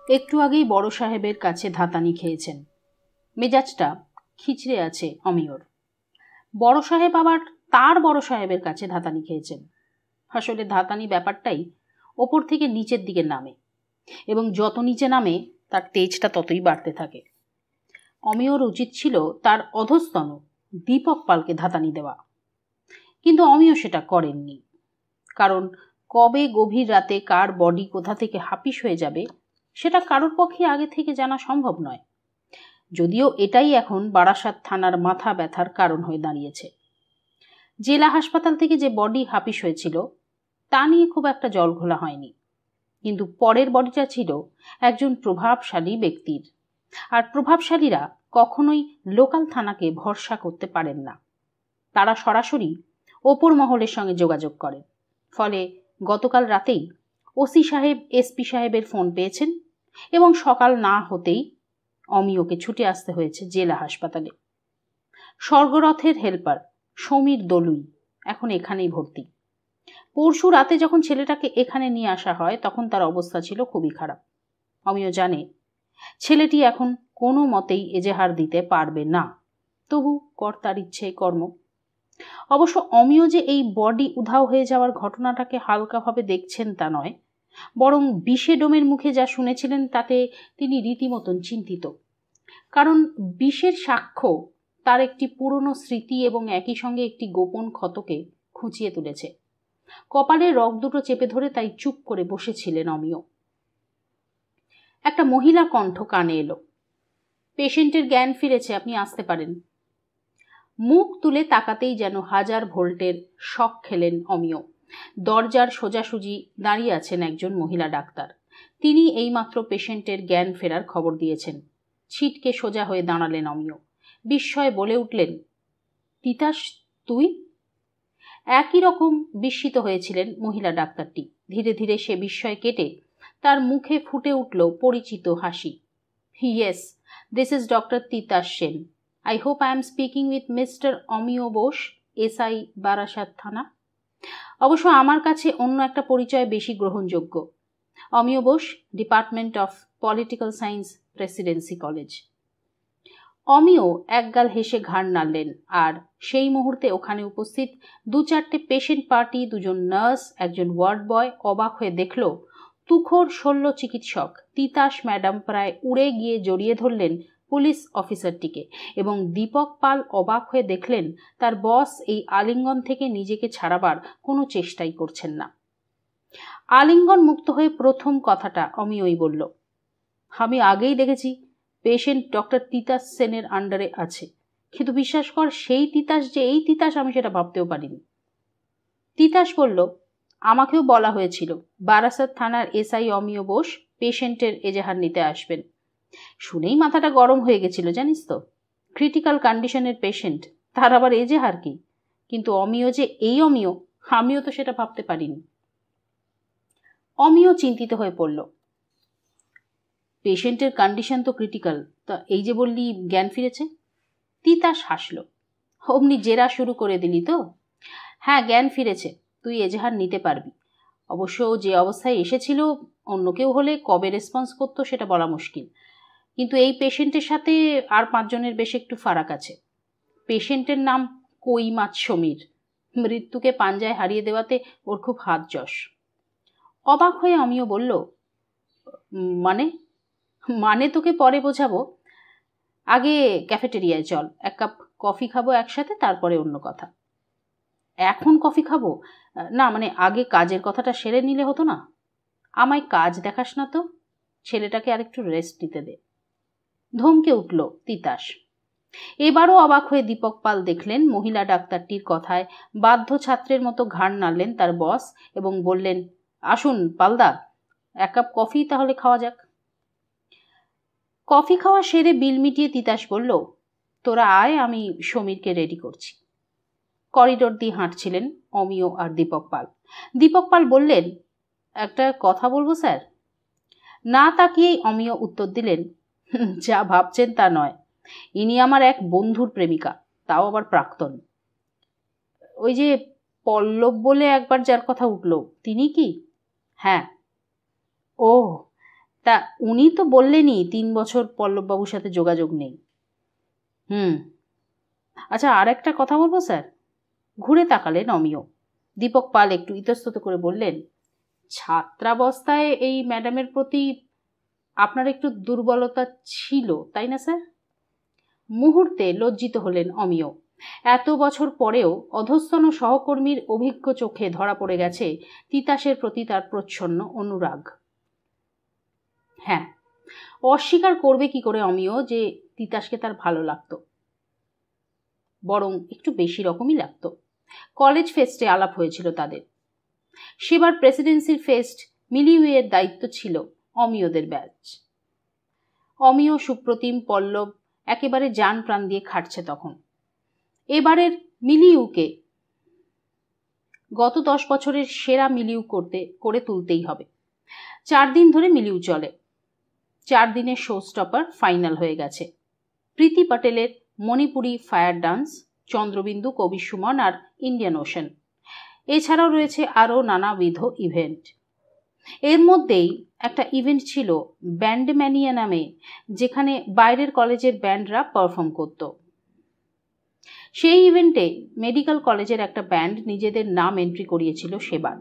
একটু আগেই বড় সাহেবের কাছে ধাতানি খেয়েছেন। মেজাজটা খিচড়ে আছে অমিয়র। বড় সাহেব আবার তার বড় সাহেবের কাছে ধাতানি খেয়েছেন। আসলে ধাতানি ব্যাপারটাই ওপর থেকে নিচের দিকে নামে, এবং যত নিচে নামে তার তেজটা ততই বাড়তে থাকে। অমিয়র উচিত ছিল তার অধস্তন দীপক পালকে ধাতানি দেওয়া, কিন্তু অমিয় সেটা করেননি। কারণ কবে গভীর রাতে কার বডি কোথা থেকে হাপিস হয়ে যাবে সেটা কারোর পক্ষে আগে থেকে জানা সম্ভব নয়। যদিও এটাই এখন বারাসাত থানার মাথা ব্যথার কারণ হয়ে দাঁড়িয়েছে। জেলা হাসপাতাল থেকে যে বডি হাপিস হয়েছিল তা নিয়ে খুব একটা জলঘোলা হয়নি, কিন্তু পরের বডিটা ছিল একজন প্রভাবশালী ব্যক্তির, আর প্রভাবশালীরা কখনোই লোকাল থানাকে ভরসা করতে পারেন না। তারা সরাসরি ওপর মহলের সঙ্গে যোগাযোগ করেন। ফলে গতকাল রাতেই ওসি সাহেব এসপি সাহেবের ফোন পেয়েছেন এবং সকাল না হতেই অমিয়কে ছুটে আসতে হয়েছে জেলা হাসপাতালে। স্বর্গরথের হেল্পার সমীর দলুই এখন এখানেই ভর্তি। পরশু রাতে যখন ছেলেটাকে এখানে নিয়ে আসা হয় তখন তার অবস্থা ছিল খুবই খারাপ। অমিয় জানে ছেলেটি এখন কোনো মতেই এজেহার দিতে পারবে না, তবু কর্তার ইচ্ছে কর্ম। অবশ্য অমিয় যে এই বডি উধাও হয়ে যাওয়ার ঘটনাটাকে হালকাভাবে দেখছেন তা নয়, বরং বিষে ডোমের মুখে যা শুনেছিলেন তাতে তিনি রীতিমতন চিন্তিত। কারণ বিষের সাক্ষ্য তার একটি পুরনো স্মৃতি এবং একই সঙ্গে একটি গোপন ক্ষতকে খুঁচিয়ে তুলেছে। কপালের রগ দুটো চেপে ধরে তাই চুপ করে বসেছিলেন অমিয়। একটা মহিলা কণ্ঠ কানে এলো, পেশেন্টের জ্ঞান ফিরেছে, আপনি আসতে পারেন। মুখ তুলে তাকাতেই যেন 1000 ভোল্টের শক খেলেন অমিয়। দরজার সোজাসুজি দাঁড়িয়ে আছেন একজন মহিলা ডাক্তার। তিনি এইমাত্র পেশেন্টের জ্ঞান ফেরার খবর দিয়েছেন। ছিটকে সোজা হয়ে দাঁড়ালেন অমিয়। বিস্ময়ে বলে উঠলেন, তিতাস তুই? একই রকম বিস্মিত হয়েছিলেন মহিলা ডাক্তারটি। ধীরে ধীরে সে বিস্ময় কেটে তার মুখে ফুটে উঠল পরিচিত হাসি। Yes, this is doctor Titas Sen. I hope I am speaking with Mr. Amiya Bose, SI Barasat থানা। অবশ্য আমার কাছে অন্য একটা পরিচয় বেশি গ্রহণযোগ্য। Amiya Bose, department of political science, Presidency College. Amiya একগাল হেসে ঘাড় নাড়লেন, আর সেই মুহূর্তে ওখানে উপস্থিত 2-4টে পেশেন্ট পার্টি, 2জন নার্স, একজন ওয়ার্ড বয় অবাক হয়ে দেখল তুখোর শল্য চিকিৎসক তিতাস ম্যাডাম প্রায় উড়ে গিয়ে জড়িয়ে ধরলেন পুলিশ অফিসারটিকে, এবং দীপক পাল অবাক হয়ে দেখলেন তার বস এই আলিঙ্গন থেকে নিজেকে ছাড়াবার কোনো চেষ্টাই করছেন না। আলিঙ্গন মুক্ত হয়ে প্রথম কথাটা অমিয়ই বলল, আমি আগেই দেখেছি পেশেন্ট ডক্টর তিতাস সেনের আন্ডারে আছে, কিন্তু বিশ্বাস কর সেই তিতাস যে এই তিতাস আমি সেটা ভাবতেও পারিনি। তিতাস বলল, আমাকেও বলা হয়েছিল বারাসাত থানার SI অমিয় বোস পেশেন্টের এজাহার নিতে আসবেন। শুনেই মাথাটা গরম হয়ে গেছিল জানিস তো। ক্রিটিক্যাল কন্ডিশনের পেশেন্ট, তার আবার এজাহার কি? কিন্তু অমিয় যে এই অমিয়, আমিও তো সেটা ভাবতে পারিনি। অমিয় চিন্তিত হয়ে পড়ল। পেশেন্টের কন্ডিশন তো ক্রিটিক্যাল, তা এই যে বললি জ্ঞান ফিরেছে? তিতাস হাসল। অমনি জেরা শুরু করে দিলি তো? হ্যাঁ, জ্ঞান ফিরেছে, তুই এজাহার নিতে পারবি। অবশ্য যে অবস্থায় এসেছিল অন্য কেউ হলে কবে রেসপন্স করতো সেটা বলা মুশকিল, কিন্তু এই পেশেন্টের সাথে আর 5 জনের বেশ একটু ফারাক আছে। পেশেন্টের নাম কই মাছ সমীর। মৃত্যুকে পাঞ্জায় হারিয়ে দেওয়াতে ওর খুব হাত যশ। অবাক হয়ে আমিও বলল, মানে? মানে তোকে পরে বোঝাবো, আগে ক্যাফেটেরিয়ায় চল, 1 কাপ কফি খাবো একসাথে, তারপরে অন্য কথা। এখন কফি খাবো না, মানে আগে কাজের কথাটা সেরে নিলে হতো না? আমায় কাজ দেখাস না তো, ছেলেটাকে আরেকটু রেস্ট নিতে দে। ধমকে উঠল তিতাস। এবারও অবাক হয়ে দীপক পাল দেখলেন মহিলা ডাক্তারটির কথায় বাধ্য ছাত্রের মতো ঘাড় নাড়লেন তার বস এবং বললেন, আসুন পালদা, 1 কাপ কফি তাহলে খাওয়া যাক। কফি খাওয়া সেরে বিল মিটিয়ে তিতাস বলল, তোরা আয়, আমি সমীরকে রেডি করছি। করিডোর দিয়ে হাঁটছিলেন অমিয় আর দীপক পাল। দীপক পাল বললেন, একটা কথা বলবো স্যার? না তাকিয়েই অমিয় উত্তর দিলেন, যা ভাবছেন তা নয়, ইনি আমার এক বন্ধুর প্রেমিকা, তাও আবার প্রাক্তন। ওই যে পল্লব বলে একবার যার কথা উঠল, তিনি কি? হ্যাঁ। ও, তা উনি তো বললেনই 3 বছর পল্লববাবুর সাথে যোগাযোগ নেই। আচ্ছা, আর একটা কথা বলবো স্যার? ঘুরে তাকালেন অমিয়। দীপক পাল একটু ইতস্তত করে বললেন, ছাত্রাবস্থায় এই ম্যাডামের প্রতি আপনার একটু দুর্বলতা ছিল, তাই না স্যার? মুহূর্তে লজ্জিত হলেন অমিয়। এত বছর পরেও অধস্তন সহকর্মীর অভিজ্ঞ চোখে ধরা পড়ে গেছে তিতাসের প্রতি তার প্রচ্ছন্ন অনুরাগ। হ্যাঁ, অস্বীকার করবে কি করে অমিয় যে তিতাসকে তার ভালো লাগতো, বরং একটু বেশি রকমই লাগতো। কলেজ ফেস্টে আলাপ হয়েছিল তাদের। সেবার প্রেসিডেন্সির ফেস্ট মিলিউয়ের দায়িত্ব ছিল অমিয়দের ব্যাচ। অমিয়, সুপ্রতিম, পল্লব একেবারে জান প্রাণ দিয়ে খাটছে তখন। এবারের মিলিউকে গত 10 বছরের সেরা মিলিউ করে তুলতেই হবে। 4 দিন ধরে মিলিউ চলে। 4 দিনের শো স্টপার ফাইনাল হয়ে গেছে। প্রীতি পটেলের মণিপুরি ফায়ার ডান্স, চন্দ্রবিন্দু, কবি সুমন আর ইন্ডিয়ান ওশান। এছাড়াও রয়েছে আরও নানাবিধ ইভেন্ট। এর মধ্যেই একটা ইভেন্ট ছিল ব্যান্ডম্যানিয়া নামে, যেখানে বাইরের কলেজের ব্যান্ডরা পারফর্ম করত। সেই ইভেন্টে মেডিকেল কলেজের একটা ব্যান্ড নিজেদের নাম এন্ট্রি করিয়েছিল সেবার।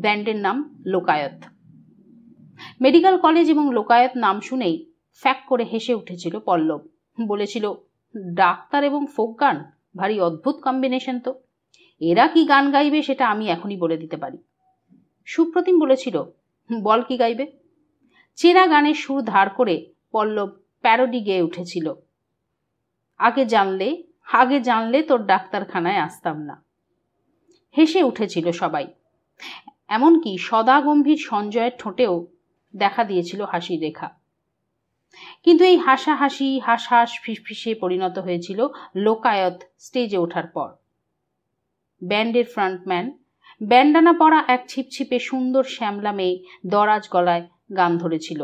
ব্যান্ডের নাম লোকায়ত। মেডিকেল কলেজ এবং লোকায়ত নাম শুনেই ফ্যাক করে হেসে উঠেছিল পল্লব। বলেছিল, ডাক্তার এবং ফোক গান ভারী অদ্ভুত কম্বিনেশন তো। এরা কি গান গাইবে সেটা আমি এখনই বলে দিতে পারি। সুপ্রতিম বলেছিল, বল কি গাইবে? চেনা গানের সুর ধার করে পল্লব প্যারোডি গেয়ে উঠেছিল, আগে জানলে তোর ডাক্তারখানায় আসতাম না। হেসে উঠেছিল সবাই। এমনকি সদা গম্ভীর সঞ্জয়ের ঠোঁটেও দেখা দিয়েছিল হাসির রেখা। কিন্তু এই হাসাহাসি হাঁস ফিসফিসে পরিণত হয়েছিল লোকায়ত স্টেজে ওঠার পর। ব্যান্ডের ফ্রন্টম্যান, ব্যান্ডানা পরা এক ছিপছিপে সুন্দর শ্যামলা মেয়ে দরাজ গলায় গান ধরেছিল,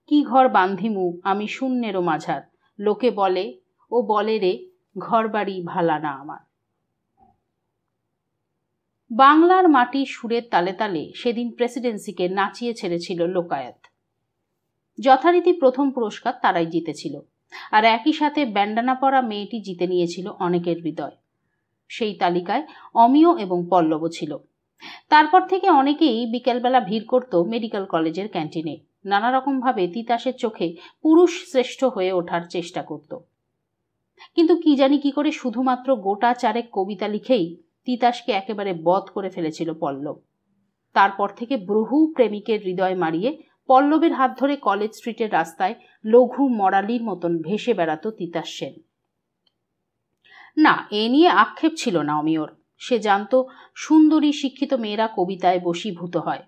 কি ঘর বান্ধিমু আমি শূন্যেরও মাঝার, লোকে বলে ও বলে রে ঘর বাড়ি ভালা না আমার। বাংলার মাটি সুরের তালে তালে সেদিন প্রেসিডেন্সিকে নাচিয়ে ছেড়েছিল লোকায়ত। যথারীতি প্রথম পুরস্কার তারাই জিতেছিল, আর একই সাথে ব্যান্ডানা পরা মেয়েটি জিতে নিয়েছিল অনেকের হৃদয়। সেই তালিকায় অমিয় এবং পল্লবও ছিল। তারপর থেকে অনেকেই বিকেলবেলা ভিড় করত মেডিকেল কলেজের ক্যান্টিনে, নানা রকমভাবে তিতাসের চোখে পুরুষ শ্রেষ্ঠ হয়ে ওঠার চেষ্টা করত। কিন্তু কি জানি কি করে শুধুমাত্র গোটা চারেক কবিতা লিখেই তিতাসকে একেবারে বধ করে ফেলেছিল পল্লব। তারপর থেকে বহু প্রেমিকের হৃদয় মারিয়ে পল্লবের হাত ধরে কলেজ স্ট্রিটের রাস্তায় লঘু মরালির মতন ভেসে বেড়াতো তিতাস সেন। না, এ নিয়ে আক্ষেপ ছিল না অমিয়র। সে জানত সুন্দরী শিক্ষিত মেয়েরা কবিতায় বশীভূত হয়।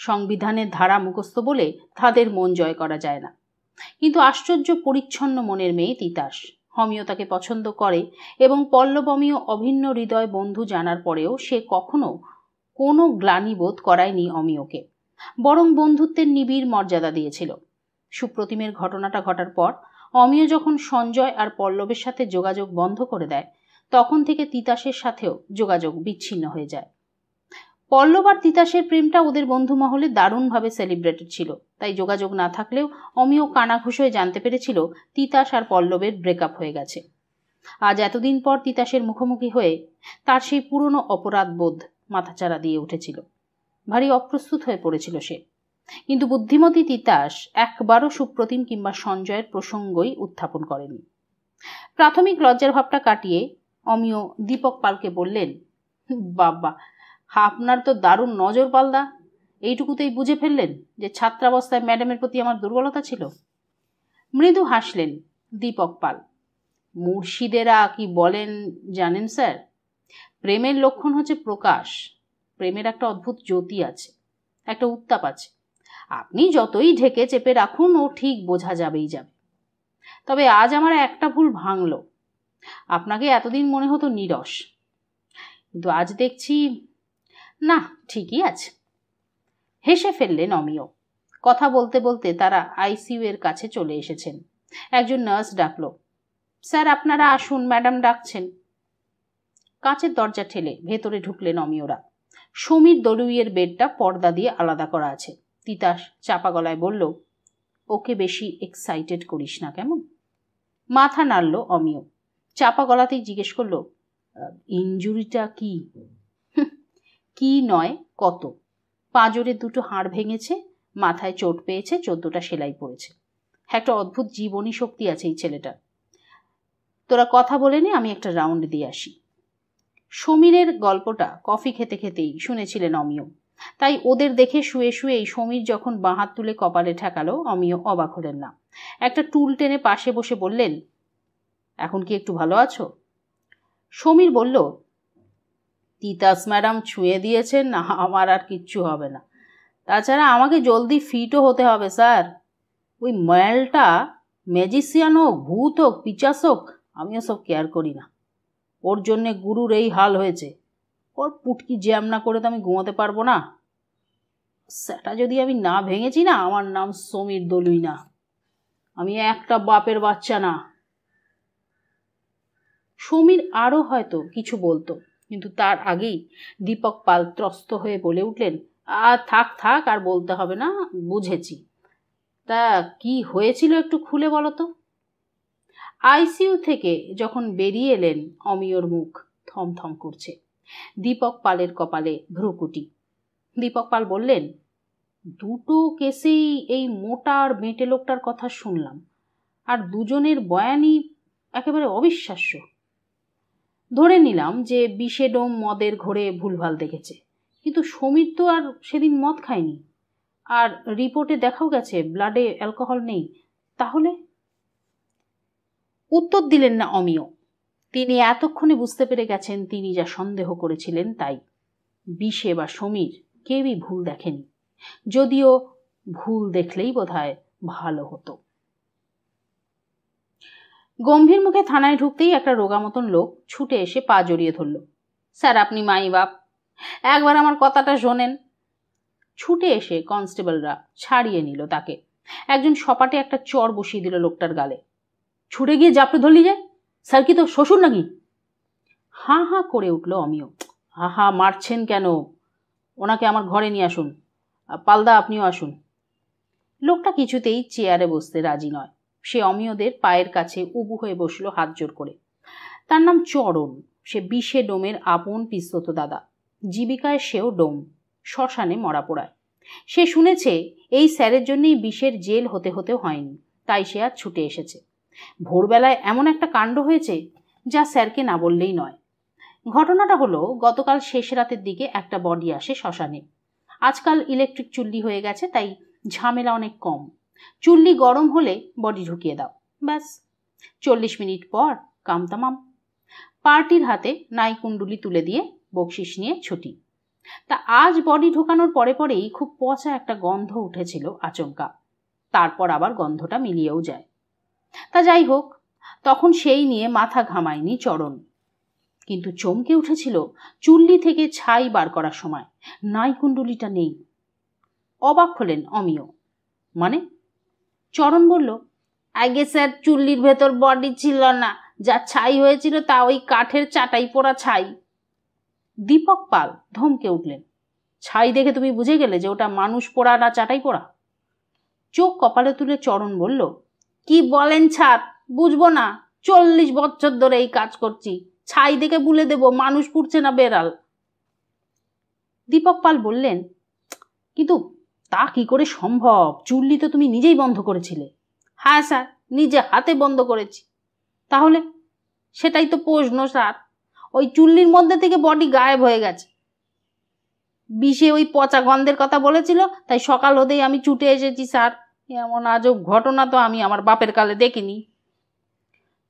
সংবিধানের ধারা মুখস্থ বলে তাদের মন জয় করা যায় না। কিন্তু আশ্চর্য পরিচ্ছন্ন মনের মেয়ে তিতাস। অমিয় তাকে পছন্দ করে এবং পল্লব অমিয় অভিন্ন হৃদয় বন্ধু জানার পরেও সে কখনো কোনো গ্লানি বোধ করায়নি অমিয়কে, বরং বন্ধুত্বের নিবিড় মর্যাদা দিয়েছিল। সুপ্রতিমের ঘটনাটা ঘটার পর অমিয় যখন সঞ্জয় আর পল্লবের সাথে যোগাযোগ বন্ধ করে দেয়, তখন থেকে তিতাসের সাথেও যোগাযোগ বিচ্ছিন্ন হয়ে যায়। পল্লব আর তিতাসের প্রেমটা ওদের বন্ধু মহলে দারুণভাবে সেলিব্রেটেড ছিল, তাই যোগাযোগ না থাকলেও অমিয় কানাঘুষ হয়ে জানতে পেরেছিল তিতাস আর পল্লবের ব্রেকআপ হয়ে গেছে। আজ এতদিন পর তিতাসের মুখোমুখি হয়ে তার সেই পুরনো অপরাধ বোধ মাথাচাড়া দিয়ে উঠেছিল। ভারী অপ্রস্তুত হয়ে পড়েছিল সে। কিন্তু বুদ্ধিমতী তিতাস একবারও সুপ্রতিম কিংবা সঞ্জয়ের প্রসঙ্গই উত্থাপন করেনি। প্রাথমিক লজ্জার ভাবটা কাটিয়ে অমিয় দীপক পালকে বললেন, বাবা, আপনার তো দারুণ নজর পালদা। এইটুকুতেই বুঝে ফেললেন যে ছাত্রাবস্থায় ম্যাডামের প্রতি আমার দুর্বলতা ছিল। মৃদু হাসলেন দীপক পাল। মুর্শিদেরা কি বলেন জানেন স্যার? প্রেমের লক্ষণ হচ্ছে প্রকাশ। প্রেমের একটা অদ্ভুত জ্যোতি আছে, একটা উত্তাপ আছে। আপনি যতই ঢেকে চেপে রাখুন, ও ঠিক বোঝা যাবেই যাবে। তবে আজ আমার একটা ভুল ভাঙল। আপনাকে এতদিন মনে হতো নীরস, কিন্তু আজ দেখছি না, ঠিকই আছে। হেসে ফেললেন অমিয়। কথা বলতে বলতে তারা আইসিইউ এর কাছে চলে এসেছেন। একজন নার্স ডাকল, স্যার আপনারা আসুন, ম্যাডাম ডাকছেন। কাঁচের দরজা ঠেলে ভেতরে ঢুকলেন অমিয়রা। সমীর দলুইয়ের বেডটা পর্দা দিয়ে আলাদা করা আছে। তিতাস চাপা গলায় বলল, ওকে বেশি এক্সাইটেড করিস না কেমন? মাথা নাড়ল অমিয়। চাপা গলাতেই জিজ্ঞেস করলো, ইনজুরিটা কি? কি নয় কত। পাঁজরের দুটো হাড় ভেঙেছে, মাথায় চোট পেয়েছে, 14টা সেলাই পড়েছে। একটা অদ্ভুত জীবনী শক্তি আছে এই ছেলেটার। তোরা কথা বলে নে, আমি একটা রাউন্ড দিয়ে আসি। সমীরের গল্পটা কফি খেতে খেতেই শুনেছিলেন অমিয়। তাই ওদের দেখে শুয়ে শুয়েই সমীর যখন বাঁ হাত তুলে কপালে ঠেকালো, অমিয় অবাক হলেন না। একটা টুল টেনে পাশে বসে বললেন, এখন কি একটু ভালো আছো? সমীর বলল, তিতাস ম্যাডাম ছুঁয়ে দিয়েছেন, না আমার আর কিচ্ছু হবে না। তাছাড়া আমাকে জলদি ফিটও হতে হবে স্যার। ওই ম্যালটা ম্যাজিশিয়ান হোক, ভূত হোক, পিচাস হোক, আমি ওসব কেয়ার করি না। ওর জন্যে গুরুর এই হাল হয়েছে। ওর পুটকি জ্যাম না করে তো আমি ঘুমাতে পারবো না। সেটা যদি আমি না ভেঙেছি না, আমার নাম সমীর দলুই না। আমি একটা বাপের বাচ্চা না। সমীর আরও হয়তো কিছু বলতো, কিন্তু তার আগেই দীপক পাল ত্রস্ত হয়ে বলে উঠলেন, থাক থাক, আর বলতে হবে না, বুঝেছি। তা কি হয়েছিল একটু খুলে বলো তো। আইসিইউ থেকে যখন বেরিয়ে এলেন, অমিয়র মুখ থমথম করছে। দীপক পালের কপালে ভ্রুকুটি। দীপক পাল বললেন, দুটো কেসেই এই মোটা আর বেঁটে লোকটার কথা শুনলাম, আর দুজনের বয়ানই একেবারে অবিশ্বাস্য। ধরে নিলাম যে বিষেডোম মদের ঘোরে ভুলভাল দেখেছে, কিন্তু সমীর তো আর সেদিন মদ খায়নি, আর রিপোর্টে দেখাও গেছে ব্লাডে অ্যালকোহল নেই। তাহলে? উত্তর দিলেন না অমিয়। তিনি এতক্ষণে বুঝতে পেরে গেছেন তিনি যা সন্দেহ করেছিলেন তাই। বিষে বা সমীর কেউই ভুল দেখেনি, যদিও ভুল দেখলেই বোধহয় ভালো হতো। গম্ভীর মুখে থানায় ঢুকতেই একটা রোগা মতন লোক ছুটে এসে পা জড়িয়ে ধরল। স্যার, আপনি মাই বাপ, একবার আমার কথাটা শোনেন। ছুটে এসে কনস্টেবলরা ছাড়িয়ে নিল তাকে। একজন সপাটে একটা চর বসিয়ে দিল লোকটার গালে। ছুটে গিয়ে জাপটে ধরলি যায়? স্যার কি তো শ্বশুর নাকি? হাঁ হাঁ করে উঠল অমিয়। হা মারছেন কেন? ওনাকে আমার ঘরে নিয়ে আসুন। পালদা, আপনিও আসুন। লোকটা কিছুতেই চেয়ারে বসতে রাজি নয়। সে অমিয়দের পায়ের কাছে উবু হয়ে বসল হাত জোর করে। তার নাম চরণ। সে বিষে ডোমের আপন পিস্তত দাদা। জীবিকায় সেও ডোম, শ্মশানে মরা পোড়ায়। সে শুনেছে এই স্যারের জন্যই বিষের জেল হতে হতেও হয়নি, তাই সে আজ ছুটে এসেছে। ভোরবেলায় এমন একটা কাণ্ড হয়েছে যা স্যারকে না বললেই নয়। ঘটনাটা হলো, গতকাল শেষ রাতের দিকে একটা বডি আসে শ্মশানে। আজকাল ইলেকট্রিক চুল্লি হয়ে গেছে, তাই ঝামেলা অনেক কম। চুল্লি গরম হলে বডি ঢুকিয়ে দাও, ব্যাস 40 মিনিট পর কামতামাম। পার্টির হাতে নাইকুণ্ডুলি তুলে দিয়ে বকশিস নিয়ে ছুটি। তা আজ বডি ঢোকানোর পরে পরেই খুব পচা একটা গন্ধ উঠেছিল আচমকা। তারপর আবার গন্ধটা মিলিয়েও যায়। তা যাই হোক, তখন সেই নিয়ে মাথা ঘামায়নি চরণ। কিন্তু চমকে উঠেছিল চুল্লি থেকে ছাই বার করার সময় নাইকুণ্ডুলিটা নেই। অবাক হলেন অমিয়। মানে? চরণ বলল, আগে স্যার, চুল্লির ভেতর বডি ছিল না, যা ছাই হয়েছিল তা ওই কাঠের চাটাই পোড়া ছাই। দীপক পাল ধমকে উঠলেন। ছাই দেখে তুমি বুঝে গেলে যে ওটা মানুষ পোড়া না চাটাই পোড়া? চোখ কপালে তুলে চরণ বলল, কি বলেন ছাড়, বুঝবো না? 40 বছর ধরে এই কাজ করছি, ছাই দেখে বলে দেব মানুষ পুড়ছে না বেড়াল? দীপক পাল বললেন, কিন্তু তা কি করে সম্ভব? চুল্লি তো তুমি নিজেই বন্ধ করেছিলে। হ্যাঁ স্যার, নিজে হাতে বন্ধ করেছি। তাহলে? সেটাই তো প্রশ্ন স্যার। ওই চুল্লির মধ্যে থেকে বডি গায়েব হয়ে গেছে। বিষে ওই পচা গন্ধের কথা বলেছিল, তাই সকাল হতেই আমি ছুটে এসেছি স্যার। এমন আজব ঘটনা তো আমি আমার বাপের কালে দেখিনি।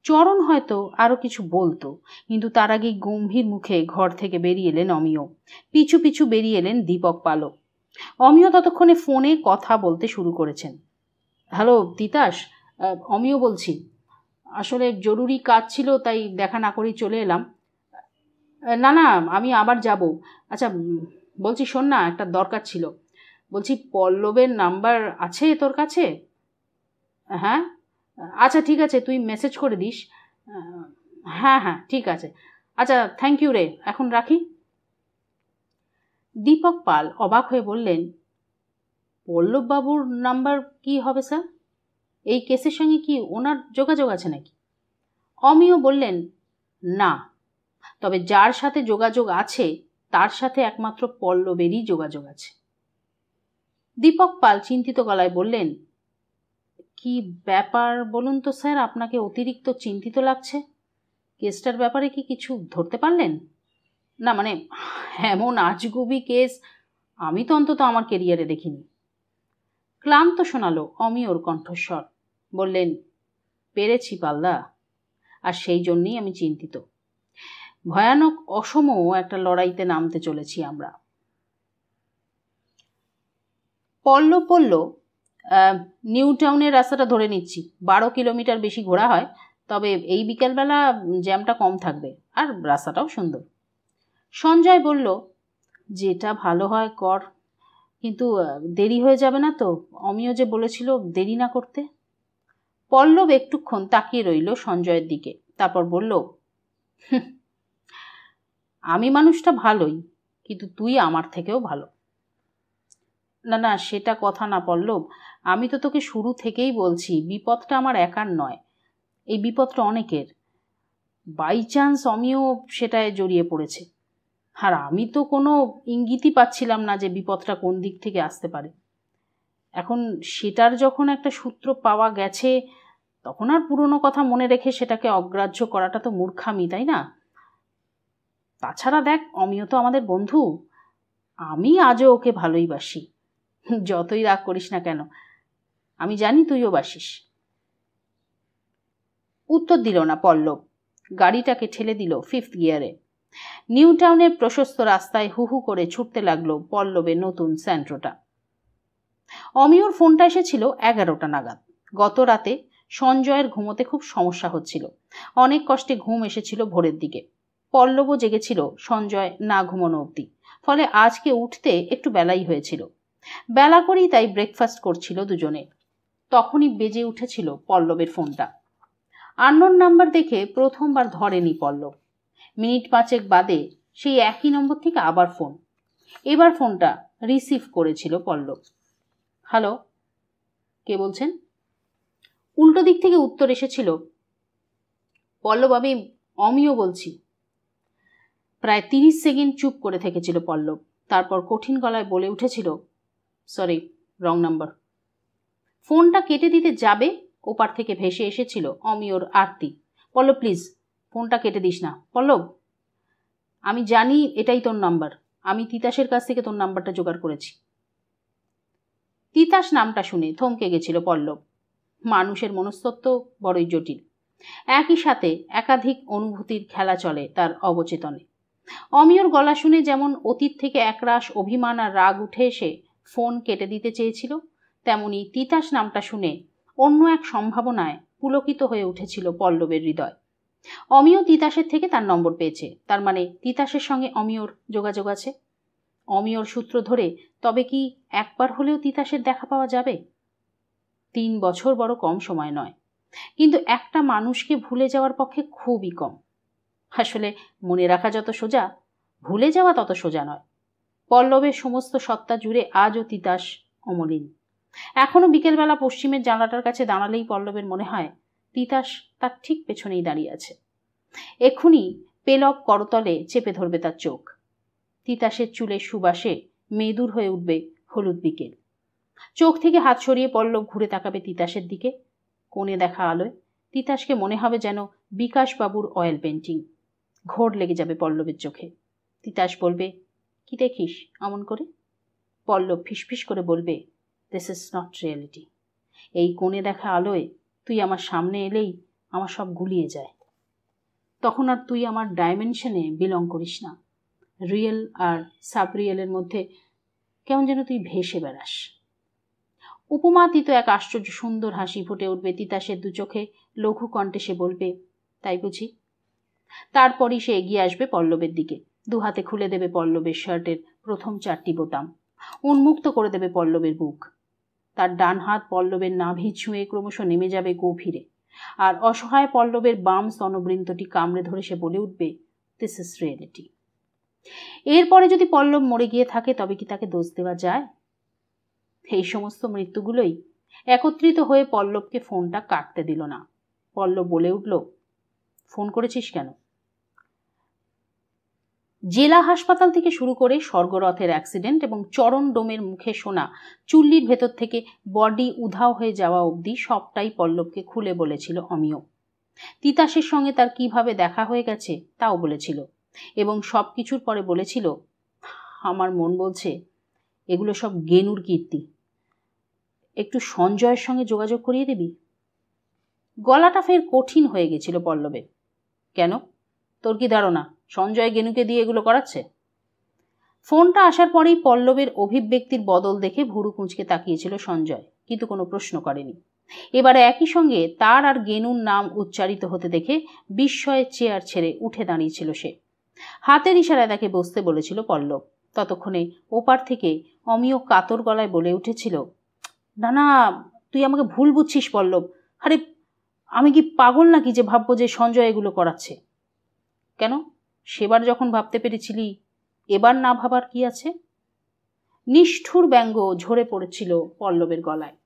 চরণ হয়তো আরো কিছু বলতো, কিন্তু তার আগেই গম্ভীর মুখে ঘর থেকে বেরিয়ে এলেন অমিয়। পিছু পিছু বেরিয়ে এলেন দীপক পালও। অমিয় ততক্ষণে ফোনে কথা বলতে শুরু করেছেন। হ্যালো তিতাস, অমিয় বলছি। আসলে জরুরি কাজ ছিল, তাই দেখা না করেই চলে এলাম। না না, আমি আবার যাব। আচ্ছা, বলছি শোন না, একটা দরকার ছিল। বলছি, পল্লবের নাম্বার আছে তোর কাছে? হ্যাঁ, আচ্ছা ঠিক আছে, তুই মেসেজ করে দিস। হ্যাঁ হ্যাঁ ঠিক আছে। আচ্ছা, থ্যাংক ইউ রে, এখন রাখি। দীপক পাল অবাক হয়ে বললেন, পল্লববাবুর নাম্বার কি হবে স্যার? এই কেসের সঙ্গে কি ওনার যোগাযোগ আছে নাকি? অমিয় বললেন, না, তবে যার সাথে যোগাযোগ আছে তার সাথে একমাত্র পল্লবেরই যোগাযোগ আছে। দীপক পাল চিন্তিত গলায় বললেন, কি ব্যাপার বলুন তো স্যার, আপনাকে অতিরিক্ত চিন্তিত লাগছে? কেসটার ব্যাপারে কি কিছু ধরতে পারলেন? না মানে এমন আজগুবি কেস আমি তো অন্তত আমার কেরিয়ারে দেখিনি। ক্লান্ত শোনালো অমিয়র কণ্ঠস্বর। বললেন, পেরেছি পাল্লা, আর সেই জন্যই আমি চিন্তিত। ভয়ানক অসম একটা লড়াইতে নামতে চলেছি আমরা। পল্লব বলল, নিউ টাউনের রাস্তাটা ধরে নিচ্ছি, 12 কিলোমিটার বেশি ঘোরা হয়, তবে এই বিকেলবেলা জ্যামটা কম থাকবে, আর রাস্তাটাও সুন্দর। সঞ্জয় বলল, যেটা ভালো হয় কর, কিন্তু দেরি হয়ে যাবে না তো? অমিয় যে বলেছিল দেরি না করতে। পল্লব একটুক্ষণ তাকিয়ে রইল সঞ্জয়ের দিকে, তারপর বলল, আমি মানুষটা ভালোই, কিন্তু তুই আমার থেকেও ভালো। না না, সেটা কথা না পল্লব, আমি তো তোকে শুরু থেকেই বলছি বিপদটা আমার একার নয়, এই বিপদটা অনেকের। বাই চান্স অমিয় সেটায় জড়িয়ে পড়েছে, আর আমি তো কোনো ইঙ্গিতই পাচ্ছিলাম না যে বিপদটা কোন দিক থেকে আসতে পারে। এখন সেটার যখন একটা সূত্র পাওয়া গেছে, তখন আর পুরনো কথা মনে রেখে সেটাকে অগ্রাহ্য করাটা তো মূর্খামি, তাই না? তাছাড়া দেখ, অমিয় তো আমাদের বন্ধু, আমি আজও ওকে ভালোই বাসি। যতই রাগ করিস না কেন, আমি জানি তুইও বাসিস। উত্তর দিল না পল্লব, গাড়িটাকে ঠেলে দিল 5th গিয়ারে। নিউ টাউনের প্রশস্ত রাস্তায় হু হু করে ছুটতে লাগলো পল্লবের নতুন স্যান্ট্রোটা। অমিয়র ফোনটা এসেছিল 11টা নাগাদ। গত রাতে সঞ্জয়ের ঘুমোতে খুব সমস্যা হচ্ছিল, অনেক কষ্টে ঘুম এসেছিল ভোরের দিকে। পল্লবও জেগেছিল সঞ্জয় না ঘুমানো অবধি, ফলে আজকে উঠতে একটু বেলাই হয়েছিল। বেলা করেই তাই ব্রেকফাস্ট করছিল দুজনে। তখনই বেজে উঠেছিল পল্লবের ফোনটা। আননোন নাম্বার দেখে প্রথমবার ধরেনি পল্লব। মিনিট 5 বাদে সেই একই নম্বর থেকে আবার ফোন। এবার ফোনটা রিসিভ করেছিল পল্লব। হ্যালো, কে বলছেন? উল্টো দিক থেকে উত্তর এসেছিল, পল্লব, আমি অমিয় বলছি। প্রায় 30 সেকেন্ড চুপ করে থেকেছিল পল্লব, তারপর কঠিন গলায় বলে উঠেছিল, সরি, রং নাম্বার। ফোনটা কেটে দিতে যাবে, ওপার থেকে ভেসে এসেছিল অমিয়র আরতি। পল্লব, প্লিজ ফোনটা কেটে দিস না। পল্লব, আমি জানি এটাই তোর নাম্বার, আমি তিতাসের কাছ থেকে তোর নাম্বারটা জোগাড় করেছি। তিতাস নামটা শুনে থমকে গেছিল পল্লব। মানুষের মনস্তত্ত্ব বড়ই জটিল, একই সাথে একাধিক অনুভূতির খেলা চলে তার অবচেতনে। অমিয়র গলা শুনে যেমন অতীত থেকে একরাশ অভিমান আর রাগ উঠে এসে ফোন কেটে দিতে চেয়েছিল, তেমনি তিতাস নামটা শুনে অন্য এক সম্ভাবনায় পুলকিত হয়ে উঠেছিল পল্লবের হৃদয়। অমিয় তিতাসের থেকে তার নম্বর পেয়েছে, তার মানে তিতাসের সঙ্গে অমিয়র যোগাযোগ আছে। অমিয়র সূত্র ধরে তবে কি একবার হলেও তিতাসের দেখা পাওয়া যাবে? 3 বছর বড় কম সময় নয়, কিন্তু একটা মানুষকে ভুলে যাওয়ার পক্ষে খুবই কম। আসলে মনে রাখা যত সোজা, ভুলে যাওয়া তত সোজা নয়। পল্লবের সমস্ত সত্তা জুড়ে আজও তিতাস অমলিন। এখনো বিকেলবেলা পশ্চিমের জানলাটার কাছে দাঁড়ালেই পল্লবের মনে হয় তিতাস তার ঠিক পেছনেই দাঁড়িয়ে আছে। এক্ষুনি পেলব করতলে চেপে ধরবে তার চোখ। তিতাসের চুলের সুবাসে মেদুর হয়ে উঠবে হলুদ বিকেল। চোখ থেকে হাত সরিয়ে পল্লব ঘুরে তাকাবে তিতাসের দিকে। কোণে দেখা আলোয় তিতাসকে মনে হবে যেন বিকাশবাবুর অয়েল পেন্টিং। ঘোর লেগে যাবে পল্লবের চোখে। তিতাস বলবে, কি দেখিস অমন করে? পল্লব ফিসফিস করে বলবে, দিস ইজ নট রিয়েলিটি। এই কোণে দেখা আলোয় তুই আমার সামনে এলেই আমার সব গুলিয়ে যায়। তখন আর তুই আমার ডাইমেনশনে বিলং করিস না। রিয়েল আর সাব রিয়েলের মধ্যে কেমন যেন তুই ভেসে বেড়াস। উপমাতীত এক আশ্চর্য সুন্দর হাসি ফুটে উঠবে তিতাসের দু চোখে। লঘু কণ্ঠে সে বলবে, তাই বুঝি? তারপরই সে এগিয়ে আসবে পল্লবের দিকে, দুহাতে খুলে দেবে পল্লবের শার্টের প্রথম 4টি বোতাম, উন্মুক্ত করে দেবে পল্লবের বুক। তার ডান হাত পল্লবের নাভি ছুঁয়ে ক্রমশ নেমে যাবে গভীরে, আর অসহায় পল্লবের বাম স্তনবৃন্তটি কামড়ে ধরে সে বলে উঠবে, দিস ইজ রিয়েলিটি। এরপরে যদি পল্লব মরে গিয়ে থাকে তবে কি তাকে দোষ দেওয়া যায়? এই সমস্ত মৃত্যুগুলোই একত্রিত হয়ে পল্লবকে ফোনটা কাটতে দিল না। পল্লব বলে উঠল, ফোন করেছিস কেন? জেলা হাসপাতাল থেকে শুরু করে স্বর্গরথের অ্যাক্সিডেন্ট এবং চরণ ডোমের মুখে শোনা চুল্লির ভেতর থেকে বডি উধাও হয়ে যাওয়া অবধি সবটাই পল্লবকে খুলে বলেছিল অমিয়। তিতাসের সঙ্গে তার কিভাবে দেখা হয়ে গেছে তাও বলেছিল, এবং সব কিছুর পরে বলেছিল, আমার মন বলছে এগুলো সব গেনুর কীর্তি, একটু সঞ্জয়ের সঙ্গে যোগাযোগ করিয়ে দিবি? গলাটা ফের কঠিন হয়ে গেছিল পল্লবের। কেন, তোর কি ধারণা সঞ্জয় গেনুকে দিয়ে এগুলো করাচ্ছে? ফোনটা আসার পরেই পল্লবের অভিব্যক্তির বদল দেখে ভুরু কুঁচকে তাকিয়েছিল সঞ্জয়, কিন্তু কোনো প্রশ্ন করেনি। এবারে একই সঙ্গে তার আর গেনুর নাম উচ্চারিত হতে দেখে বিস্ময়ে চেয়ার ছেড়ে উঠে দাঁড়িয়েছিল সে। হাতের ইশারায় তাকে বসতে বলেছিল পল্লব। ততক্ষণে ওপার থেকে অমিয় কাতর গলায় বলে উঠেছিল, না না, তুই আমাকে ভুল বুঝছিস পল্লব। আরে আমি কি পাগল নাকি যে ভাববো যে সঞ্জয় এগুলো করাচ্ছে? কেন, সেবার যখন ভাবতে পেরেছিলি এবার না ভাবার কি আছে? নিষ্ঠুর ব্যঙ্গ ঝরে পড়েছিল পল্লবের গলায়।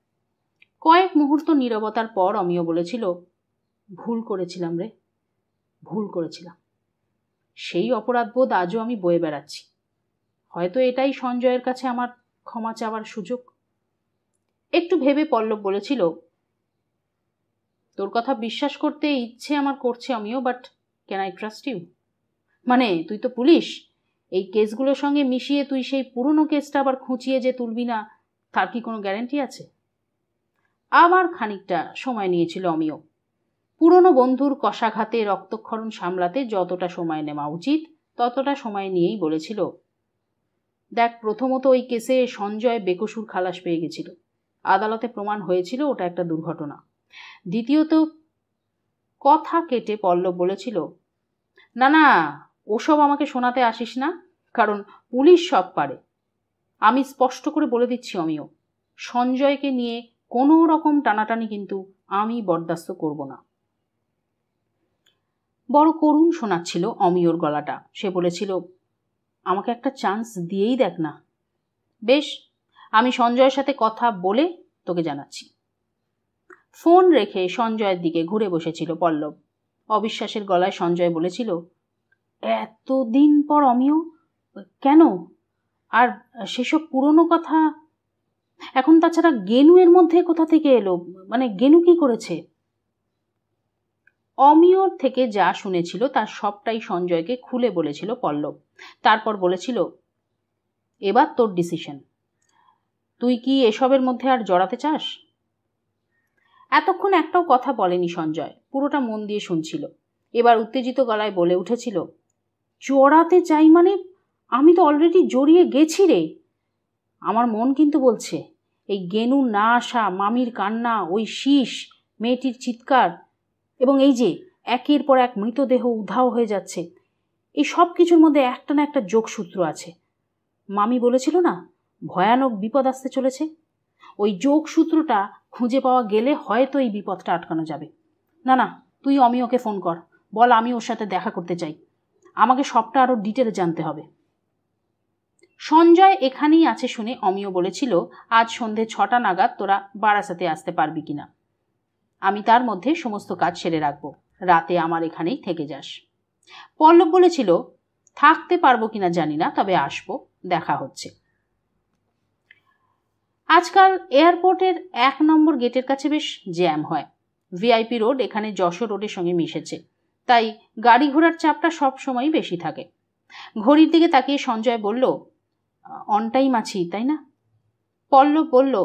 কয়েক মুহূর্ত নীরবতার পর অমিয় বলেছিল, ভুল করেছিলাম রে, ভুল করেছিলাম। সেই অপরাধবোধ আজও আমি বয়ে বেড়াচ্ছি। হয়তো এটাই সঞ্জয়ের কাছে আমার ক্ষমা চাওয়ার সুযোগ। একটু ভেবে পল্লব বলেছিল, তোর কথা বিশ্বাস করতে ইচ্ছে আমার করছে Amiya, but can I trust you? মানে তুই তো পুলিশ, এই কেসগুলোর সঙ্গে মিশিয়ে তুই সেই পুরনো কেসটা আবার খুঁচিয়ে যে তুলবি না, তার কি কোনো গ্যারেন্টি আছে? আবার খানিকটা সময় নিয়েছিল অমিয়। পুরনো বন্ধুর কষাঘাতে রক্তক্ষরণ সামলাতে যতটা সময় নেওয়া উচিত ততটা সময় নিয়েই বলেছিল, দেখ, প্রথমত ওই কেসে সঞ্জয় বেকসুর খালাস পেয়ে গেছিল, আদালতে প্রমাণ হয়েছিল ওটা একটা দুর্ঘটনা। দ্বিতীয়ত, কথা কেটে পল্লব বলেছিল, না না, ওসব আমাকে শোনাতে আসিস না, কারণ পুলিশ সব পারে। আমি স্পষ্ট করে বলে দিচ্ছি অমিয়, সঞ্জয়কে নিয়ে কোনো রকম টানাটানি কিন্তু আমি বরদাস্ত করব না। বড় করুণ শোনাচ্ছিল অমিয়র গলাটা। সে বলেছিল, আমাকে একটা চান্স দিয়েই দেখ না। বেশ, আমি সঞ্জয়ের সাথে কথা বলে তোকে জানাচ্ছি। ফোন রেখে সঞ্জয়ের দিকে ঘুরে বসেছিল পল্লব। অবিশ্বাসের গলায় সঞ্জয় বলেছিল, এতদিন পর অমিয়, কেন? আর সেসব পুরনো কথা এখন তাছাড়া গেনু এর মধ্যে কোথা থেকে এলো? মানে গেনু কি করেছে? অমিয়র থেকে যা শুনেছিল তার সবটাই সঞ্জয়কে খুলে বলেছিল পল্লব। তারপর বলেছিল, এবার তোর ডিসিশন, তুই কি এসবের মধ্যে আর জড়াতে চাস? এতক্ষণ একটাও কথা বলেনি সঞ্জয়, পুরোটা মন দিয়ে শুনছিল। এবার উত্তেজিত গলায় বলে উঠেছিল, জড়াতে চাই মানে? আমি তো অলরেডি জড়িয়ে গেছি রে। আমার মন কিন্তু বলছে এই গেনু না আসা, মামির কান্না, ওই শীষ, মেয়েটির চিৎকার, এবং এই যে একের পর এক মৃতদেহ উধাও হয়ে যাচ্ছে, এই সব কিছুর মধ্যে একটা না একটা যোগসূত্র আছে। মামি বলেছিল না, ভয়ানক বিপদ আসতে চলেছে। ওই যোগসূত্রটা খুঁজে পাওয়া গেলে হয়তো এই বিপদটা আটকানো যাবে। না না, তুই অমিয়কে ফোন কর, বল আমি ওর সাথে দেখা করতে চাই, আমাকে সবটা আরও ডিটেলে জানতে হবে। সঞ্জয় এখানেই আছে শুনে অমিয় বলেছিল, আজ সন্ধে 6টা নাগাদ তোরা বারাসাতে আসতে পারবি কিনা? আমি তার মধ্যে সমস্ত কাজ সেরে রাখবো, রাতে আমার এখানেই থেকে যাস। পল্লব বলেছিল, থাকতে পারবো কিনা জানি না, তবে আসবো, দেখা হচ্ছে। আজকাল এয়ারপোর্টের 1 নম্বর গেটের কাছে বেশ জ্যাম হয়। ভিআইপি রোড এখানে যশোর রোডের সঙ্গে মিশেছে, তাই গাড়ি ঘোড়ার চাপটা সব সময়ই বেশি থাকে। ঘড়ির দিকে তাকিয়ে সঞ্জয় বলল, অন টাইম আছি তাই না? পল্লব বলল,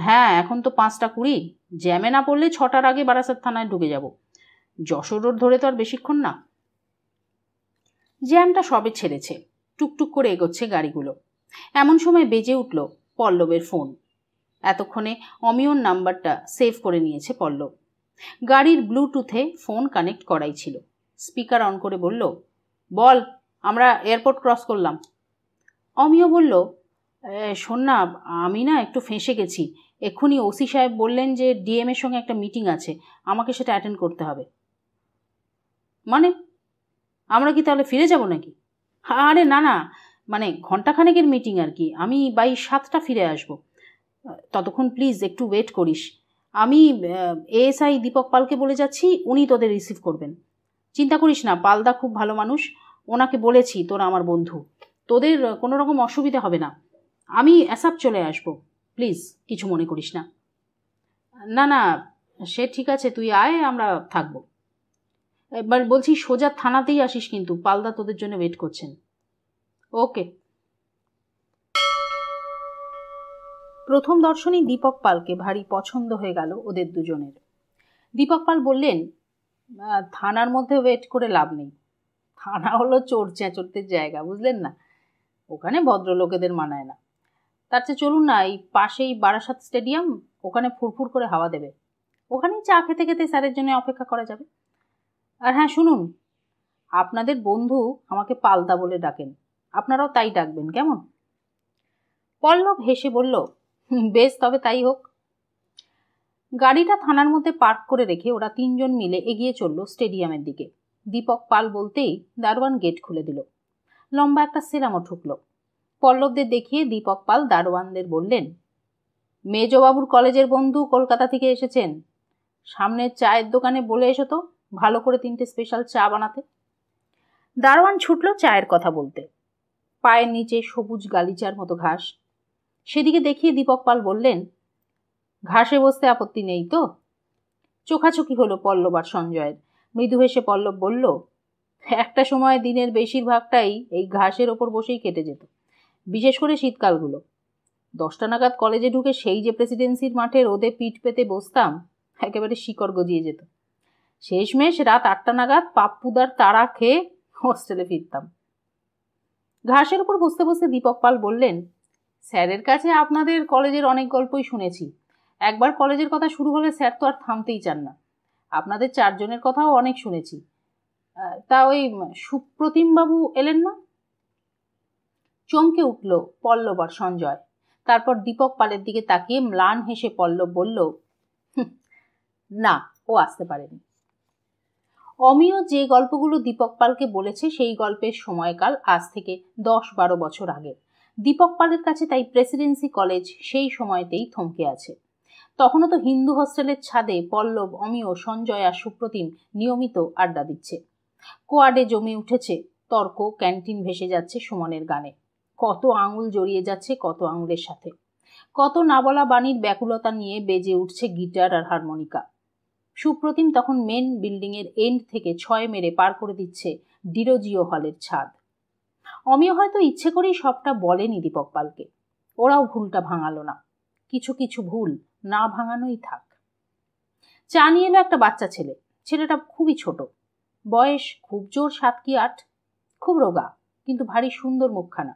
হ্যাঁ, এখন তো 5টা 20, জ্যামে না পড়লে 6টার আগে বারাসাত থানায় ঢুকে যাব। যশোর রোড ধরে তো আর বেশিক্ষণ না। জ্যামটা সবে ছেড়েছে, টুকটুক করে এগোচ্ছে গাড়িগুলো। এমন সময় বেজে উঠল পল্লবের ফোন। এতক্ষণে অমিয়র নাম্বারটা সেভ করে নিয়েছে পল্লব। গাড়ির ব্লুটুথে ফোন কানেক্ট করাই ছিল। স্পিকার অন করে বলল, বল, আমরা এয়ারপোর্ট ক্রস করলাম। অমিয় বলল, শোন না, আমি না একটু ফেঁসে গেছি। এক্ষুনি ওসি সাহেব বললেন যে ডিএম এর সঙ্গে একটা মিটিং আছে, আমাকে সেটা অ্যাটেন্ড করতে হবে। মানে আমরা কি তাহলে ফিরে যাব নাকি? আরে না না, মানে ঘন্টাখানেকের মিটিং আর কি, আমি 7টা ফিরে আসব। ততক্ষণ প্লিজ একটু ওয়েট করিস। আমি এএসআই দীপক পালকে বলে যাচ্ছি, উনি তোদের রিসিভ করবেন। চিন্তা করিস না, পালদা খুব ভালো মানুষ, ওনাকে বলেছি তোরা আমার বন্ধু, তোদের কোনো রকম অসুবিধা হবে না। আমি অ্যাসাপ চলে আসবো, প্লিজ কিছু মনে করিস না। না না, সে ঠিক আছে, তুই আয়, আমরা থাকবো। এবার বলছি সোজা থানাতেই আসিস কিন্তু, পালদা তোদের জন্য ওয়েট করছেন। ওকে। প্রথম দর্শনেই দীপক পালকে ভারী পছন্দ হয়ে গেল ওদের দুজনের। দীপক পাল বললেন, থানার মধ্যে ওয়েট করে লাভ নেই, থানা হলো চোর চেঁচড়দের জায়গা, বুঝলেন না, ওখানে ভদ্রলোকেদের মানায় না। তার চেয়ে চলুন না, এই পাশেই বারাসাত স্টেডিয়াম, ওখানে ফুরফুর করে হাওয়া দেবে, ওখানেই চা খেতে খেতে স্যারের জন্য অপেক্ষা করা যাবে। আর হ্যাঁ শুনুন, আপনাদের বন্ধু আমাকে পালদা বলে ডাকেন, আপনারাও তাই ডাকবেন কেমন? পল্লব হেসে বলল, বেশ, তবে তাই হোক। গাড়িটা থানার মধ্যে পার্ক করে রেখে ওরা তিনজন মিলে এগিয়ে চলল স্টেডিয়ামের দিকে। দীপক পাল বলতেই দারোয়ান গেট খুলে দিল। লম্বা একটা সেরামও ঢুকল। পল্লবদের দেখিয়ে দীপক পাল দারোয়ানদের বললেন, মেজবাবুর কলেজের বন্ধু কলকাতা থেকে এসেছেন, সামনের চায়ের দোকানে বলে এসো তো ভালো করে 3টে স্পেশাল চা বানাতে। দারোয়ান ছুটল চায়ের কথা বলতে। পায়ের নিচে সবুজ গালিচার মতো ঘাস, সেদিকে দেখিয়ে দীপক পাল বললেন, ঘাসে বসতে আপত্তি নেই তো? চোখাচোখি হলো পল্লব আর সঞ্জয়ের। মৃদু হেসে পল্লব বলল, একটা সময় দিনের বেশিরভাগটাই এই ঘাসের ওপর বসেই কেটে যেত, বিশেষ করে শীতকালগুলো। 10টা নাগাদ কলেজে ঢুকে সেই যে প্রেসিডেন্সির মাঠে রোদে পিঠ পেতে বসতাম, একেবারে শিকড় গজিয়ে যেত। শেষমেশ রাত 8টা নাগাদ পাপ্পুদার তাড়া খেয়ে হোস্টেলে ফিরতাম। ঘাসের উপর বসতে বসতে দীপক পাল বললেন, স্যারের কাছে আপনাদের কলেজের অনেক গল্পই শুনেছি, একবার কলেজের কথা শুরু হলে স্যার তো আর থামতেই চান না। আপনাদের 4 জনের কথাও অনেক শুনেছি, তা ওই সুপ্রতিম বাবু এলেন না? চমকে উঠল পল্লব আর সঞ্জয়। তারপর দীপক পালের দিকে তাকিয়ে ম্লান হেসে পল্লব বলল, না, ও আসতে পারেনি। অমিয় যে গল্পগুলো দীপক পালকে বলেছে সেই গল্পের সময়কাল আজ থেকে 10-12 বছর আগে। দীপক পালের কাছে তাই প্রেসিডেন্সি কলেজ সেই সময়তেই থমকে আছে। তখনও তো হিন্দু হোস্টেলের ছাদে পল্লব, অমিয়, সঞ্জয় আর সুপ্রতিম নিয়মিত আড্ডা দিচ্ছে। কোয়াডে জমে উঠেছে তর্ক, ক্যান্টিন ভেসে যাচ্ছে সুমনের গানে, কত আঙুল জড়িয়ে যাচ্ছে কত আঙুলের সাথে, কত নাবলা বাণীর ব্যাকুলতা নিয়ে বেজে উঠছে গিটার আর হারমোনিকা। সুপ্রতিম তখন মেন বিল্ডিং এর এন্ড থেকে 6 মেরে পার করে দিচ্ছে ডিরোজিও হলের ছাদ। অমিয় হয়তো ইচ্ছে করেই সবটা বলেনি দীপক পালকে, ওরাও ভুলটা ভাঙালো না। কিছু কিছু ভুল না ভাঙানোই থাক। চা নিয়ে এলো একটা বাচ্চা ছেলে। ছেলেটা খুবই ছোট, বয়স খুব জোর 7 কি 8, খুব রোগা, কিন্তু ভারী সুন্দর মুখখানা,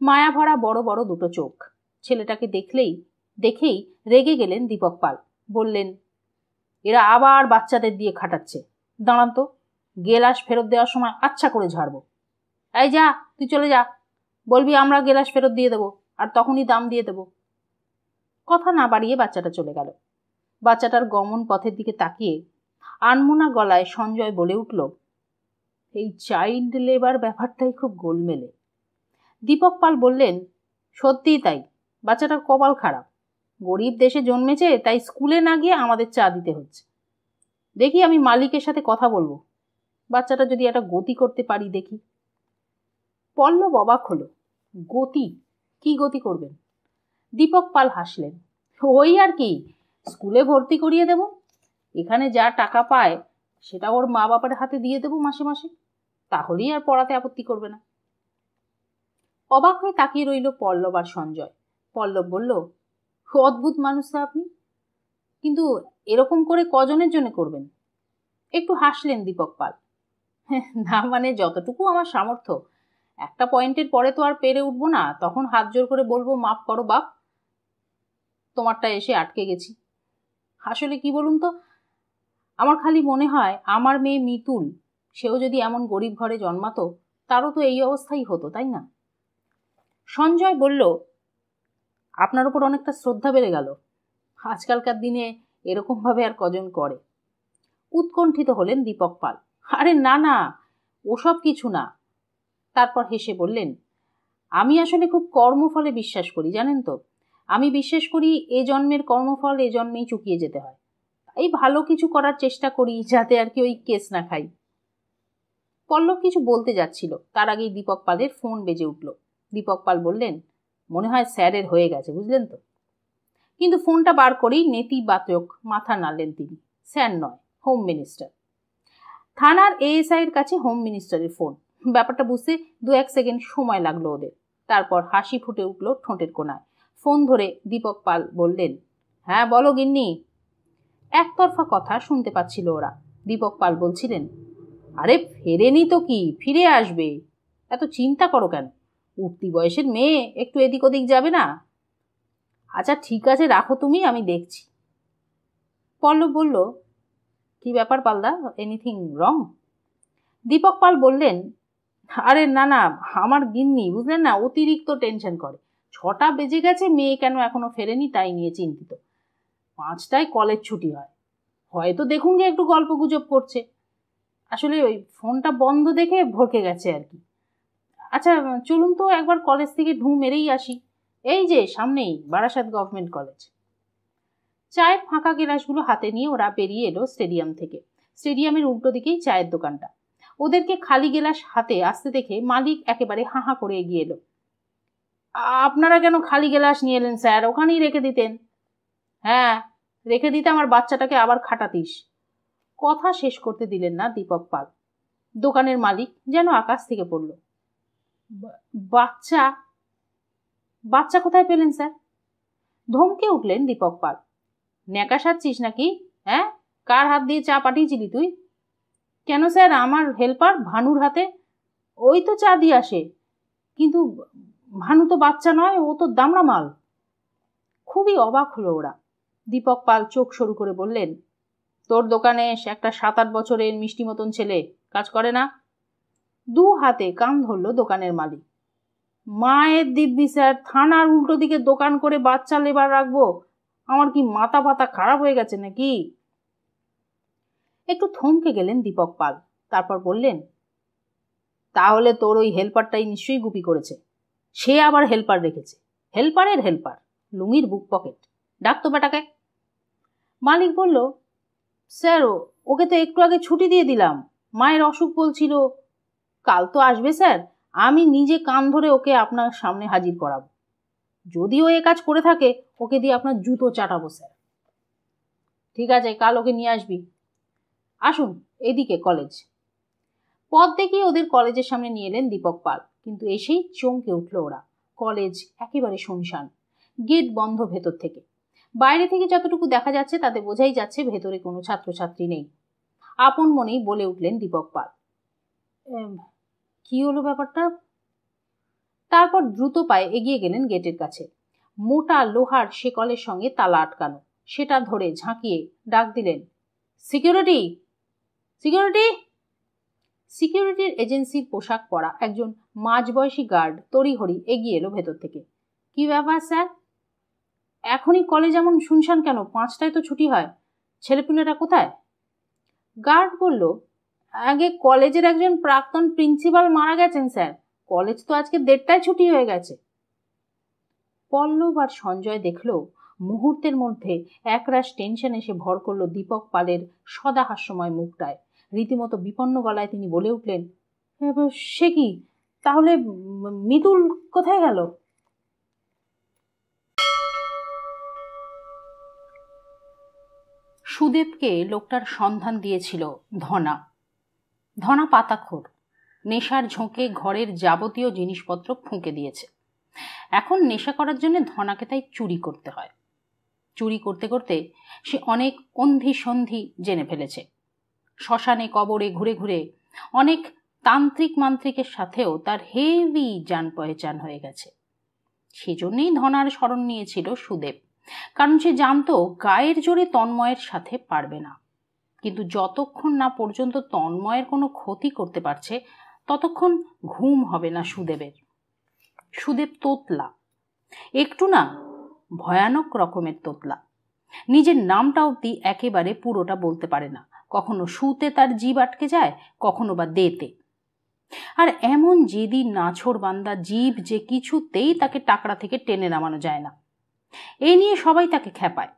মায়া ভরা বড় বড় দুটো চোখ। ছেলেটাকে দেখেই রেগে গেলেন দীপক পাল। বললেন, এরা আবার বাচ্চাদের দিয়ে খাটাচ্ছে, দাঁড়ান তো, গেলাস ফেরত দেওয়ার সময় আচ্ছা করে ঝাড়বো। এই যা, তুই চলে যা, বলবি আমরা গেলাস ফেরত দিয়ে দেবো, আর তখনই দাম দিয়ে দেবো। কথা না বাড়িয়ে বাচ্চাটা চলে গেল। বাচ্চাটার গমন পথের দিকে তাকিয়ে আনমোনা গলায় সঞ্জয় বলে উঠল, এই চাইল্ড লেবার ব্যাপারটাই খুব গোলমেলে। দীপক পাল বললেন, সত্যিই তাই, বাচ্চাটার কপাল খারাপ, গরিব দেশে জন্মেছে, তাই স্কুলে না গিয়ে আমাদের চা দিতে হচ্ছে। দেখি, আমি মালিকের সাথে কথা বলবো, বাচ্চাটা যদি একটা গতি করতে পারি দেখি। পল্লব অবাক হলো, গতি? কি গতি করবেন? দীপক পাল হাসলেন, ওই আর কি, স্কুলে ভর্তি করিয়ে দেব, এখানে যা টাকা পায় সেটা ওর মা বাবার হাতে দিয়ে দেবো মাসে মাসে, তাহলেই আর পড়াতে আপত্তি করবে না। অবাক হয়ে তাকিয়ে রইল পল্লব আর সঞ্জয়। পল্লব বলল, অদ্ভুত মানুষ আপনি, কিন্তু এরকম করে কজনের জন্য করবেন? একটু হাসলেন দীপক পাল। না মানে যতটুকু আমার সামর্থ্য, একটা পয়েন্টের পরে তো আর পেরে উঠবো না, তখন হাত জোর করে বলবো, মাফ করো বাপ, তোমারটা এসে আটকে গেছি। আসলে কি বলুন তো, আমার খালি মনে হয় আমার মেয়ে মিতুল, সেও যদি এমন গরিব ঘরে জন্মাতো, তারও তো এই অবস্থাই হতো, তাই না? সঞ্জয় বলল, আপনার উপর অনেকটা শ্রদ্ধা বেড়ে গেল, আজকালকার দিনে এরকমভাবে আর কজন করে? উৎকণ্ঠিত হলেন দীপক পাল। আরে না না, ওসব কিছু না। তারপর হেসে বললেন, আমি আসলে খুব কর্মফলে বিশ্বাস করি, জানেন তো, আমি বিশ্বাস করি এ জন্মের কর্মফল এ জন্মেই চুকিয়ে যেতে হয়। তাই ভালো কিছু করার চেষ্টা করি, যাতে আর কি ওই কেস না খাই। পল্লব কিছু বলতে যাচ্ছিল, তার আগেই দীপক পালের ফোন বেজে উঠল। দীপক পাল বললেন, মনে হয় স্যারের হয়ে গেছে, বুঝলেন তো। কিন্তু ফোনটা বার করেই নেতিবাচক মাথা নাড়লেন তিনি। স্যার নয়, হোম মিনিস্টার। থানার এএসআই এর কাছে হোম মিনিস্টারের ফোন। ব্যাপারটা বুঝতে 2-1 সেকেন্ড সময় লাগলো ওদের। তারপর হাসি ফুটে উঠল ঠোঁটের কোণায়। ফোন ধরে দীপক পাল বললেন, হ্যাঁ বলো গিন্নি। একতরফা কথা শুনতে পাচ্ছিল ওরা। দীপক পাল বলছিলেন, আরে ফেরেনি তো কি, ফিরে আসবে, এত চিন্তা করো কেন? উঠতি বয়সের মেয়ে, একটু এদিক ওদিক যাবে না? আচ্ছা ঠিক আছে, রাখো তুমি, আমি দেখছি। পল্লব বলল, কি ব্যাপার পালদা, এনিথিং রং? দীপক পাল বললেন, আরে না না, আমার গিন্নি বুঝলেন না, অতিরিক্ত টেনশন করে। 6টা বেজে গেছে, মেয়ে কেন এখনো ফেরেনি তাই নিয়ে চিন্তিত। 5টায় কলেজ ছুটি হয়, হয়তো দেখুন যে একটু গল্প গুজব করছে। আসলে ওই ফোনটা বন্ধ দেখে ভরকে গেছে আর কি। আচ্ছা চলুন তো একবার কলেজ থেকে ঢু মেরেই আসি, এই যে সামনেই বারাসাত গভর্নমেন্ট কলেজ। চায়ের ফাঁকা গ্লাসগুলো হাতে নিয়ে ওরা বেরিয়ে এলো স্টেডিয়াম থেকে। স্টেডিয়ামের উল্টো দিকেই চায়ের দোকানটা। ওদেরকে খালি গ্লাস হাতে আসতে দেখে মালিক একেবারে হাঁ করে এগিয়ে এলো। আপনারা কেন খালি গ্লাস নিয়ে এলেন স্যার? ওখানেই রেখে দিতেন। হ্যাঁ, রেখে দিতে আমার বাচ্চাটাকে আবার খাটাতিস। কথা শেষ করতে দিলেন না দীপক পাল। দোকানের মালিক যেন আকাশ থেকে পড়ল। বাচ্চা? বাচ্চা কোথায় পেলেন স্যার? ধমকে উঠলেন দীপক পাল। ন্যাকা সাজছিস নাকি? হ্যাঁ, কার হাত দিয়ে চা পাঠিয়েছিলি তুই? কেন স্যার, আমার হেল্পার ভানুর হাতে। ওই তো চা দিয়ে আসে। কিন্তু ভানু তো বাচ্চা নয়, ও তো দামড়া মাল। খুবই অবাক হলো ওরা। দীপক পাল চোখ সরু করে বললেন, তোর দোকানে একটা 7-8 বছরের মিষ্টি মতন ছেলে কাজ করে না? 2 হাতে কান ধরল দোকানের মালিক। মায়ের দিব্যি স্যার, থানার উল্টো দিকে দোকান করে বাচ্চা লেবার রাখবো? আমার কি মাথা ফাতা খারাপ হয়ে গেছে নাকি? একটু থমকে গেলেন দীপক পাল, তারপর বললেন, তাহলে তোর ওই হেল্পারটাই নিশ্চয়ই গুপি করেছে। সে আবার হেল্পার রেখেছে, হেল্পারের হেল্পার, লুঙ্গির বুক পকেট। ডাক তো বেটাকে। মালিক বলল, স্যার ওকে তো একটু আগে ছুটি দিয়ে দিলাম, মায়ের অসুখ বলছিল। কাল তো আসবে স্যার, আমি নিজে কান ধরে ওকে আপনার সামনে হাজির করাবো। যদি ও এ কাজ করে থাকে, ওকে দিয়ে আপনার জুতো চাটাবো স্যার। ঠিক আছে, কাল ওকে নিয়ে আসবি। আসুন এদিকে কলেজ। পথ দেখিয়ে ওদের কলেজের সামনে নিয়ে এলেন দীপক পাল। কিন্তু এসেই চমকে উঠল ওরা। কলেজ একেবারে শুনশান, গেট বন্ধ ভেতর থেকে। বাইরে থেকে যতটুকু দেখা যাচ্ছে তাতে বোঝাই যাচ্ছে ভেতরে কোনো ছাত্রছাত্রী নেই। আপন মনেই বলে উঠলেন দীপক পাল, কি হলো ব্যাপারটা? তারপর দ্রুত পায়ে এগিয়ে গেলেন গেটের কাছে। মোটা লোহার শেকলের সঙ্গে তালা আটকানো, সেটা ধরে ঝাঁকিয়ে ডাক দিলেন, সিকিউরিটি, সিকিউরিটি। সিকিউরিটির এজেন্সির পোশাক পরা একজন মাঝবয়সী গার্ড তড়িঘড়ি এগিয়ে এলো ভেতর থেকে। কি ব্যাপার স্যার? এখনই কলেজ এমন শুনশান কেন? 5টায় তো ছুটি হয়, ছেলেপুলেরা কোথায়? গার্ড বলল, আগে কলেজের একজন প্রাক্তন প্রিন্সিপাল মারা গেছেন স্যার, কলেজ তো আজকে 1:30টায় ছুটি হয়ে গেছে। পল্লব আর সঞ্জয় দেখল মুহূর্তের মধ্যে একরাশ টেনশন এসে ভর করলো দীপক পালের সদা হাস্যময় মুখটায়। রীতিমতো বিপন্ন গলায় তিনি বলে উঠলেন, সে কি, তাহলে মিতুল কোথায় গেল? সুদেবকে লোকটার সন্ধান দিয়েছিল ধনা। ধনা পাতাখোর, নেশার ঝোঁকে ঘরের যাবতীয় জিনিসপত্র ফুঁকে দিয়েছে। এখন নেশা করার জন্য ধনাকে তাই চুরি করতে হয়। চুরি করতে করতে সে অনেক অন্ধি সন্ধি জেনে ফেলেছে। শ্মশানে কবরে ঘুরে ঘুরে অনেক তান্ত্রিক মান্ত্রিকের সাথেও তার হেভি জান পহচান হয়ে গেছে। সেজন্যই ধনার শরণ নিয়েছিল সুদেব, কারণ সে জানতো গায়ের জোরে তন্ময়ের সাথে পারবে না। কিন্তু যতক্ষণ না পর্যন্ত তন্ময়ের কোনো ক্ষতি করতে পারছে, ততক্ষণ ঘুম হবে না সুদেবের। সুদেব তোতলা, একটু না, ভয়ানক রকমের তোতলা। নিজের নামটা অবধি একেবারে পুরোটা বলতে পারে না। কখনো সুতে তার জিভ আটকে যায়, কখনো বা দেতে। আর এমন জেদি নাছোড় বান্দা জিভ যে কিছুতেই তাকে টাকরা থেকে টেনে নামানো যায় না। এই নিয়ে সবাই তাকে খ্যাপায়।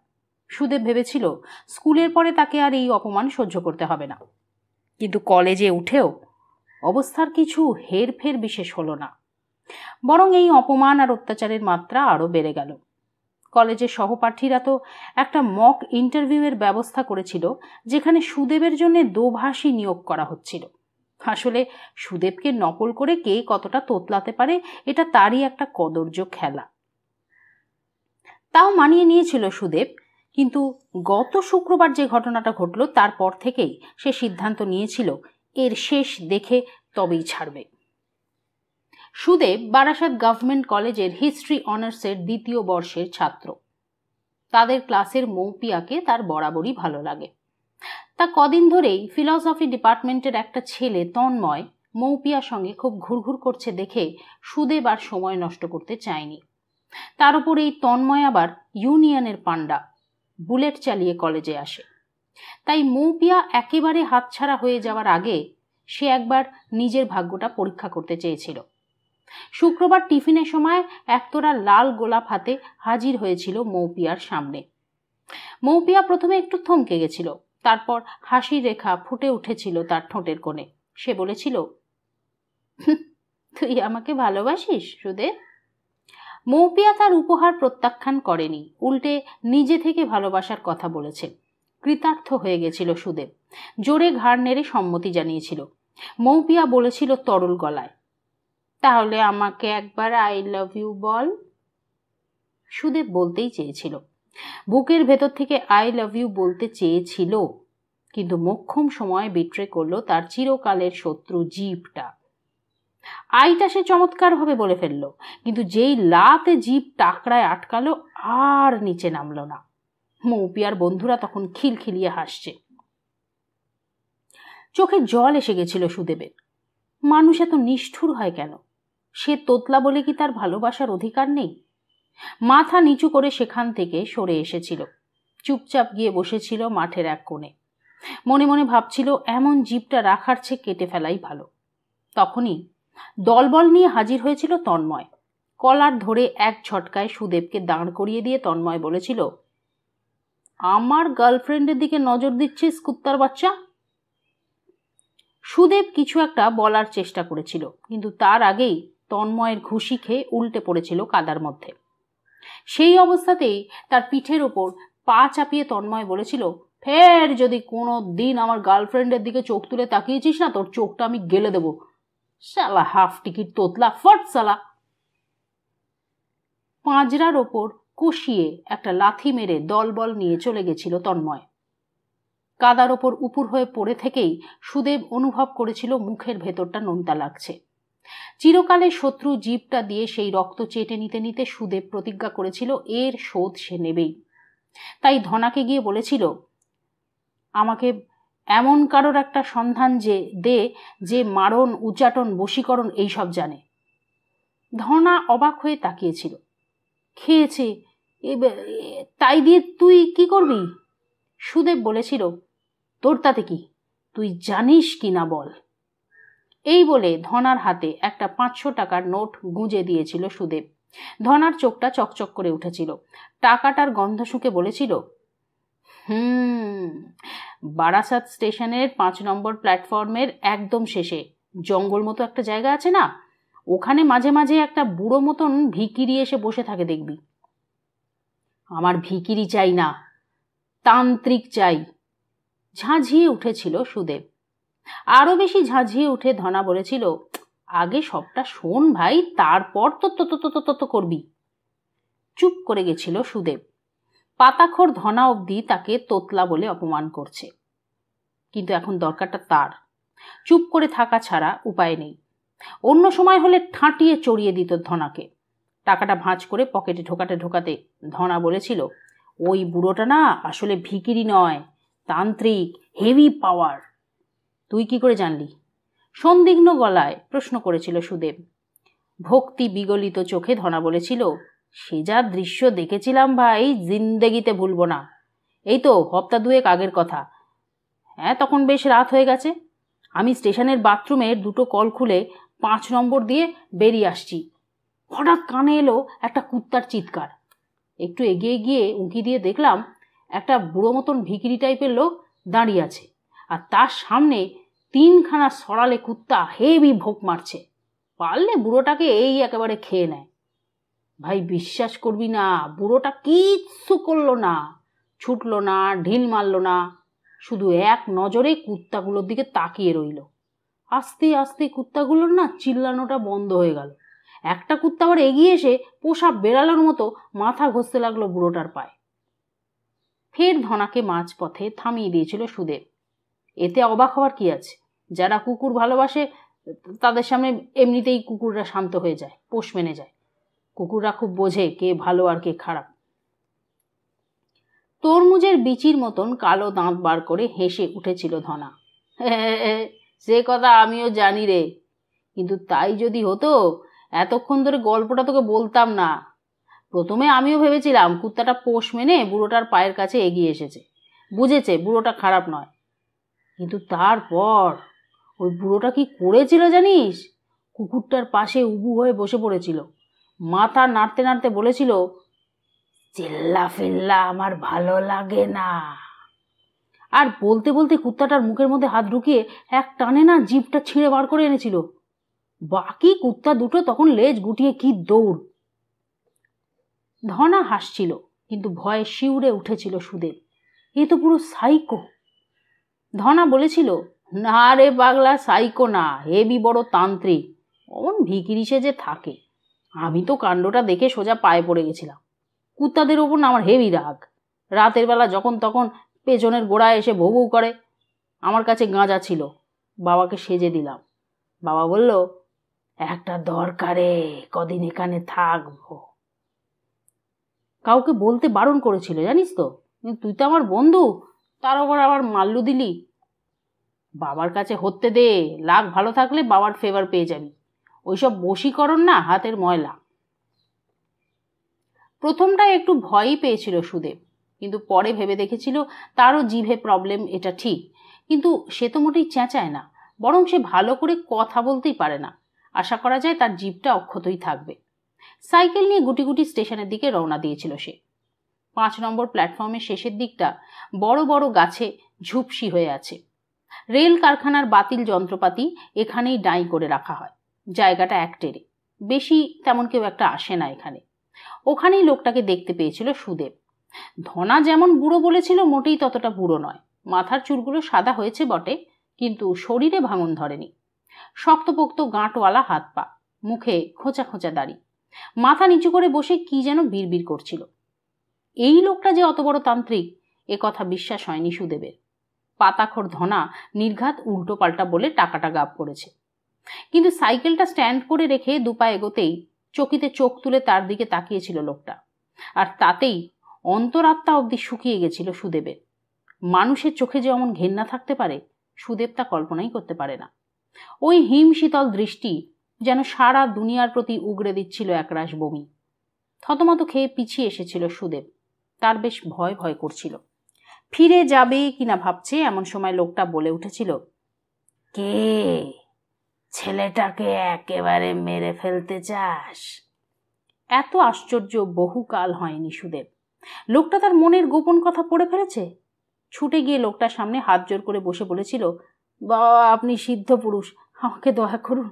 সুদেব ভেবেছিল স্কুলের পরে তাকে আর এই অপমান সহ্য করতে হবে না, কিন্তু কলেজে উঠেও অবস্থার কিছু হেরফের বিশেষ হলো না, বরং এই অপমান আর অত্যাচারের মাত্রা আরও বেড়ে গেল। কলেজের সহপাঠীরা তো একটা মক ইন্টারভিউয়ের ব্যবস্থা করেছিল, যেখানে সুদেবের জন্য দোভাষী নিয়োগ করা হচ্ছিল। আসলে সুদেবকে নকল করে কে কতটা তোতলাতে পারে, এটা তারই একটা কদর্য খেলা। তাও মানিয়ে নিয়েছিল সুদেব, কিন্তু গত শুক্রবার যে ঘটনাটা ঘটল তারপর থেকেই সে সিদ্ধান্ত নিয়েছিল এর শেষ দেখে তবেই ছাড়বে। সুদেব বারাসাত গভর্নমেন্ট কলেজের হিস্ট্রি অনার্সের 2য় বর্ষের ছাত্র। তাদের ক্লাসের মৌপিয়াকে তার বরাবরই ভালো লাগে। তা কদিন ধরেই ফিলসফি ডিপার্টমেন্টের একটা ছেলে তন্ময় মৌপিয়ার সঙ্গে খুব ঘুরঘুর করছে দেখে সুদেব আর সময় নষ্ট করতে চায়নি। তার উপর এই তন্ময় আবার ইউনিয়নের পান্ডা, বুলেট চালিয়ে কলেজে আসে। তাই মৌপিয়া একেবারে হাতছাড়া হয়ে যাওয়ার আগে সে একবার নিজের ভাগ্যটা পরীক্ষা করতে চেয়েছিল। শুক্রবার টিফিনের সময় একতোড়া লাল গোলাপ হাতে হাজির হয়েছিল মৌপিয়ার সামনে। মৌপিয়া প্রথমে একটু থমকে গেছিল, তারপর হাসির রেখা ফুটে উঠেছিল তার ঠোঁটের কোণে। সে বলেছিল, তুই আমাকে ভালোবাসিস সুদেব? মৌপিয়া তার উপহার প্রত্যাখ্যান করেনি, উল্টে নিজে থেকে ভালোবাসার কথা বলেছে। কৃতার্থ হয়ে গেছিল সুদেব, জোরে ঘাড় নেড়ে সম্মতি জানিয়েছিল। মৌপিয়া বলেছিল তরল গলায়, তাহলে আমাকে একবার আই লাভ ইউ বল। সুদেব বলতেই চেয়েছিল, বুকের ভেতর থেকে আই লাভ ইউ বলতে চেয়েছিল, কিন্তু মোক্ষম সময় বিট্রে করলো তার চিরকালের শত্রু জিভটা। আইটা সে চমৎকারভাবে বলে ফেললো, কিন্তু যেই লাতে জিভ টাকরায় আটকালো আর নিচে নামলো না। মৌপিয়ার বন্ধুরা তখন খিলখিলিয়ে হাসছে। চোখে জল এসে গেছিল সুদেবের। মানুষ এত নিষ্ঠুর হয় কেন? সে তোতলা বলে কি তার ভালোবাসার অধিকার নেই? মাথা নিচু করে সেখান থেকে সরে এসেছিল, চুপচাপ গিয়ে বসেছিল মাঠের এক কোণে। মনে মনে ভাবছিল এমন জিভটা রাখার চেয়ে কেটে ফেলাই ভালো। তখনই দলবল নিয়ে হাজির হয়েছিল তন্ময়। কলার ধরে এক ঝটকায় সুদেবকে দাঁড় করিয়ে দিয়ে তন্ময় বলেছিল, আমার গার্লফ্রেন্ডের দিকে নজর দিচ্ছিস কুত্তার বাচ্চা? সুদেব কিছু একটা বলার চেষ্টা করেছিল, কিন্তু তার আগেই তন্ময়ের ঘুষি খেয়ে উল্টে পড়েছিল কাদার মধ্যে। সেই অবস্থাতেই তার পিঠের ওপর পা চাপিয়ে তন্ময় বলেছিল, ফের যদি কোনো দিন আমার গার্লফ্রেন্ডের দিকে চোখ তুলে তাকিয়েছিস না, তোর চোখটা আমি গেলে দেবো। শালা হাফ টিকিট তোতলা, ফট শালা। পাঁজরার ওপর কষিয়ে একটা লাথি মেরে দলবল নিয়ে চলে গেছিল তন্ময়। কাদার ওপর উপুর হয়ে পড়ে থেকেই সুদেব অনুভব করেছিল মুখের ভেতরটা নোনতা লাগছে। চিরকালের শত্রু জিভটা দিয়ে সেই রক্ত চেটে নিতে নিতে সুদেব প্রতিজ্ঞা করেছিল এর শোধ সে নেবেই। তাই ধনাকে গিয়ে বলেছিল, আমাকে এমন কারোর একটা সন্ধান দে যে মারণ, উচাটন, বশীকরণ এইসব জানে। ধনা অবাক হয়ে তাকিয়েছিল। খেয়েছে, তাই দিয়ে তুই কি করবি? সুদেব বলেছিল, তোর তাতে কি, তুই জানিস কি না বল। এই বলে ধনার হাতে একটা 500 টাকার নোট গুঁজে দিয়েছিল সুদেব। ধনার চোখটা চকচক করে উঠেছিল। টাকাটার গন্ধ শুঁকে বলেছিল, বারাসাত স্টেশনের 5 নম্বর প্ল্যাটফর্মের একদম শেষে জঙ্গল মতো একটা জায়গা আছে না, ওখানে মাঝে মাঝে একটা বুড়ো মতন ভিকিরি এসে বসে থাকে দেখবি। আমার ভিকিরি চাই না, তান্ত্রিক চাই। ঝাঁঝিয়ে উঠেছিল সুদেব। আরো বেশি ঝাঁঝিয়ে উঠে ধনা বলেছিল, আগে সবটা শোন ভাই, তারপর তো করবি। চুপ করে গেছিল সুদেব। পাতাখোর ধনা অবধি তাকে তোতলা বলে অপমান করছে, কিন্তু এখন দরকারটা তার। চুপ করে থাকা ছাড়া উপায় নেই। অন্য সময় হলে ঠাঁটিয়ে চড়িয়ে দিত ধনাকে। টাকাটা ভাঁজ করে পকেটে ঢোকাতে ঢোকাতে ধনা বলেছিল, ওই বুড়োটা না আসলে ভিকিরি নয়, তান্ত্রিক, হেভি পাওয়ার। তুই কি করে জানলি? সন্দিগ্ন গলায় প্রশ্ন করেছিল সুদেব। ভক্তি বিগলিত চোখে ধনা বলেছিল, সে যা দৃশ্য দেখেছিলাম ভাই, জিন্দেগিতে ভুলবো না। এই তো হপ্তা 2 আগের কথা। হ্যাঁ, তখন বেশ রাত হয়ে গেছে। আমি স্টেশনের বাথরুমের 2টো কল খুলে 5 নম্বর দিয়ে বেরিয়ে আসছি। হঠাৎ কানে এলো একটা কুত্তার চিৎকার। একটু এগিয়ে গিয়ে উঁকি দিয়ে দেখলাম একটা বুড়ো মতন ভিখিরি টাইপের লোক দাঁড়িয়ে আছে, আর তার সামনে 3খানা সরালে কুত্তা হেভি ভোগ মারছে। পারলে বুড়োটাকে এই একেবারে খেয়ে নেয়। ভাই বিশ্বাস করবি না, বুড়োটা কিচ্ছু করলো না, ছুটলো না, ঢিল মারলো না, শুধু এক নজরে কুত্তাগুলোর দিকে তাকিয়ে রইল। আস্তে আস্তে কুত্তাগুলোর না চিল্লানোটা বন্ধ হয়ে গেল। একটা কুত্তা আবার এগিয়ে এসে পোষা বেড়ালোর মতো মাথা ঘষতে লাগলো বুড়োটার পায়ে। ফের ধনাকে মাঝপথে থামিয়ে দিয়েছিল সুদেব। এতে অবাক হওয়ার কি আছে? যারা কুকুর ভালোবাসে তাদের সামনে এমনিতেই কুকুররা শান্ত হয়ে যায়, পোষ মেনে যায়। কুকুররা খুব বোঝে কে ভালো আর কে খারাপ। তরমুজের বিচির মতন কালো দাঁত বার করে হেসে উঠেছিল ধনা। সে কথা আমিও জানি রে, কিন্তু তাই যদি হতো এতক্ষণ ধরে গল্পটা তোকে বলতাম না। প্রথমে আমিও ভেবেছিলাম কুত্তাটা পোষ মেনে বুড়োটার পায়ের কাছে এগিয়ে এসেছে, বুঝেছে বুড়োটা খারাপ নয়। কিন্তু তারপর ওই বুড়োটা কি করেছিল জানিস? কুকুরটার পাশে উবু হয়ে বসে পড়েছিল, মাথা নাড়তে নাড়তে বলেছিল, চিল্লা ফিল্লা আমার ভালো লাগে না। আর বলতে বলতে কুত্তাটার মুখের মধ্যে হাত ঢুকিয়ে এক টানে না জিভটা ছিঁড়ে বার করে এনেছিল। বাকি কুত্তা দুটো তখন লেজ গুটিয়ে কি দৌড়। ধনা হাসছিল, কিন্তু ভয়ে শিউরে উঠেছিল সুদেব। এ তো পুরো সাইকো। ধনা বলেছিল, না রে পাগলা, সাইকো না, হেবি বড় তান্ত্রিক, অমন ভিখিরি সেজে থাকে। আমি তো কাণ্ডটা দেখে সোজা পায়ে পড়ে গেছিলাম। কুত্তাদের ওপর না আমার হেভি রাগ। রাতের বেলা যখন তখন পেছনের গোড়ায় এসে ভৌ ভৌ করে। আমার কাছে গাঁজা ছিল, বাবাকে সেজে দিলাম। বাবা বলল, একটা দরকারে কদিন এখানে থাকবো। কাউকে বলতে বারণ করেছিল জানিস তো, তুই তো আমার বন্ধু, তার ওপর আবার মাল্লু দিলি। বাবার কাছে হতে দে, লাগ ভালো থাকলে বাবার ফেভার পেয়ে যাবি। ওইসব বশীকরণ না হাতের ময়লা। প্রথমটা একটু ভয়ই পেয়েছিল সুদেব, কিন্তু পরে ভেবে দেখেছিল তারও জিভে প্রবলেম, এটা ঠিক। কিন্তু সে তো মোটেই চেঁচায় না, বরং সে ভালো করে কথা বলতেই পারে না। আশা করা যায় তার জিভটা অক্ষতই থাকবে। সাইকেল নিয়ে গুটি গুটি স্টেশনের দিকে রওনা দিয়েছিল সে। 5 নম্বর প্ল্যাটফর্মের শেষের দিকটা বড় বড় গাছে ঝুপসি হয়ে আছে। রেল কারখানার বাতিল যন্ত্রপাতি এখানেই ডাই করে রাখা হয়। জায়গাটা একটেরে, বেশি তেমন কেউ একটা আসে না এখানে। ওখানেই লোকটাকে দেখতে পেয়েছিল সুদেব। ধনা যেমন বুড়ো বলেছিল মোটেই ততটা বুড়ো নয়। মাথার চুলগুলো সাদা হয়েছে বটে, কিন্তু শরীরে ভাঙন ধরেনি। শক্তপোক্ত গাঁটওয়ালা হাত পা, মুখে খোঁচা খোঁচা দাড়ি, মাথা নিচু করে বসে কি যেন বিড়বিড় করছিল। এই লোকটা যে অত বড় তান্ত্রিক, এ কথা বিশ্বাস হয়নি সুদেবের। পাতাখোর ধনা নির্ঘাত উল্টো পাল্টা বলে টাকাটা গাব করেছে। কিন্তু সাইকেলটা স্ট্যান্ড করে রেখে দুপা এগোতেই চকিতে চোখ তুলে তার দিকে তাকিয়েছিল লোকটা। আর তাতেই অন্তরাত্মা অবধি শুকিয়ে গেছিল সুদেবের। মানুষের চোখে যে অমন ঘেন্না থাকতে পারে, সুদেব তা কল্পনাই করতে পারে না। ওই হিম শীতল দৃষ্টি যেন সারা দুনিয়ার প্রতি উগড়ে দিচ্ছিল একরাশ বমি। থতমত খেয়ে পিছিয়ে এসেছিল সুদেব। তার বেশ ভয় ভয় করছিল। ফিরে যাবে কিনা ভাবছে, এমন সময় লোকটা বলে উঠেছিল, কে ছেলেটাকে একেবারে মেরে ফেলতে চাস? এত আশ্চর্য বহুকাল হয়নি সুদেব। লোকটা তার মনের গোপন কথা পড়ে ফেলেছে। ছুটে গিয়ে লোকটার সামনে হাত জোর করে বসে বলেছিল, বাবা আপনি সিদ্ধ পুরুষ, আমাকে দয়া করুন।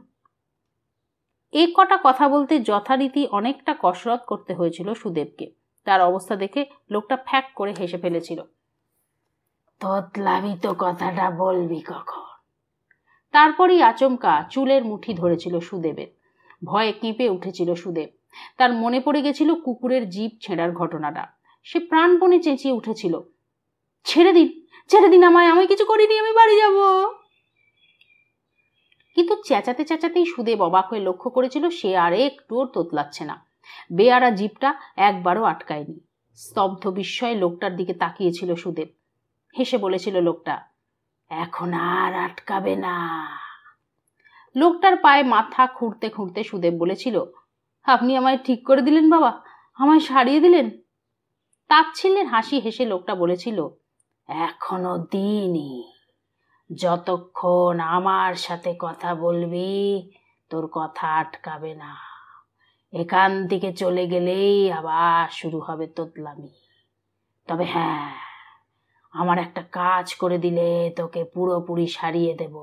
এই কটা কথা বলতে যথারীতি অনেকটা কসরত করতে হয়েছিল সুদেবকে। তার অবস্থা দেখে লোকটা ফ্যাক করে হেসে ফেলেছিল। তোতলাবি তো কথাটা বলবি কখন? তারপরই আচমকা চুলের মুঠি ধরেছিল সুদেবের। ভয়ে কেঁপে উঠেছিল সুদেব। তার মনে পড়ে গেছিল কুকুরের জিভ ছেঁড়ার ঘটনাটা। সে প্রাণপণে চেঁচিয়ে উঠেছিল, ছেড়ে দিন, ছেড়ে দিন আমায়, আমি কিছু করিনি, আমি বাড়ি যাব। কিন্তু চেঁচাতে চেঁচাতেই সুদেব অবাক হয়ে লক্ষ্য করেছিল সে আর একটুও তোতলাচ্ছে না। বেয়ারা জিভটা একবারও আটকায়নি। স্তব্ধ বিস্ময়ে লোকটার দিকে তাকিয়েছিল সুদেব। হেসে বলেছিল লোকটা, এখন আর আটকাবে না। লোকটার পায়ে মাথা খুঁড়তে খুঁড়তে সুদেব বলেছিল, আপনি আমায় ঠিক করে দিলেন বাবা, আমায় সারিয়ে দিলেন। তাচ্ছিল্যের হাসি হেসে লোকটা বলেছিল, এখনো দিইনি। যতক্ষণ আমার সাথে কথা বলবি তোর কথা আটকাবে না। এখান থেকে চলে গেলেই আবার শুরু হবে তোতলামি। তবে হ্যাঁ, আমার একটা কাজ করে দিলে তোকে পুরোপুরি সারিয়ে দেব,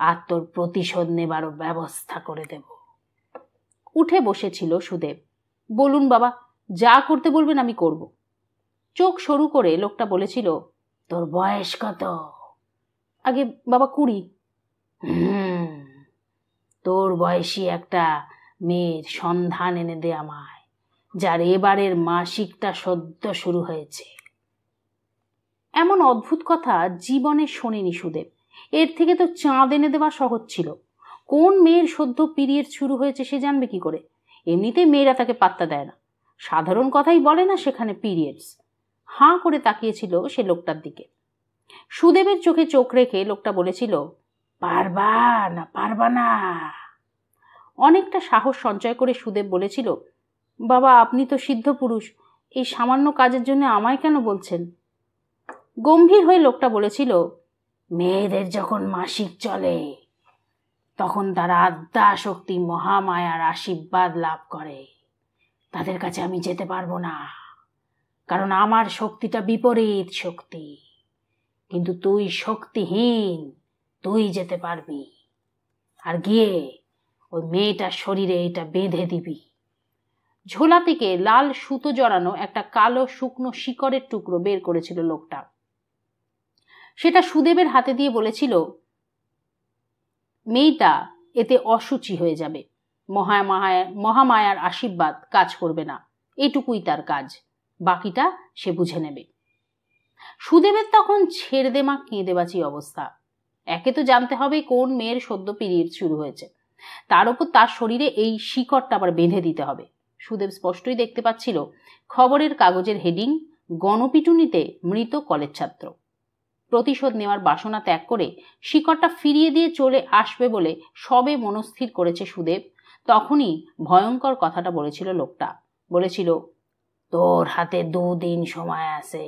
আর তোর প্রতিশোধ নেবারও ব্যবস্থা করে দেব। উঠে বসেছিল সুদেব। বলুন বাবা, যা করতে বলবেন আমি করব। চোখ সরু করে লোকটা বলেছিল, তোর বয়স কত? আগে বাবা 20। তোর বয়সী একটা মেয়ের সন্ধান এনে দে আমায়, যার এবারের মাসিকটা সদ্য শুরু হয়েছে। এমন অদ্ভুত কথা জীবনে শোনেনি সুদেব। এর থেকে তো চাঁদ এনে দেওয়া সহজ ছিল। কোন মেয়ের সদ্য পিরিয়ড শুরু হয়েছে সে জানবে কি করে? এমনিতেই মেয়েরা তাকে পাত্তা দেয় না, সাধারণ কথাই বলে না সেখানে পিরিয়ডস। হাঁ করে তাকিয়েছিল সে লোকটার দিকে। সুদেবের চোখে চোখ রেখে লোকটা বলেছিল, পারবা না পারবা না? অনেকটা সাহস সঞ্চয় করে সুদেব বলেছিল, বাবা আপনি তো সিদ্ধ পুরুষ, এই সামান্য কাজের জন্য আমায় কেন বলছেন? গম্ভীর হয়ে লোকটা বলেছিল, মেয়েদের যখন মাসিক চলে তখন তারা আদ্যা শক্তি মহামায়ার আশীর্বাদ লাভ করে। তাদের কাছে আমি যেতে পারবো না, কারণ আমার শক্তিটা বিপরীত শক্তি। কিন্তু তুই শক্তিহীন, তুই যেতে পারবি। আর গিয়ে ওই মেয়েটার শরীরে এটা বেঁধে দিবি। ঝোলা থেকে লাল সুতো জড়ানো একটা কালো শুকনো শিকড়ের টুকরো বের করেছিল লোকটা। সেটা সুদেবের হাতে দিয়ে বলেছিল, মেয়েটা এতে অসুচি হয়ে যাবে, মহামায়ার আশীর্বাদ কাজ করবে না, এটুকুই তার কাজ, বাকিটা সে বুঝে নেবে। সুদেবের তখন ছেড়ে দেমা কেঁদে বাঁচি অবস্থা। একে তো জানতে হবে কোন মেয়ের সদ্য পিরিয়ড শুরু হয়েছে, তার উপর তার শরীরে এই শিকড়টা আবার বেঁধে দিতে হবে। সুদেব স্পষ্টই দেখতে পাচ্ছিল খবরের কাগজের হেডিং, গণপিটুনিতে মৃত কলেজ ছাত্র। প্রতিশোধ নেওয়ার বাসনা ত্যাগ করে শিকড়টা ফিরিয়ে দিয়ে চলে আসবে বলে সবে মনস্থির করেছে সুদেব, তখনই ভয়ঙ্কর কথাটা বলেছিল লোকটা। বলেছিল, তোর হাতে 2 দিন সময় আছে,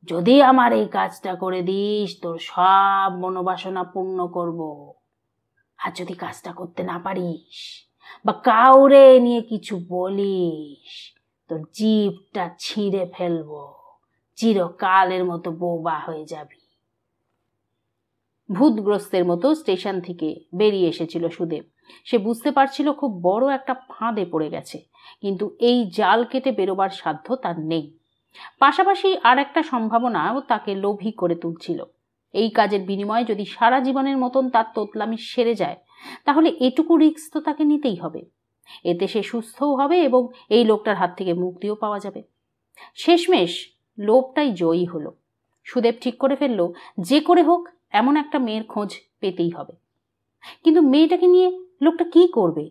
যদি আমার এই কাজটা করে দিস তোর সব মনোবাসনা পূর্ণ করব। আর যদি কাজটা করতে না পারিস বা কাউরে নিয়ে কিছু বলিস, তোর জিভটা ছিঁড়ে ফেলবো, চিরকালের মতো বোবা হয়ে যাবি। ভূতগ্রস্তের মতো স্টেশন থেকে বেরিয়ে এসেছিল সুদেব। সে বুঝতে পারছিল খুব বড় একটা ফাঁদে পড়ে গেছে, কিন্তু এই জাল কেটে বেরোবার সাধ্য তার নেই। পাশাপাশি আর একটা সম্ভাবনাও তাকে লোভী করে তুলছিল। এই কাজের বিনিময়ে যদি সারা জীবনের মতন তার তোতলামি সেরে যায়, তাহলে এটুকু রিস্ক তো তাকে নিতেই হবে। এতে সে সুস্থও হবে এবং এই লোকটার হাত থেকে মুক্তিও পাওয়া যাবে। শেষমেশ লোভটাই জয়ী হলো। সুদেব ঠিক করে ফেলল, যে করে হোক এমন একটা মেয়ের খোঁজ পেতেই হবে। কিন্তু মেয়েটাকে নিয়ে লোকটা কি করবে?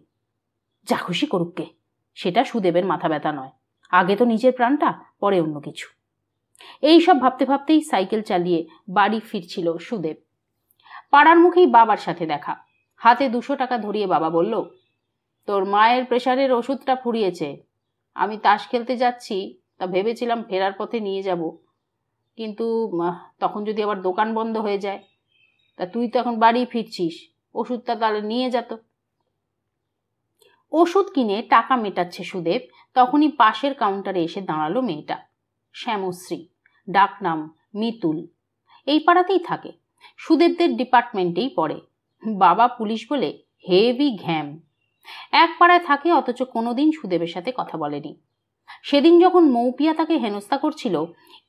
যা খুশি করুককে, সেটা সুদেবের মাথা ব্যথা নয়। আগে তো নিজের প্রাণটা, পরে অন্য কিছু। এইসব ভাবতে ভাবতেই সাইকেল চালিয়ে বাড়ি ফিরছিল সুদেব। পাড়ার মুখেই বাবার সাথে দেখা। হাতে 200 টাকা ধরিয়ে বাবা বলল, তোর মায়ের প্রেশারের ওষুধটা ফুরিয়েছে, আমি তাস খেলতে যাচ্ছি, তা ভেবেছিলাম ফেরার পথে নিয়ে যাব, কিন্তু তখন যদি আবার দোকান বন্ধ হয়ে যায়, তা তুই তো এখন বাড়ি ফিরছিস, ওষুধটা তাহলে নিয়ে যেত। ওষুধ কিনে টাকা মেটাচ্ছে সুদেব, তখনই পাশের কাউন্টারে এসে দাঁড়ালো মেয়েটা। শ্যামশ্রী, ডাকনাম মিতুল। এই পাড়াতেই থাকে, সুদেবদের ডিপার্টমেন্টেই পড়ে। বাবা পুলিশ বলে হেভি ঘ্যাম। এক পাড়ায় থাকে, অথচ কোনোদিন সুদেবের সাথে কথা বলেনি। সেদিন যখন মৌপিয়া তাকে হেনস্থা করছিল,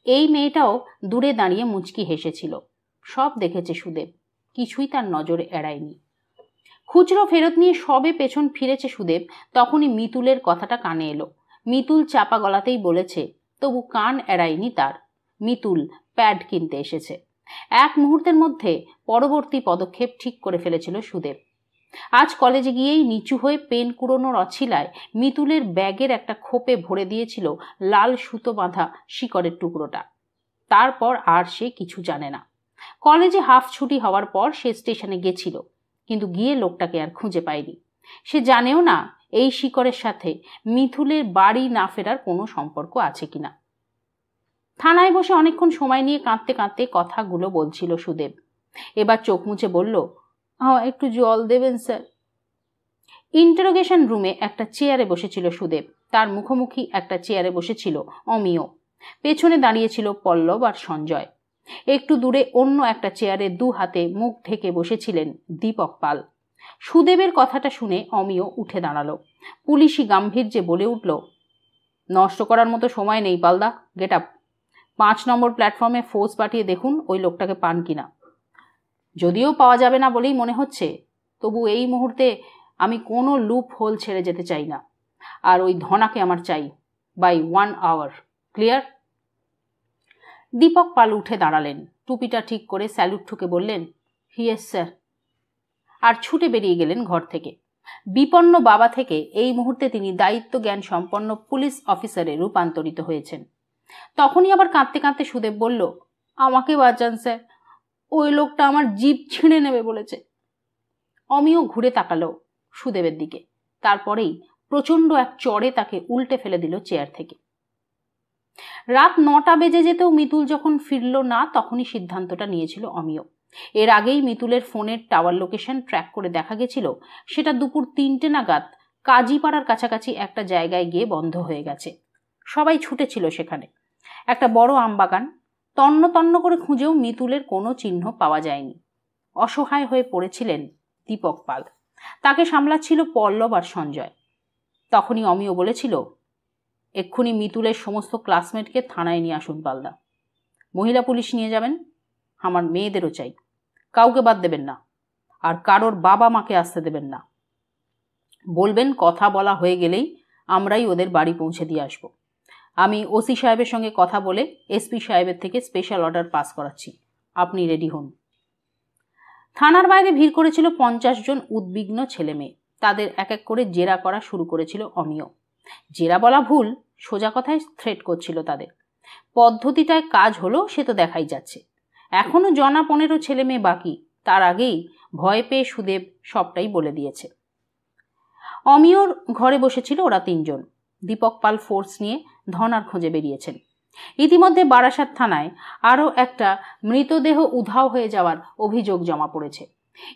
এই মেয়েটাও দূরে দাঁড়িয়ে মুচকি হেসেছিল। সব দেখেছে সুদেব, কিছুই তার নজরে এড়ায়নি। খুচরো ফেরত নিয়ে সবে পেছন ফিরেছে সুদেব, তখনই মিতুলের কথাটা কানে এলো। মিতুল চাপা গলাতেই বলেছে, তবু কান এড়ায়নি তার। মিতুল প্যাড কিনতে এসেছে। এক মুহূর্তের মধ্যে পরবর্তী পদক্ষেপ ঠিক করে ফেলেছিল সুদেব। আজ কলেজে গিয়েই নিচু হয়ে পেন কুড়োনোর অছিলায় মিতুলের ব্যাগের একটা খোপে ভরে দিয়েছিল লাল সুতো বাঁধা শিকড়ের টুকরোটা। তারপর আর সে কিছু জানে না। কলেজে হাফ ছুটি হওয়ার পর সে স্টেশনে গেছিল, কিন্তু গিয়ে লোকটাকে আর খুঁজে পায়নি। সে জানেও না এই শিকড়ের সাথে মিতুলের বাড়ি না ফেরার কোনো সম্পর্ক আছে কিনা। থানায় বসে অনেকক্ষণ সময় নিয়ে কাঁদতে কাঁদতে কথাগুলো বলছিল সুদেব। এবার চোখ মুছে বলল, একটু জল দেবেন স্যার। ইন্টারোগেশন রুমে একটা চেয়ারে বসেছিল সুদেব, তার মুখোমুখি একটা চেয়ারে বসেছিল অমিয়, পেছনে দাঁড়িয়েছিল পল্লব আর সঞ্জয়। একটু দূরে অন্য একটা চেয়ারে দু হাতে মুখ ঢেকে বসেছিলেন দীপক পাল। সুদেবের কথাটা শুনে অমিয় উঠে দাঁড়ালো, পুলিশি গাম্ভীর্যে বলে উঠল, নষ্ট করার মতো সময় নেই পালদা, গেট আপ। 5 নম্বর প্ল্যাটফর্মে ফোর্স পাঠিয়ে দেখুন ওই লোকটাকে পান কিনা। যদিও পাওয়া যাবে না বলেই মনে হচ্ছে, তবু এই মুহূর্তে আমি কোনো লুপ হোল ছেড়ে যেতে চাই না, আর ওই ধনাকে আমার চাই বাই 1 আওয়ার। ক্লিয়ার? দীপক পাল উঠে দাঁড়ালেন, টুপিটা ঠিক করে স্যালুট ঠুকে বললেন, ইয়েস স্যার, আর ছুটে বেরিয়ে গেলেন ঘর থেকে। বিপন্ন বাবা থেকে এই মুহূর্তে তিনি দায়িত্ব জ্ঞান সম্পন্ন পুলিশ অফিসারে রূপান্তরিত হয়েছেন। তখনই আবার কাঁদতে কাঁদতে সুদেব বলল, আমাকে বাঁচান স্যার, ওই লোকটা আমার জিভ ছিঁড়ে নেবে বলেছে। অমিয় ঘুরে তাকালো সুদেবের দিকে, তারপরেই প্রচণ্ড এক চড়ে তাকে উল্টে ফেলে দিল চেয়ার থেকে। রাত 9টা বেজে যেতেও মিতুল যখন ফিরল না, তখনই সিদ্ধান্তটা নিয়েছিল অমিয়। এর আগেই মিতুলের ফোনের টাওয়ার লোকেশন ট্র্যাক করে দেখা গেছিল সেটা দুপুর 3টে নাগাদ কাজীপাড়ার কাছাকাছি একটা জায়গায় গিয়ে বন্ধ হয়ে গেছে। সবাই ছুটেছিল সেখানে। একটা বড় আমবাগান, তন্ন তন্ন করে খুঁজেও মিতুলের কোনো চিহ্ন পাওয়া যায়নি। অসহায় হয়ে পড়েছিলেন দীপক পাল, তাকে সামলাচ্ছিল পল্লব আর সঞ্জয়। তখনই অমিয় বলেছিল, এক্ষুনি মিতুলের সমস্ত ক্লাসমেটকে থানায় নিয়ে আসুন পালদা। মহিলা পুলিশ নিয়ে যাবেন, আমার মেয়েদেরও চাই, কাউকে বাদ দেবেন না, আর কারোর বাবা মাকে আসতে দেবেন না। বলবেন কথা বলা হয়ে গেলেই আমরাই ওদের বাড়ি পৌঁছে দিয়ে আসব। আমি ওসি সাহেবের সঙ্গে কথা বলে এসপি সাহেবের থেকে স্পেশাল অর্ডার পাস করাচ্ছি, আপনি রেডি হন। থানার বাইরে ভিড় করেছিল 50 জন উদ্বিগ্ন ছেলে মেয়ে। তাদের এক এক করে জেরা করা শুরু করেছিল অমিয়। জেরা বলা ভুল, সোজা কথায় থ্রেট করছিল তাদের। পদ্ধতিটায় কাজ হলো সে তো দেখাই যাচ্ছে। এখনো 15 ছেলে মেয়ে বাকি, তার আগেই ভয় পেয়ে সুদেব সবটাই বলে দিয়েছে। অমিয়র ঘরে বসেছিল ওরা 3 জন। দীপক পাল ফোর্স নিয়ে ধনার খোঁজে বেরিয়েছেন। ইতিমধ্যে বারাসাত থানায় আরও একটা মৃতদেহ উধাও হয়ে যাওয়ার অভিযোগ জমা পড়েছে।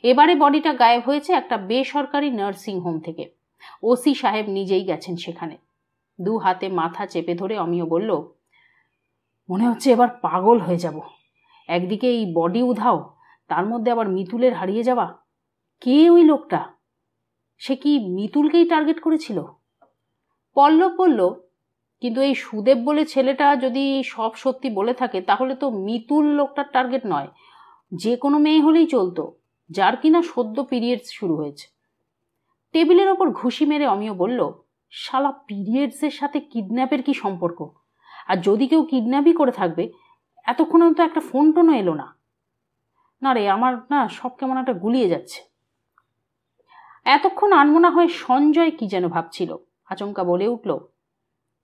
এবারে বডিটা গায়েব হয়েছে একটা বেসরকারি নার্সিং হোম থেকে। ওসি সাহেব নিজেই গেছেন সেখানে। 2 হাতে মাথা চেপে ধরে অমিয় বলল, মনে হচ্ছে এবার পাগল হয়ে যাব। একদিকে এই বডি উধাও, তার মধ্যে আবার মিতুলের হারিয়ে যাওয়া। কে ওই লোকটা? সে কি মিতুলকেই টার্গেট করেছিল? পল্লব বলল, কিন্তু এই সুদেব বলে ছেলেটা যদি সব সত্যি বলে থাকে, তাহলে তো মিতুল লোকটার টার্গেট নয়, যে কোনো মেয়ে হলেই চলতো, যার কিনা সদ্য পিরিয়ডস শুরু হয়েছে। টেবিলের ওপর ঘুষি মেরে অমিয় বলল, শালা পিরিয়ডসের সাথে কিডন্যাপের কি সম্পর্ক? আর যদি কেউ কিডন্যাপই করে থাকবে, এতক্ষণে তো একটা ফোন টোনও এলো না। না রে, আমার না সব কেমন একটা গুলিয়ে যাচ্ছে। এতক্ষণ আনমনা হয়ে সঞ্জয় কি যেন ভাবছিল, আচমকা বলে উঠল,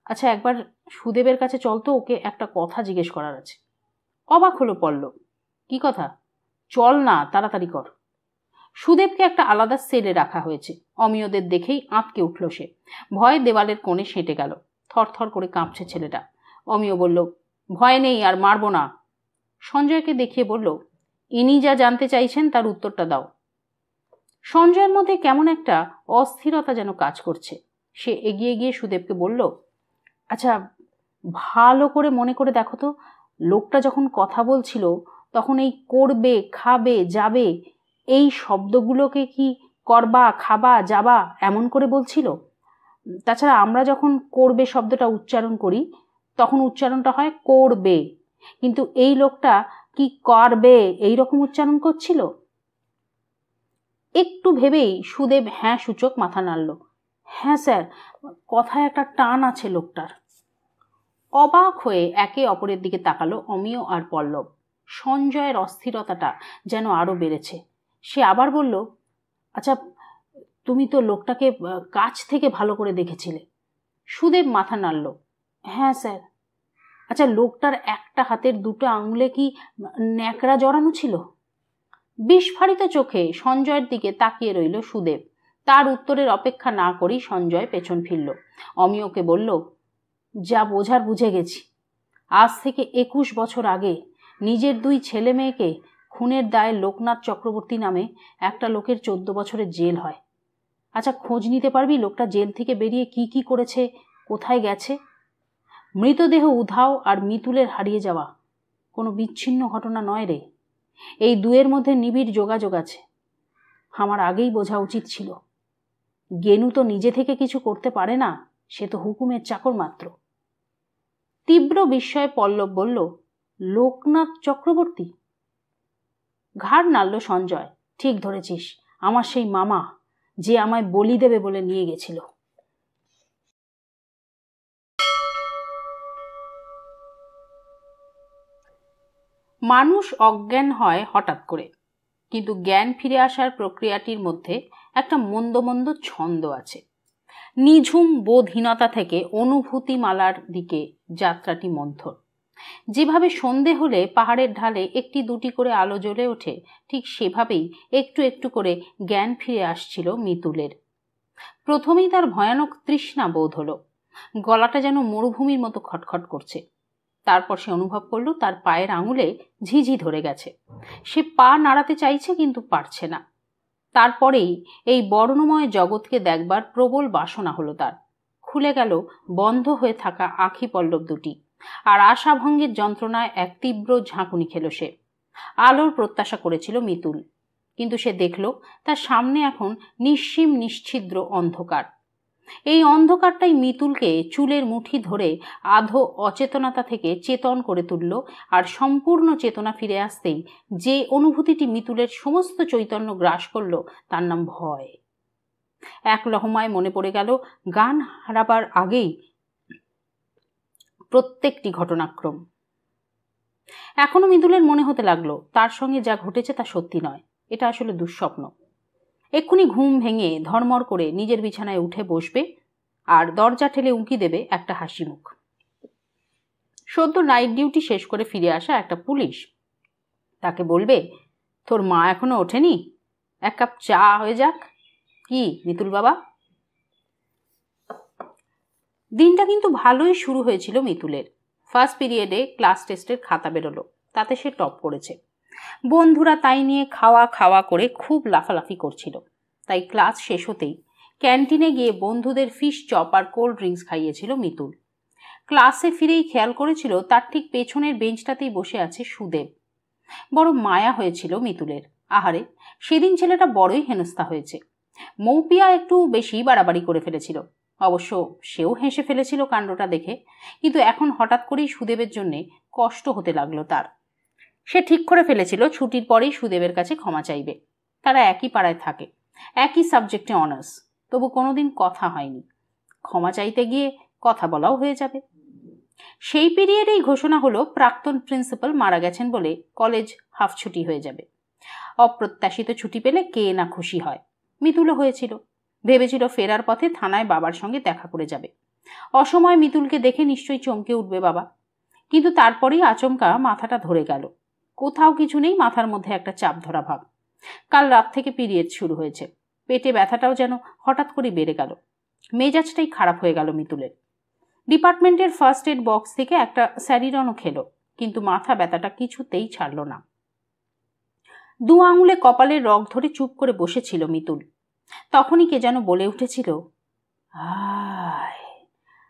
আচ্ছা একবার সুদেবের কাছে চল তো, ওকে একটা কথা জিজ্ঞেস করার আছে। অবাক হলো পল্লব, কি কথা? চল না, তাড়াতাড়ি কর। সুদেবকে একটা আলাদা সেলে রাখা হয়েছে। অমিয়দের দেখেই আঁতকে উঠল সে। ভয়ে দেওয়ালের কোণে সেঁটে গেল। থরথর করে কাঁপছে ছেলেটা। অমিয় বলল, ভয় নেই, আর মারব না। সঞ্জয়কে দেখিয়ে বলল, ইনি যা জানতে চাইছেন তার উত্তরটা দাও। সঞ্জয়ের মধ্যে কেমন একটা অস্থিরতা যেন কাজ করছে। সে এগিয়ে গিয়ে সুদেবকে বলল, আচ্ছা ভালো করে মনে করে দেখো তো, লোকটা যখন কথা বলছিল তখন এই করবে, খাবে, যাবে এই শব্দগুলোকে কি করবা, খাবা, যাবা এমন করে বলছিল? তাছাড়া আমরা যখন করবে শব্দটা উচ্চারণ করি তখন উচ্চারণটা হয় করবে, কিন্তু এই লোকটা কি করবে এই রকম উচ্চারণ করছিল? একটু ভেবেই সুদেব হ্যাঁ সূচক মাথা নাড়ল। হ্যাঁ স্যার, কথায় একটা টান আছে লোকটার। অবাক হয়ে একে অপরের দিকে তাকালো অমিয় আর পল্লব। সঞ্জয়ের অস্থিরতাটা যেন আরো বেড়েছে। সে আবার বলল, আচ্ছা তুমি তো লোকটাকে কাছ থেকে ভালো করে দেখেছিলে? সুদেব মাথা নাড়ল। হ্যাঁ স্যার। আচ্ছা লোকটার একটা হাতের 2টো আঙুলে কি ন্যাকড়া জড়ানো ছিল? বিস্ফারিত চোখে সঞ্জয়ের দিকে তাকিয়ে রইল সুদেব। তার উত্তরের অপেক্ষা না করেই সঞ্জয় পেছন ফিরল। অমিয়কে বলল, যা বোঝার বুঝে গেছি। আজ থেকে 21 বছর আগে নিজের 2 ছেলে মেয়েকে খুনের দায়ে লোকনাথ চক্রবর্তী নামে একটা লোকের 14 বছরের জেল হয়। আচ্ছা, খোঁজ নিতে পারবি লোকটা জেল থেকে বেরিয়ে কি কি করেছে, কোথায় গেছে? মৃতদেহ উধাও আর মিতুলের হারিয়ে যাওয়া কোনো বিচ্ছিন্ন ঘটনা নয় রে। এই দুয়ের মধ্যে নিবিড় যোগাযোগ আছে। আমার আগেই বোঝা উচিত ছিল। গেনু তো নিজে থেকে কিছু করতে পারে না, সে তো হুকুমের চাকর মাত্র। তীব্র বিস্ময়ে পল্লব বলল, লোকনাথ চক্রবর্তী? ঘাড় নাড়ল সঞ্জয়। ঠিক ধরেছিস, আমার সেই মামা, যে আমায় বলি দেবে বলে নিয়ে গেছিল। মানুষ অজ্ঞান হয় হঠাৎ করে, কিন্তু জ্ঞান ফিরে আসার প্রক্রিয়াটির মধ্যে একটা মন্দ মন্দ ছন্দ আছে। নিঝুম বোধহীনতা থেকে অনুভূতিমালার দিকে যাত্রাটি মন্থর। যেভাবে সন্ধে হলে পাহাড়ের ঢালে একটি দুটি করে আলো জ্বলে ওঠে, ঠিক সেভাবেই একটু একটু করে জ্ঞান ফিরে আসছিল মিতুলের। প্রথমেই তার ভয়ানক তৃষ্ণা বোধ হলো। গলাটা যেন মরুভূমির মতো খটখট করছে। তারপর সে অনুভব করল তার পায়ের আঙুলে ঝিঝি ধরে গেছে। সে পা নাড়াতে চাইছে, কিন্তু পারছে না। তারপরেই এই বর্ণময় জগৎকে দেখবার প্রবল বাসনা হলো তার। খুলে গেল বন্ধ হয়ে থাকা আঁখি পল্লব দুটি, আর আশাভঙ্গের যন্ত্রণায় এক তীব্র ঝাঁকুনি খেল সে। আলোর প্রত্যাশা করেছিল মিতুল, কিন্তু সে দেখল তার সামনে এখন নিশ্চিম নিশ্ছিদ্র অন্ধকার। এই অন্ধকারটাই মিতুলকে চুলের মুঠি ধরে আধো অচেতনতা থেকে চেতন করে তুলল। আর সম্পূর্ণ চেতনা ফিরে আসতেই যে অনুভূতিটি মিতুলের সমস্ত চৈতন্য গ্রাস করল, তার নাম ভয়। এক লহমায় মনে পড়ে গেল গান হারাবার আগেই প্রত্যেকটি ঘটনাক্রম। এখনো মিতুলের মনে হতে লাগলো তার সঙ্গে যা ঘটেছে তা সত্যি নয়, এটা আসলে দুঃস্বপ্ন। এক্ষুনি ঘুম ভেঙে ধর্মর করে নিজের বিছানায় উঠে বসবে আর দরজা ঠেলে উঁকি দেবে একটা হাসি মুখ। সদ্য নাইট ডিউটি শেষ করে ফিরে আসা একটা পুলিশ তাকে বলবে, তোর মা এখনো ওঠেনি, এক কাপ চা হয়ে যাক। কি মিতুল বাবা? দিনটা কিন্তু ভালোই শুরু হয়েছিল মিতুলের। ফার্স্ট পিরিয়ডে ক্লাস টেস্টের খাতা বেরোলো, তাতে সে টপ করেছে। বন্ধুরা তাই নিয়ে খাওয়া খাওয়া করে খুব লাফালাফি করছিল। তাই ক্লাস শেষ হতেই ক্যান্টিনে গিয়ে বন্ধুদের ফিশ চপ আর কোল্ড ড্রিঙ্কস খাইয়েছিল মিতুল। ক্লাসে ফিরেই খেয়াল করেছিল তার ঠিক পেছনের বেঞ্চটাতেই বসে আছে সুদেব। বড় মায়া হয়েছিল মিতুলের। আহারে, সেদিন ছেলেটা বড়ই হেনস্থা হয়েছে। মৌপিয়া একটু বেশি বাড়াবাড়ি করে ফেলেছিল। অবশ্য সেও হেসে ফেলেছিল কাণ্ডটা দেখে, কিন্তু এখন হঠাৎ করেই সুদেবের জন্যে কষ্ট হতে লাগলো তার। সে ঠিক করে ফেলেছিল ছুটির পরেই সুদেবের কাছে ক্ষমা চাইবে। তারা একই পাড়ায় থাকে, একই সাবজেক্টে অনার্স, তবু কোনোদিন কথা হয়নি। ক্ষমা চাইতে গিয়ে কথা বলাও হয়ে যাবে। সেই পিরিয়ডেই ঘোষণা হলো প্রাক্তন প্রিন্সিপাল মারা গেছেন বলে কলেজ হাফ ছুটি হয়ে যাবে। অপ্রত্যাশিত ছুটি পেলে কে না খুশি হয়। মিতুলও হয়েছিল। ভেবেছিল ফেরার পথে থানায় বাবার সঙ্গে দেখা করে যাবে। অসময়ে মিতুলকে দেখে নিশ্চয়ই চমকে উঠবে বাবা। কিন্তু তারপরেই আচমকা মাথাটা ধরে গেল। কোথাও কিছু নেই, মাথার মধ্যে একটা চাপ ধরা ভাব। কাল রাত থেকে পিরিয়ড শুরু হয়েছে। পেটে ব্যথাটাও যেন হঠাৎ করে বেড়ে গেল। মেজাজটাই খারাপ হয়ে গেল মিতুলের। ডিপার্টমেন্টের ফার্স্ট এড বক্স থেকে একটা স্যারিডনও খেলো, কিন্তু মাথা ব্যথাটা কিছুতেই ছাড়ল না। দু আঙুলে কপালের রগ ধরে চুপ করে বসেছিল মিতুল। তখনই কে যেন বলে উঠেছিল, আয়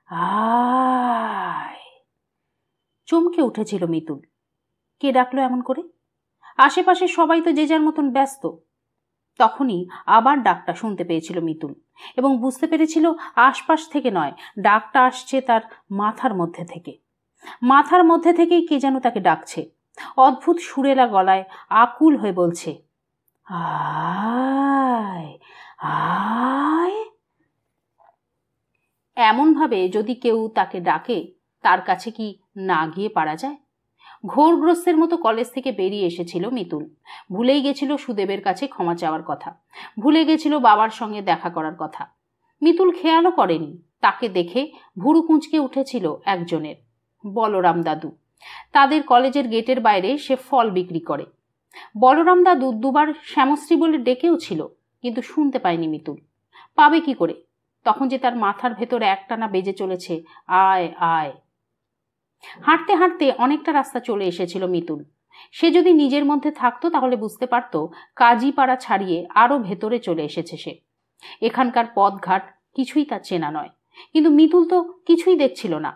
আয়। চমকে উঠেছিল মিতুল। কে ডাকলো এমন করে? আশেপাশে সবাই তো যে যার মতন ব্যস্ত। তখনই আবার ডাকটা শুনতে পেয়েছিল মিতুল, এবং বুঝতে পেরেছিল আশপাশ থেকে নয়, ডাকটা আসছে তার মাথার মধ্যে থেকে। মাথার মধ্যে থেকেই কে যেন তাকে ডাকছে, অদ্ভুত সুরেলা গলায় আকুল হয়ে বলছে, আয় আয়। এমনভাবে যদি কেউ তাকে ডাকে, তার কাছে কি না গিয়ে পারা যায়? ঘোরগ্রস্তের মতো কলেজ থেকে বেরিয়ে এসেছিল মিতুল। ভুলেই গেছিল সুদেবের কাছে ক্ষমা চাওয়ার কথা, ভুলে গেছিল বাবার সঙ্গে দেখা করার কথা। মিতুল খেয়ালও করেনি তাকে দেখে ভুরু কুঁচকে উঠেছিল একজনের, বলরাম দাদু। তাদের কলেজের গেটের বাইরে সে ফল বিক্রি করে। বলরাম দাদু দুবার শ্যামশ্রী বলে ডেকেও ছিল, কিন্তু শুনতে পায়নি মিতুল। পাবে কি করে, তখন যে তার মাথার ভেতরে একটানা বেজে চলেছে, আয় আয়। হাঁটতে হাঁটতে অনেকটা রাস্তা চলে এসেছিল মিতুল। সে যদি নিজের মধ্যে থাকতো তাহলে বুঝতে পারত কাজীপাড়া ছাড়িয়ে আরো ভেতরে চলে এসেছে সে। এখানকার পথঘাট কিছুই তার চেনা নয়, কিন্তু মিতুল তো কিছুই দেখছিল না।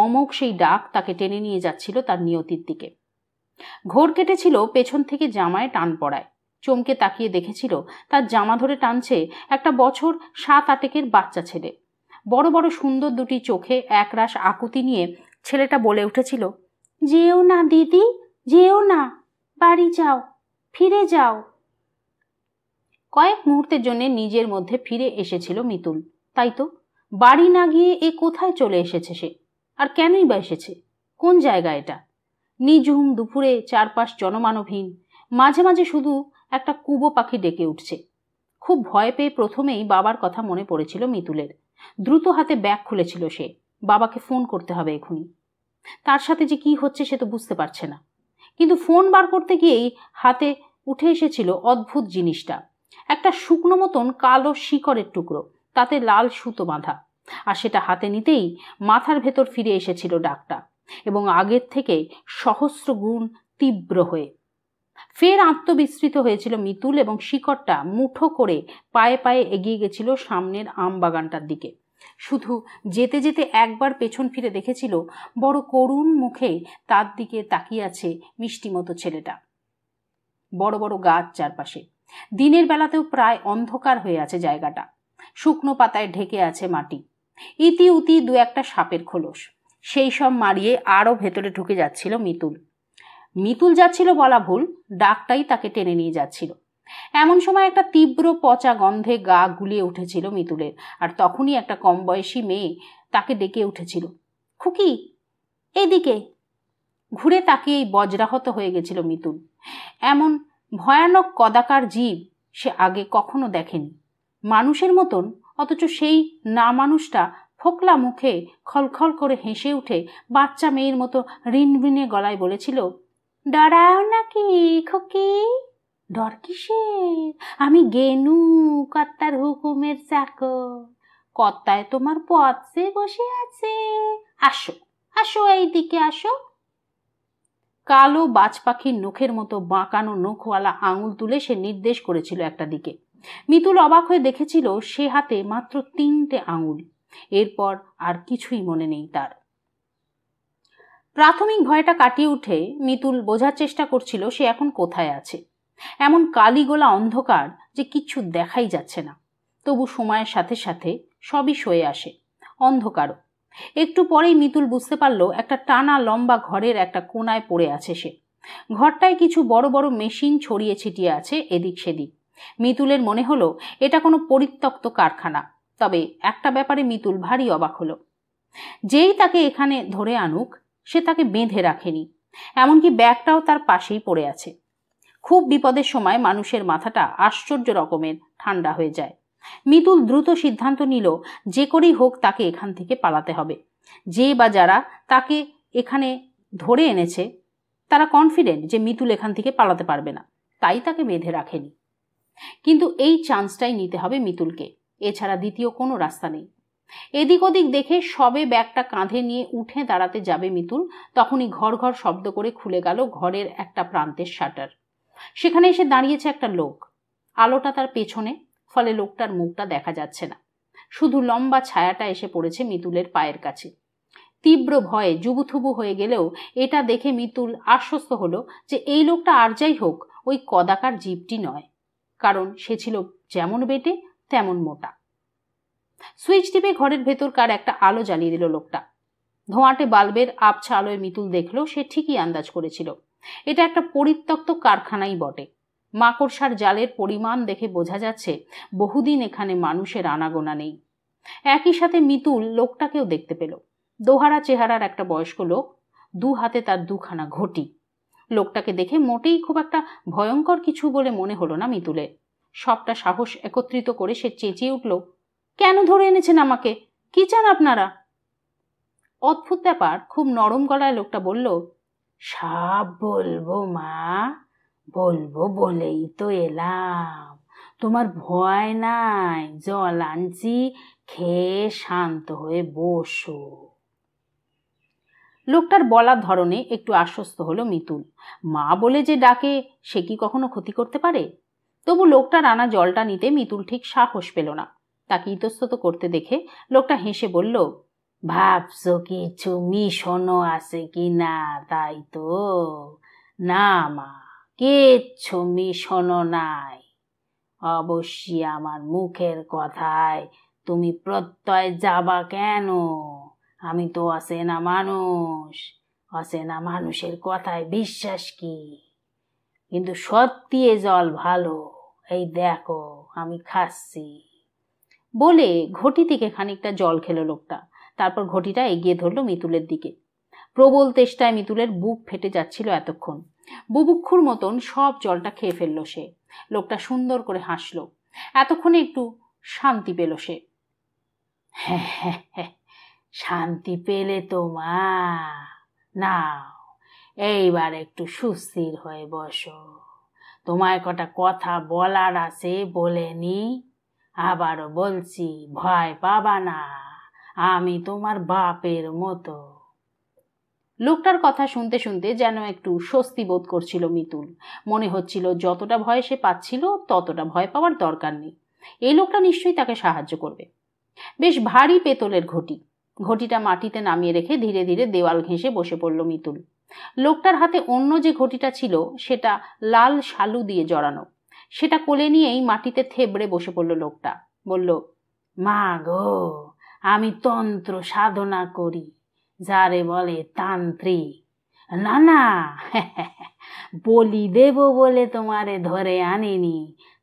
অমোঘ সেই ডাক তাকে টেনে নিয়ে যাচ্ছিল তার নিয়তির দিকে। ঘোর কেটেছিল পেছন থেকে জামায় টান পড়ায়। চমকে তাকিয়ে দেখেছিল তার জামা ধরে টানছে একটা বছর 7-8 বাচ্চা ছেলে। বড় বড় সুন্দর দুটি চোখে একরাশ আকুতি নিয়ে ছেলেটা বলে উঠেছিল, যেও না দিদি, যেও না, বাড়ি যাও, ফিরে যাও। কয়েক মুহূর্তের জন্য নিজের মধ্যে ফিরে এসেছিল মিতুল। তাই তো, বাড়ি না গিয়ে এ কোথায় চলে এসেছে সে? আর কেনই বা এসেছে? কোন জায়গা এটা? নিঝুম দুপুরে, চারপাশ জনমানবহীন, মাঝে মাঝে শুধু একটা কুবো পাখি ডেকে উঠছে। খুব ভয় পেয়ে প্রথমেই বাবার কথা মনে পড়েছিল মিতুলের। দ্রুত হাতে ব্যাগ খুলেছিল সে। বাবাকে ফোন করতে হবে এখনই। তার সাথে যে কি হচ্ছে সে তো বুঝতে পারছে না, কিন্তু ফোন বার করতে গিয়েই হাতে উঠে এসেছিল অদ্ভুত জিনিসটা। একটা শুকনো মতন কালো শিকড়ের টুকরো, তাতে লাল সুতো বাঁধা। আর সেটা হাতে নিতেই মাথার ভেতর ফিরে এসেছিল ডাকটা, এবং আগের থেকে সহস্র গুণ তীব্র হয়ে। ফের আত্মবিস্মৃত হয়েছিল মিতুল এবং শিকড়টা মুঠো করে পায়ে পায়ে এগিয়ে গেছিল সামনের আম বাগানটার দিকে। শুধু যেতে যেতে একবার পেছন ফিরে দেখেছিল বড় করুণ মুখে তার দিকে তাকিয়ে আছে মিষ্টিমতো ছেলেটা। বড় বড় গাছ চারপাশে। দিনের বেলাতেও প্রায় অন্ধকার হয়ে আছে জায়গাটা। শুকনো পাতায় ঢেকে আছে মাটি। ইতি উতি দু একটা সাপের খোলস। সেই সব মারিয়ে আরও ভেতরে ঢুকে যাচ্ছিল মিতুল। মিতুল যাচ্ছিল বলা ভুল, ডাকটাই তাকে টেনে নিয়ে যাচ্ছিল। এমন সময় একটা তীব্র পচা গন্ধে গা গুলিয়ে উঠেছিল মিতুলের, আর তখনই একটা কম বয়সী মেয়ে তাকে ডেকে উঠেছিল, খুকি এইদিকে। ঘুরে তাকিয়েই বজ্রাহত হয়ে গেছিল মিতুল। এমন ভয়ানক কদাকার জীব সে আগে কখনো দেখেনি। মানুষের মতন, অথচ সেই না মানুষটা ফোকলা মুখে খলখল করে হেসে উঠে বাচ্চা মেয়ের মতো রিনরিনে গলায় বলেছিল, ডরাও নাকি খুকি? ডর কিসের? আমি গেনু, কর্তার হুকুমের চাকর। কর্তায় তোমার পথে বসে আছে। আসো আসো, এইদিকে আসো। কালো বাজ পাখির নখের মতো বাঁকানো নখওয়ালা আঙুল তুলে সে নির্দেশ করেছিল একটা দিকে। মিতুল অবাক হয়ে দেখেছিল সে হাতে মাত্র 3টে আঙুল। এরপর আর কিছুই মনে নেই তার। প্রাথমিক ভয়টা কাটিয়ে উঠে মিতুল বোঝার চেষ্টা করছিল সে এখন কোথায় আছে। এমন কালিগোলা অন্ধকার যে কিচ্ছু দেখাই যাচ্ছে না। তবু সময়ের সাথে সাথে সবই সয়ে আসে, অন্ধকারও। একটু পরেই মিতুল বুঝতে পারল একটা টানা লম্বা ঘরের একটা কোনায় পড়ে আছে সে। ঘরটায় কিছু বড় বড় মেশিন ছড়িয়ে ছিটিয়ে আছে এদিক সেদিক। মিতুলের মনে হলো এটা কোনো পরিত্যক্ত কারখানা। তবে একটা ব্যাপারে মিতুল ভারী অবাক হলো। যেই তাকে এখানে ধরে আনুক, সে তাকে বেঁধে রাখেনি। এমনকি ব্যাগটাও তার পাশেই পড়ে আছে। খুব বিপদের সময় মানুষের মাথাটা আশ্চর্য রকমের ঠান্ডা হয়ে যায়। মিতুল দ্রুত সিদ্ধান্ত নিল যে করেই হোক তাকে এখান থেকে পালাতে হবে। যে বা যারা তাকে এখানে ধরে এনেছে তারা কনফিডেন্ট যে মিতুল এখান থেকে পালাতে পারবে না, তাই তাকে বেঁধে রাখেনি। কিন্তু এই চান্সটাই নিতে হবে মিতুলকে, এছাড়া দ্বিতীয় কোনো রাস্তা নেই। এদিক ওদিক দেখে সবে ব্যাগটা কাঁধে নিয়ে উঠে দাঁড়াতে যাবে মিতুল, তখনই ঘর ঘর শব্দ করে খুলে গেল ঘরের একটা প্রান্তের শাটার। সেখানে এসে দাঁড়িয়েছে একটা লোক। আলোটা তার পেছনে, ফলে লোকটার মুখটা দেখা যাচ্ছে না। শুধু লম্বা ছায়াটা এসে পড়েছে মিতুলের পায়ের কাছে। তীব্র ভয়ে জুবুথুবু হয়ে গেলেও এটা দেখে মিতুল আশ্বস্ত হলো যে এই লোকটা আর যাই হোক ওই কদাকার জীবটি নয়, কারণ সে ছিল যেমন বেটে তেমন মোটা। সুইচ টিপে ঘরের ভেতরকার একটা আলো জ্বালিয়ে দিল লোকটা। ধোঁয়াটে বাল্বের আবছা আলোয় মিতুল দেখলো সে ঠিকই আন্দাজ করেছিল, এটা একটা পরিত্যক্ত কারখানাই বটে। মাকড়সার জালের পরিমাণ দেখে বোঝা যাচ্ছে বহুদিন এখানে মানুষের আনাগোনা নেই। একই সাথে মিতুল লোকটাকেও দেখতে পেল। দোহারা চেহারার একটা বয়স্ক লোক, 2 হাতে তার 2খানা ঘটি। লোকটাকে দেখে মোটেই খুব একটা ভয়ঙ্কর কিছু বলে মনে হলো না মিতুলের। সবটা সাহস একত্রিত করে সে চেঁচিয়ে উঠল, কেন ধরে এনেছেন আমাকে? কি চান আপনারা? অদ্ভুত ব্যাপার, খুব নরম গলায় লোকটা বলল, সব বলবো মা, বলবো বলেই তো এলাম। তোমার ভয় নাই, জল আনছি, খেয়ে শান্ত হয়ে বসো। লোকটার বলার ধরনে একটু আশ্বস্ত হলো মিতুল। মা বলে যে ডাকে সে কি কখনো ক্ষতি করতে পারে? তবু লোকটার আনা জলটা নিতে মিতুল ঠিক সাহস পেল না। তাকে ইতস্তত করতে দেখে লোকটা হেসে বলল, ভাবছো কিছু মিশনও আছে কি না? তাই তো? না মা, কিচ্ছু মিশনও নাই। অবশ্যই আমার মুখের কথায় তুমি প্রত্যয় যাবা কেন? আমি তো অচেনা মানুষ, অচেনা মানুষের কথায় বিশ্বাস কি? কিন্তু সত্যি এ জল ভালো, এই দেখো আমি খাচ্ছি। বলে ঘটি থেকে খানিকটা জল খেলো লোকটা। তারপর ঘটিটা এগিয়ে ধরল মিতুলের দিকে। প্রবল তেষ্টায় মিতুলের বুক ফেটে যাচ্ছিল এতক্ষণ। বুভুক্ষুর মতন সব জলটা খেয়ে ফেলল সে। লোকটা সুন্দর করে হাসল। এতক্ষণে একটু শান্তি পেল সে। শান্তি পেলে তো মা? নাও, এইবার একটু সুস্থির হয়ে বসো। তোমায় কটা কথা বলার আছে, বলে নি। আবারও বলছি, ভয় পাবা না, আমি তোমার বাপের মতো। লোকটার কথা শুনতে শুনতে যেন একটু স্বস্তি বোধ করছিল মিতুল। মনে হচ্ছিল যতটা ভয় সে পাচ্ছিল ততটা ভয় পাওয়ার দরকার নেই। এই লোকটা নিশ্চয়ই তাকে সাহায্য করবে। বেশ ভারী পেতলের ঘটি। ঘটিটা মাটিতে নামিয়ে রেখে ধীরে ধীরে দেওয়াল ঘেঁষে বসে পড়ল মিতুল। লোকটার হাতে অন্য যে ঘটিটা ছিল সেটা লাল শালু দিয়ে জড়ানো। সেটা কোলে নিয়েই মাটিতে থেবড়ে বসে পড়ল লোকটা। বলল, মা গো, আমি তন্ত্র সাধনা করি, যারে বলে তান্ত্রিক। না না, বলি দেব বলে তোমারে ধরে আনিনি।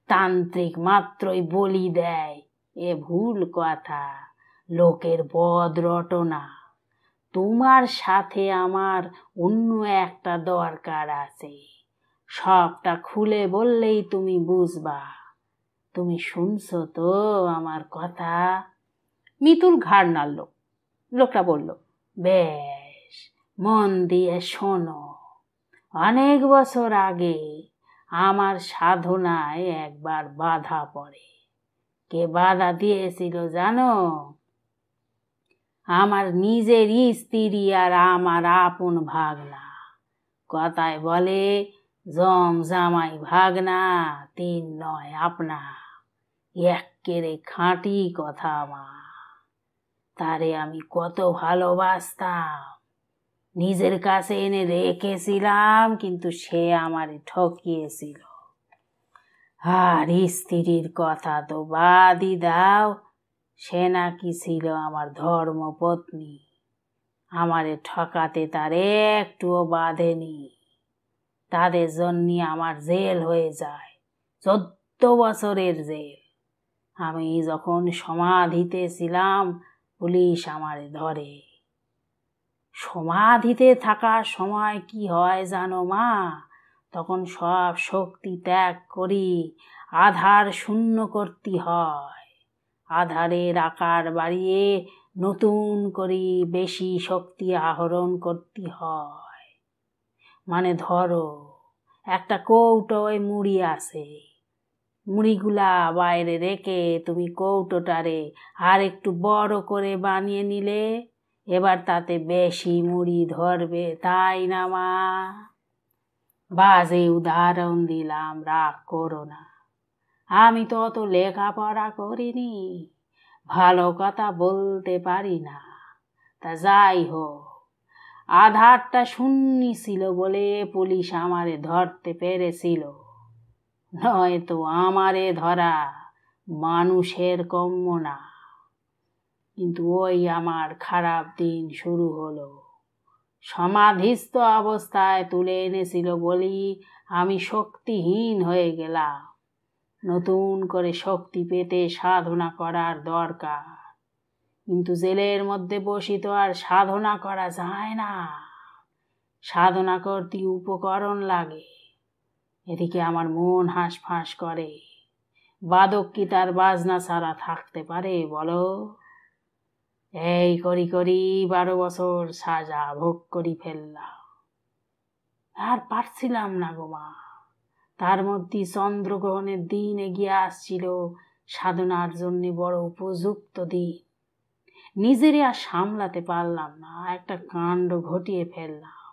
তান্ত্রিক মাত্রই বলি দেয়, এ ভুল কথা, লোকের বদ রটনা। তোমার সাথে আমার অন্য একটা দরকার আছে, সবটা খুলে বললেই তুমি বুঝবা। তুমি শুনছো তো আমার কথা? মিতুল ঘাড় নাড়ল। লোকটা বলল, বেশ, মন দিয়ে শোনো। অনেক বছর আগে আমার সাধনায় একবার বাধা পড়ে। কে বাধা দিয়েছিল জানো? আমার নিজের স্ত্রী আর আমার আপন ভাগনা। কথায় বলে, জম জামাই ভাগনা, তিন নয় আপনা। এক্কেরে খাঁটি কথা মা। তারে আমি কত ভালোবাসতাম, নিজের কাছে এনে রেখেছিলাম, কিন্তু সে আমারে ঠকিয়েছিল। আর স্ত্রীর কথা তো বাদই দাও, সে নাকি ছিল আমার ধর্মপত্নী। আমারে ঠকাতে তার একটুও বাধেনি। তাদের জন্য আমার জেল হয়ে যায়, 14 বছরের জেল। আমি যখন সমাধিতে ছিলাম, পুলিশ আমারে ধরে। সমাধিতে থাকার সময় কি হয় জানো মা? তখন সব শক্তি ত্যাগ করি আধার শূন্য করতে হয়। আধারের আকার বাড়িয়ে নতুন করে বেশি শক্তি আহরণ করতে হয়। মানে ধরো, একটা কৌটোয় মুড়ি আছে, মুড়িগুলা বাইরে রেখে তুমি কৌটোটারে আর একটু বড় করে বানিয়ে নিলে, এবার তাতে বেশি মুড়ি ধরবে, তাই না মা? বাজে উদাহরণ দিলাম, রাগ করো না। আমি তো অত লেখাপড়া করিনি, ভালো কথা বলতে পারি না। তা যাই হোক, আধারটা শূন্য ছিল বলে পুলিশ আমারে ধরতে পেরেছিল, নয়তো আমারে ধরা মানুষের কম্য না। কিন্তু ওই আমার খারাপ দিন শুরু হলো। সমাধিস্থ অবস্থায় তুলে এনেছিল বলি আমি শক্তিহীন হয়ে গেলাম। নতুন করে শক্তি পেতে সাধনা করার দরকার, কিন্তু জেলের মধ্যে বসি তো আর সাধনা করা যায় না। সাধনা করতে উপকরণ লাগে। এদিকে আমার মন হাঁসফাঁস করে। বাদক কি তার বাজনা ছাড়া থাকতে পারে বলো? এই করি করি 12 বছর সাজা ভোগ করি ফেললাম, আর পারছিলাম না গো মা। তার মধ্যে চন্দ্রগ্রহণের দিন এগিয়ে আসছিল, সাধনার জন্য বড় উপযুক্ত দিন। নিজেরে আর সামলাতে পারলাম না, একটা কাণ্ড ঘটিয়ে ফেললাম।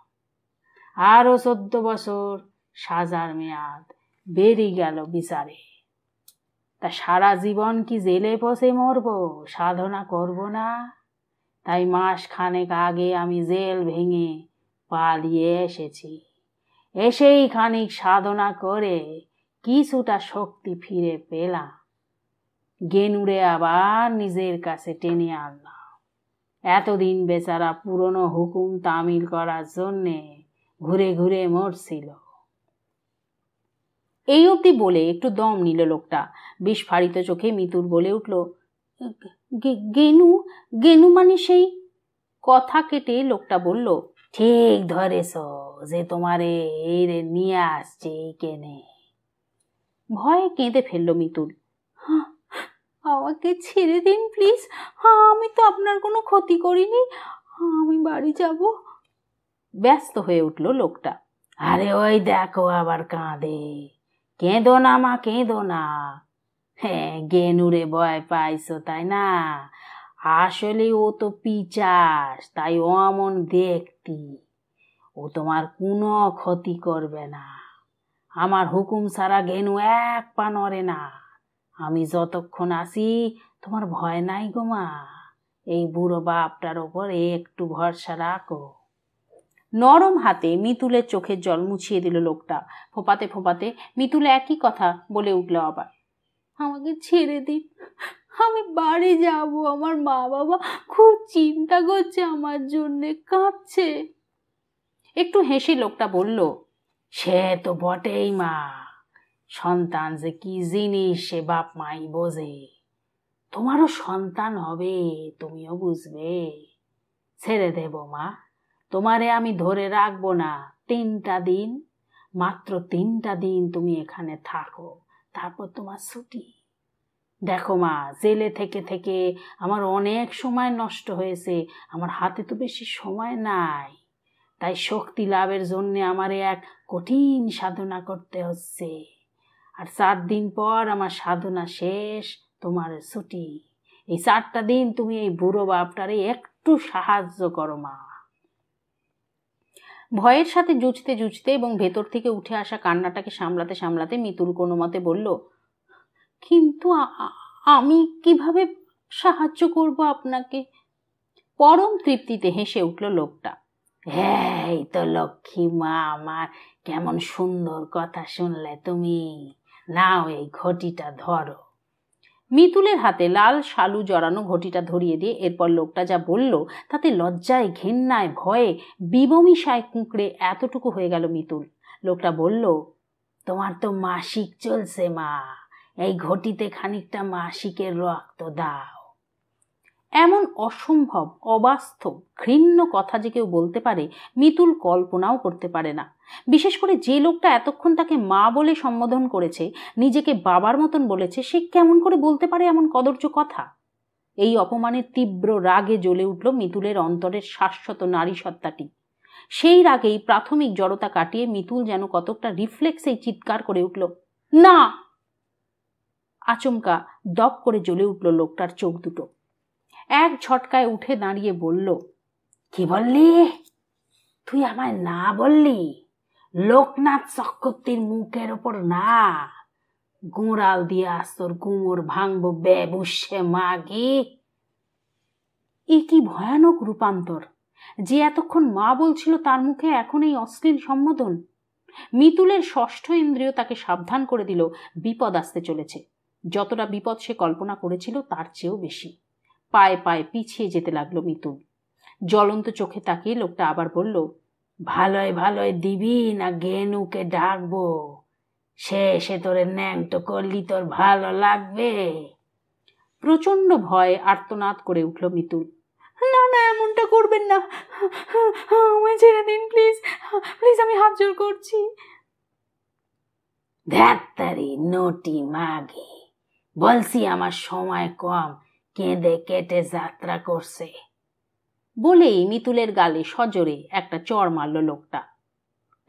আরো 14 বছর সাজার মেয়াদ। বেরিয়ে গেল বিচারে। তা সারা জীবন কি জেলে বসে মরব, সাধনা করব না? তাই মাস খানেক আগে আমি জেল ভেঙে পালিয়ে এসেছি। এসেই খানিক সাধনা করে কিছুটা শক্তি ফিরে পেলাম। গেনুরে আবার নিজের কাছে টেনে আনলাম। এতদিন বেচারা পুরনো হুকুম তামিল করার জন্যে ঘুরে ঘুরে মরছিল। এই অবধি বলে একটু দম নিল লোকটা। বিস্ফারিত চোখে মিতুল বলে উঠল, গেনু? গেনু মানে সেই? কথা কেটে লোকটা বলল, ঠিক ধরেছ, যে তোমারে এই নিয়ে আসছে এইখানে। ভয়ে কেঁদে ফেলল মিতুল। আমাকে ছেড়ে দিন প্লিজ, আমি তো আপনার কোনো ক্ষতি করিনি, আমি বাড়ি যাব। ব্যস্ত হয়ে উঠল লোকটা। আরে ওই দেখো আবার কাঁদে। কেঁদো না মা, কেঁদো না। হ্যাঁ, গেনুরে ভয় পাইছো তাই না? আসলে ও তো পিচাস, তাই ও অমন দেখতি। ও তোমার কোনো ক্ষতি করবে না। আমার হুকুম ছাড়া গেনু এক পা নড়ে না। আমি যতক্ষণ আছি তোমার ভয় নাই গো মা। এই বুড়ো বাপটার ওপর একটু ভরসা রাখো। নরম হাতে মিতুলের চোখের জল মুছিয়ে দিল লোকটা। ফোপাতে ফোপাতে মিতুল একই কথা বলে উঠল আবার, আমাকে ছেড়ে দিন, আমি বাড়ি যাব। আমার মা বাবা খুব চিন্তা করছে আমার জন্যে, কাঁদছে। একটু হেসে লোকটা বলল, সে তো বটেই মা, সন্তান যে কি জিনিস সে বাপ মাই বোঝে। তোমারও সন্তান হবে, তুমিও বুঝবে। ছেড়ে দেব মা, তোমারে আমি ধরে রাখবো না। 3টা দিন, মাত্র 3টা দিন তুমি এখানে থাকো, তারপর তোমার ছুটি। দেখো মা, জেলে থেকে থেকে আমার অনেক সময় নষ্ট হয়েছে, আমার হাতে তো বেশি সময় নাই। তাই শক্তি লাভের জন্য আমারে এক কঠিন সাধনা করতে হচ্ছে। আর 4 দিন পর আমার সাধনা শেষ, তোমার ছুটি। এই 4টা দিন তুমি এই বুড়ো বাপটারে একটু সাহায্য করো মা। ভয়ের সাথে জুঝতে জুঝতে এবং ভেতর থেকে উঠে আসা কান্নাটাকে সামলাতে সামলাতে মিতুল কোনো মতে বলল, কিন্তু আমি কিভাবে সাহায্য করব আপনাকে? পরম তৃপ্তিতে হেসে উঠল লোকটা। হ্যাঁ, এই তো লক্ষ্মী মা আমার, কেমন সুন্দর কথা শুনলে তুমি। নাও এই ঘটিটা ধরো। মিতুলের হাতে লাল শালু জড়ানো ঘটিটা ধরিয়ে দিয়ে এরপর লোকটা যা বলল তাতে লজ্জায়, ঘেন্নায়, ভয়ে, বিবমিশায় কুঁকড়ে এতটুকু হয়ে গেল মিতুল। লোকটা বলল, তোমার তো মাসিক চলছে মা, এই ঘটিতে খানিকটা মাসিকের রক্ত দাও। এমন অসম্ভব, অবাস্তব, ঘৃণ্য কথা যে কেউ বলতে পারে মিতুল কল্পনাও করতে পারে না। বিশেষ করে যে লোকটা এতক্ষণ তাকে মা বলে সম্বোধন করেছে, নিজেকে বাবার মতন বলেছে, সে কেমন করে বলতে পারে এমন কদর্য কথা? এই অপমানের তীব্র রাগে জ্বলে উঠল মিতুলের অন্তরের শাশ্বত নারী সত্তাটি। সেই রাগেই প্রাথমিক জড়তা কাটিয়ে মিতুল যেন কতকটা রিফ্লেক্সেই চিৎকার করে উঠল, না! আচমকা দপ করে জ্বলে উঠল লোকটার চোখ দুটো। এক ঝটকায় উঠে দাঁড়িয়ে বলল, কি বললি? তুই আমায় না বললি? লোকনাথ চক্রবর্তীর মুখের ওপর না গোড়াল দিয়ে আজ তোর কুমোর ভাঙবো বেবুসে মাগি। এ কি ভয়ানক রূপান্তর! যে এতক্ষণ মা বলছিল তার মুখে এখন এই অশ্লীল সম্বোধন। মিতুলের ষষ্ঠ ইন্দ্রিয় তাকে সাবধান করে দিল বিপদ আসতে চলেছে। যতটা বিপদ সে কল্পনা করেছিল তার চেয়েও বেশি। পায়ে পায়ে পিছিয়ে যেতে লাগলো মিতুল। জ্বলন্ত চোখে তাকিয়ে লোকটা আবার বলল, ভালোই ভালোই দিবি না গেনুকে ডাকবো? সে তোরে ন্যাংটো করলি তোর ভালো লাগবে? প্রচন্ড ভয়ে আর্তনাদ করে উঠল মিতুল। না না, এমনটা করবেন না, আমায় ছেড়ে দিন প্লিজ, প্লিজ, আমি হাত জোড় করছি। ধ্যাত্তারি নটি মাগে, বলছি আমার সময় কম, কেঁদে কেটে যাত্রা করছে। বলেই মিতুলের গালে সজোরে একটা চড় মারল লোকটা।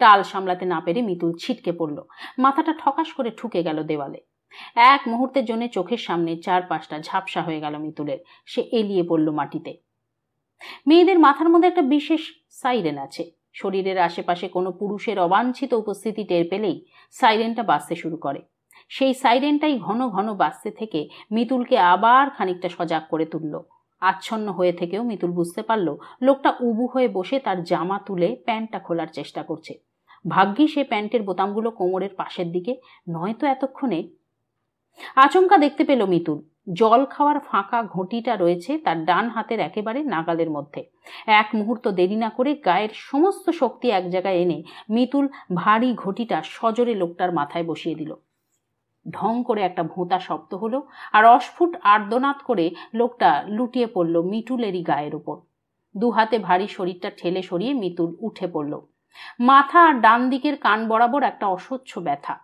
টাল সামলাতে না পেরে মিতুল ছিটকে পড়ল, মাথাটা ঠকাস করে ঠুকে গেল দেওয়ালে। এক মুহূর্তের জন্য চোখের সামনে 4-5টা ঝাপসা হয়ে গেল মিতুলের। সে এলিয়ে পড়ল মাটিতে। মেয়েদের মাথার মধ্যে একটা বিশেষ সাইরেন আছে, শরীরের আশেপাশে কোনো পুরুষের অবাঞ্ছিত উপস্থিতি টের পেলেই সাইরেনটা বাজতে শুরু করে। সেই সাইরেনটাই ঘন ঘন বাজতে থেকে মিতুলকে আবার খানিকটা সজাগ করে তুলল। আচ্ছন্ন হয়ে থেকেও মিতুল বুঝতে পারল লোকটা উবু হয়ে বসে তার জামা তুলে প্যান্টটা খোলার চেষ্টা করছে। ভাগ্যি সে প্যান্টের বোতামগুলো কোমরের পাশের দিকে, নয়তো এতক্ষণে। আচমকা দেখতে পেল মিতুল জল খাওয়ার ফাঁকা ঘটিটা রয়েছে তার ডান হাতের একেবারে নাগালের মধ্যে। এক মুহূর্ত দেরি না করে গায়ের সমস্ত শক্তি এক জায়গায় এনে মিতুল ভারী ঘটিটা সজোরে লোকটার মাথায় বসিয়ে দিল। ঢং করে একটা ভোঁতা শব্দ হলো, আর অস্ফুট আর্তনাদ করে লোকটা লুটিয়ে পড়ল মিতুলেরই গায়ের ওপর। দু হাতে ভারী শরীরটা ঠেলে সরিয়ে মিতুল উঠে পড়ল। মাথা আর ডান দিকের কান বরাবর একটা অসহ্য ব্যথা,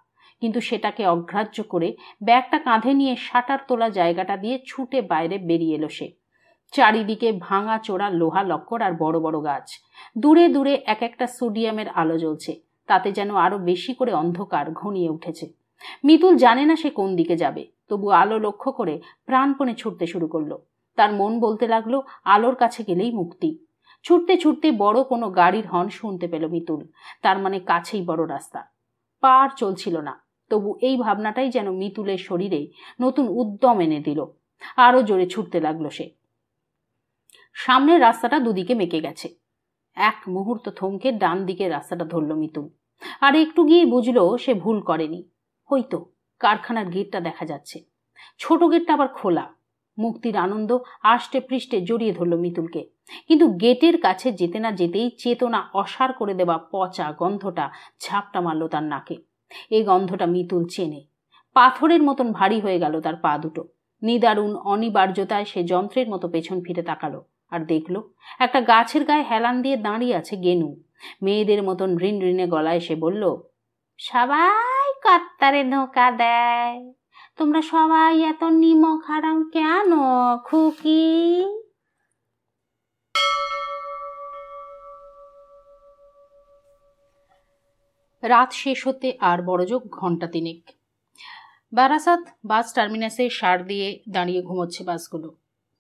কিন্তু সেটাকে অগ্রাহ্য করে ব্যাগটা কাঁধে নিয়ে শাটার তোলা জায়গাটা দিয়ে ছুটে বাইরে বেরিয়ে এলো সে। চারিদিকে ভাঙা চোরা লোহা লক্কর আর বড় বড় গাছ। দূরে দূরে এক একটা সোডিয়ামের আলো জ্বলছে, তাতে যেন আরো বেশি করে অন্ধকার ঘনিয়ে উঠেছে। মিতুল জানে না সে কোন দিকে যাবে, তবু আলো লক্ষ্য করে প্রাণপণে ছুটতে শুরু করলো। তার মন বলতে লাগলো আলোর কাছে গেলেই মুক্তি। ছুটতে ছুটতে বড় কোনো গাড়ির হর্ন শুনতে পেল মিতুল, তার মানে কাছেই বড় রাস্তা। পার চলছিল না, তবু এই ভাবনাটাই যেন মিতুলের শরীরে নতুন উদ্যম এনে দিল। আরো জোরে ছুটতে লাগলো সে। সামনের রাস্তাটা দুদিকে মেকে গেছে। এক মুহূর্ত থমকে ডান দিকের রাস্তাটা ধরল মিতুল, আর একটু গিয়ে বুঝলো সে ভুল করেনি। হয়তো কারখানার গেটটা দেখা যাচ্ছে, ছোট গেটটা আবার খোলা। মুক্তির আনন্দ আষ্টে পৃষ্ঠে জড়িয়ে ধরল মিতুলকে, কিন্তু গেটের কাছে যেতে না যেতেই চেতনা অসার করে দেওয়া পচা গন্ধটা ঝাপটা মারল তার নাকে। এই গন্ধটা মিতুল চেনে। পাথরের মতন ভারী হয়ে গেল তার পা দুটো। নিদারুণ অনিবার্যতায় সে যন্ত্রের মতো পেছন ফিরে তাকালো, আর দেখল একটা গাছের গায়ে হেলান দিয়ে দাঁড়িয়ে আছে গেনু। মেয়েদের মতন ঋণ ঋণে গলায় সে বলল, সবাই কর্তারে ধোঁকা দেয়, তোমরা সবাই এত নিমক হারাম কেন খুকি? রাত শেষ হতে আর বড়জোর ঘন্টা তিনেক। বারাসাত বাস টার্মিনাসে সার দিয়ে দাঁড়িয়ে ঘুমোচ্ছে বাসগুলো।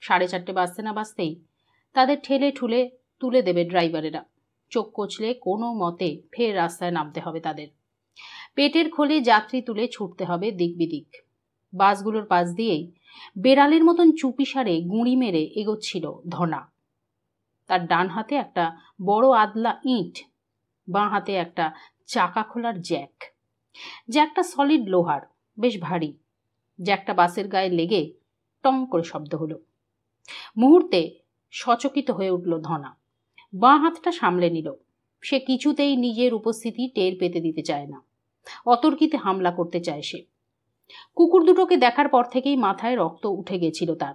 4:30 বাজতে না বাজতেই তাদের ঠেলে ঠুলে তুলে দেবে ড্রাইভারেরা। চোখ কচলে কোনো মতে ফের রাস্তায় নামতে হবে তাদের। পেটের খোলে যাত্রী তুলে ছুটতে হবে দিক বিদিক। বাসগুলোর পাশ দিয়েই বেড়ালের মতন চুপিসারে গুঁড়ি মেরে এগোচ্ছিল ধনা। তার ডান হাতে একটা বড় আদলা ইঁট, বাঁ হাতে একটা চাকা খোলার জ্যাক। জ্যাকটা সলিড লোহার, বেশ ভারী। জ্যাকটা বাসের গায়ে লেগে টং করে শব্দ হলো। মুহূর্তে সচকিত হয়ে উঠল ধনা। বাঁ হাতটা সামলে নিল। সে কিছুতেই নিজের উপস্থিতি টের পেতে দিতে চায় না। অতর্কিতে হামলা করতে চায় সে। কুকুর দুটোকে দেখার পর থেকেই মাথায় রক্ত উঠে গেছিল তার।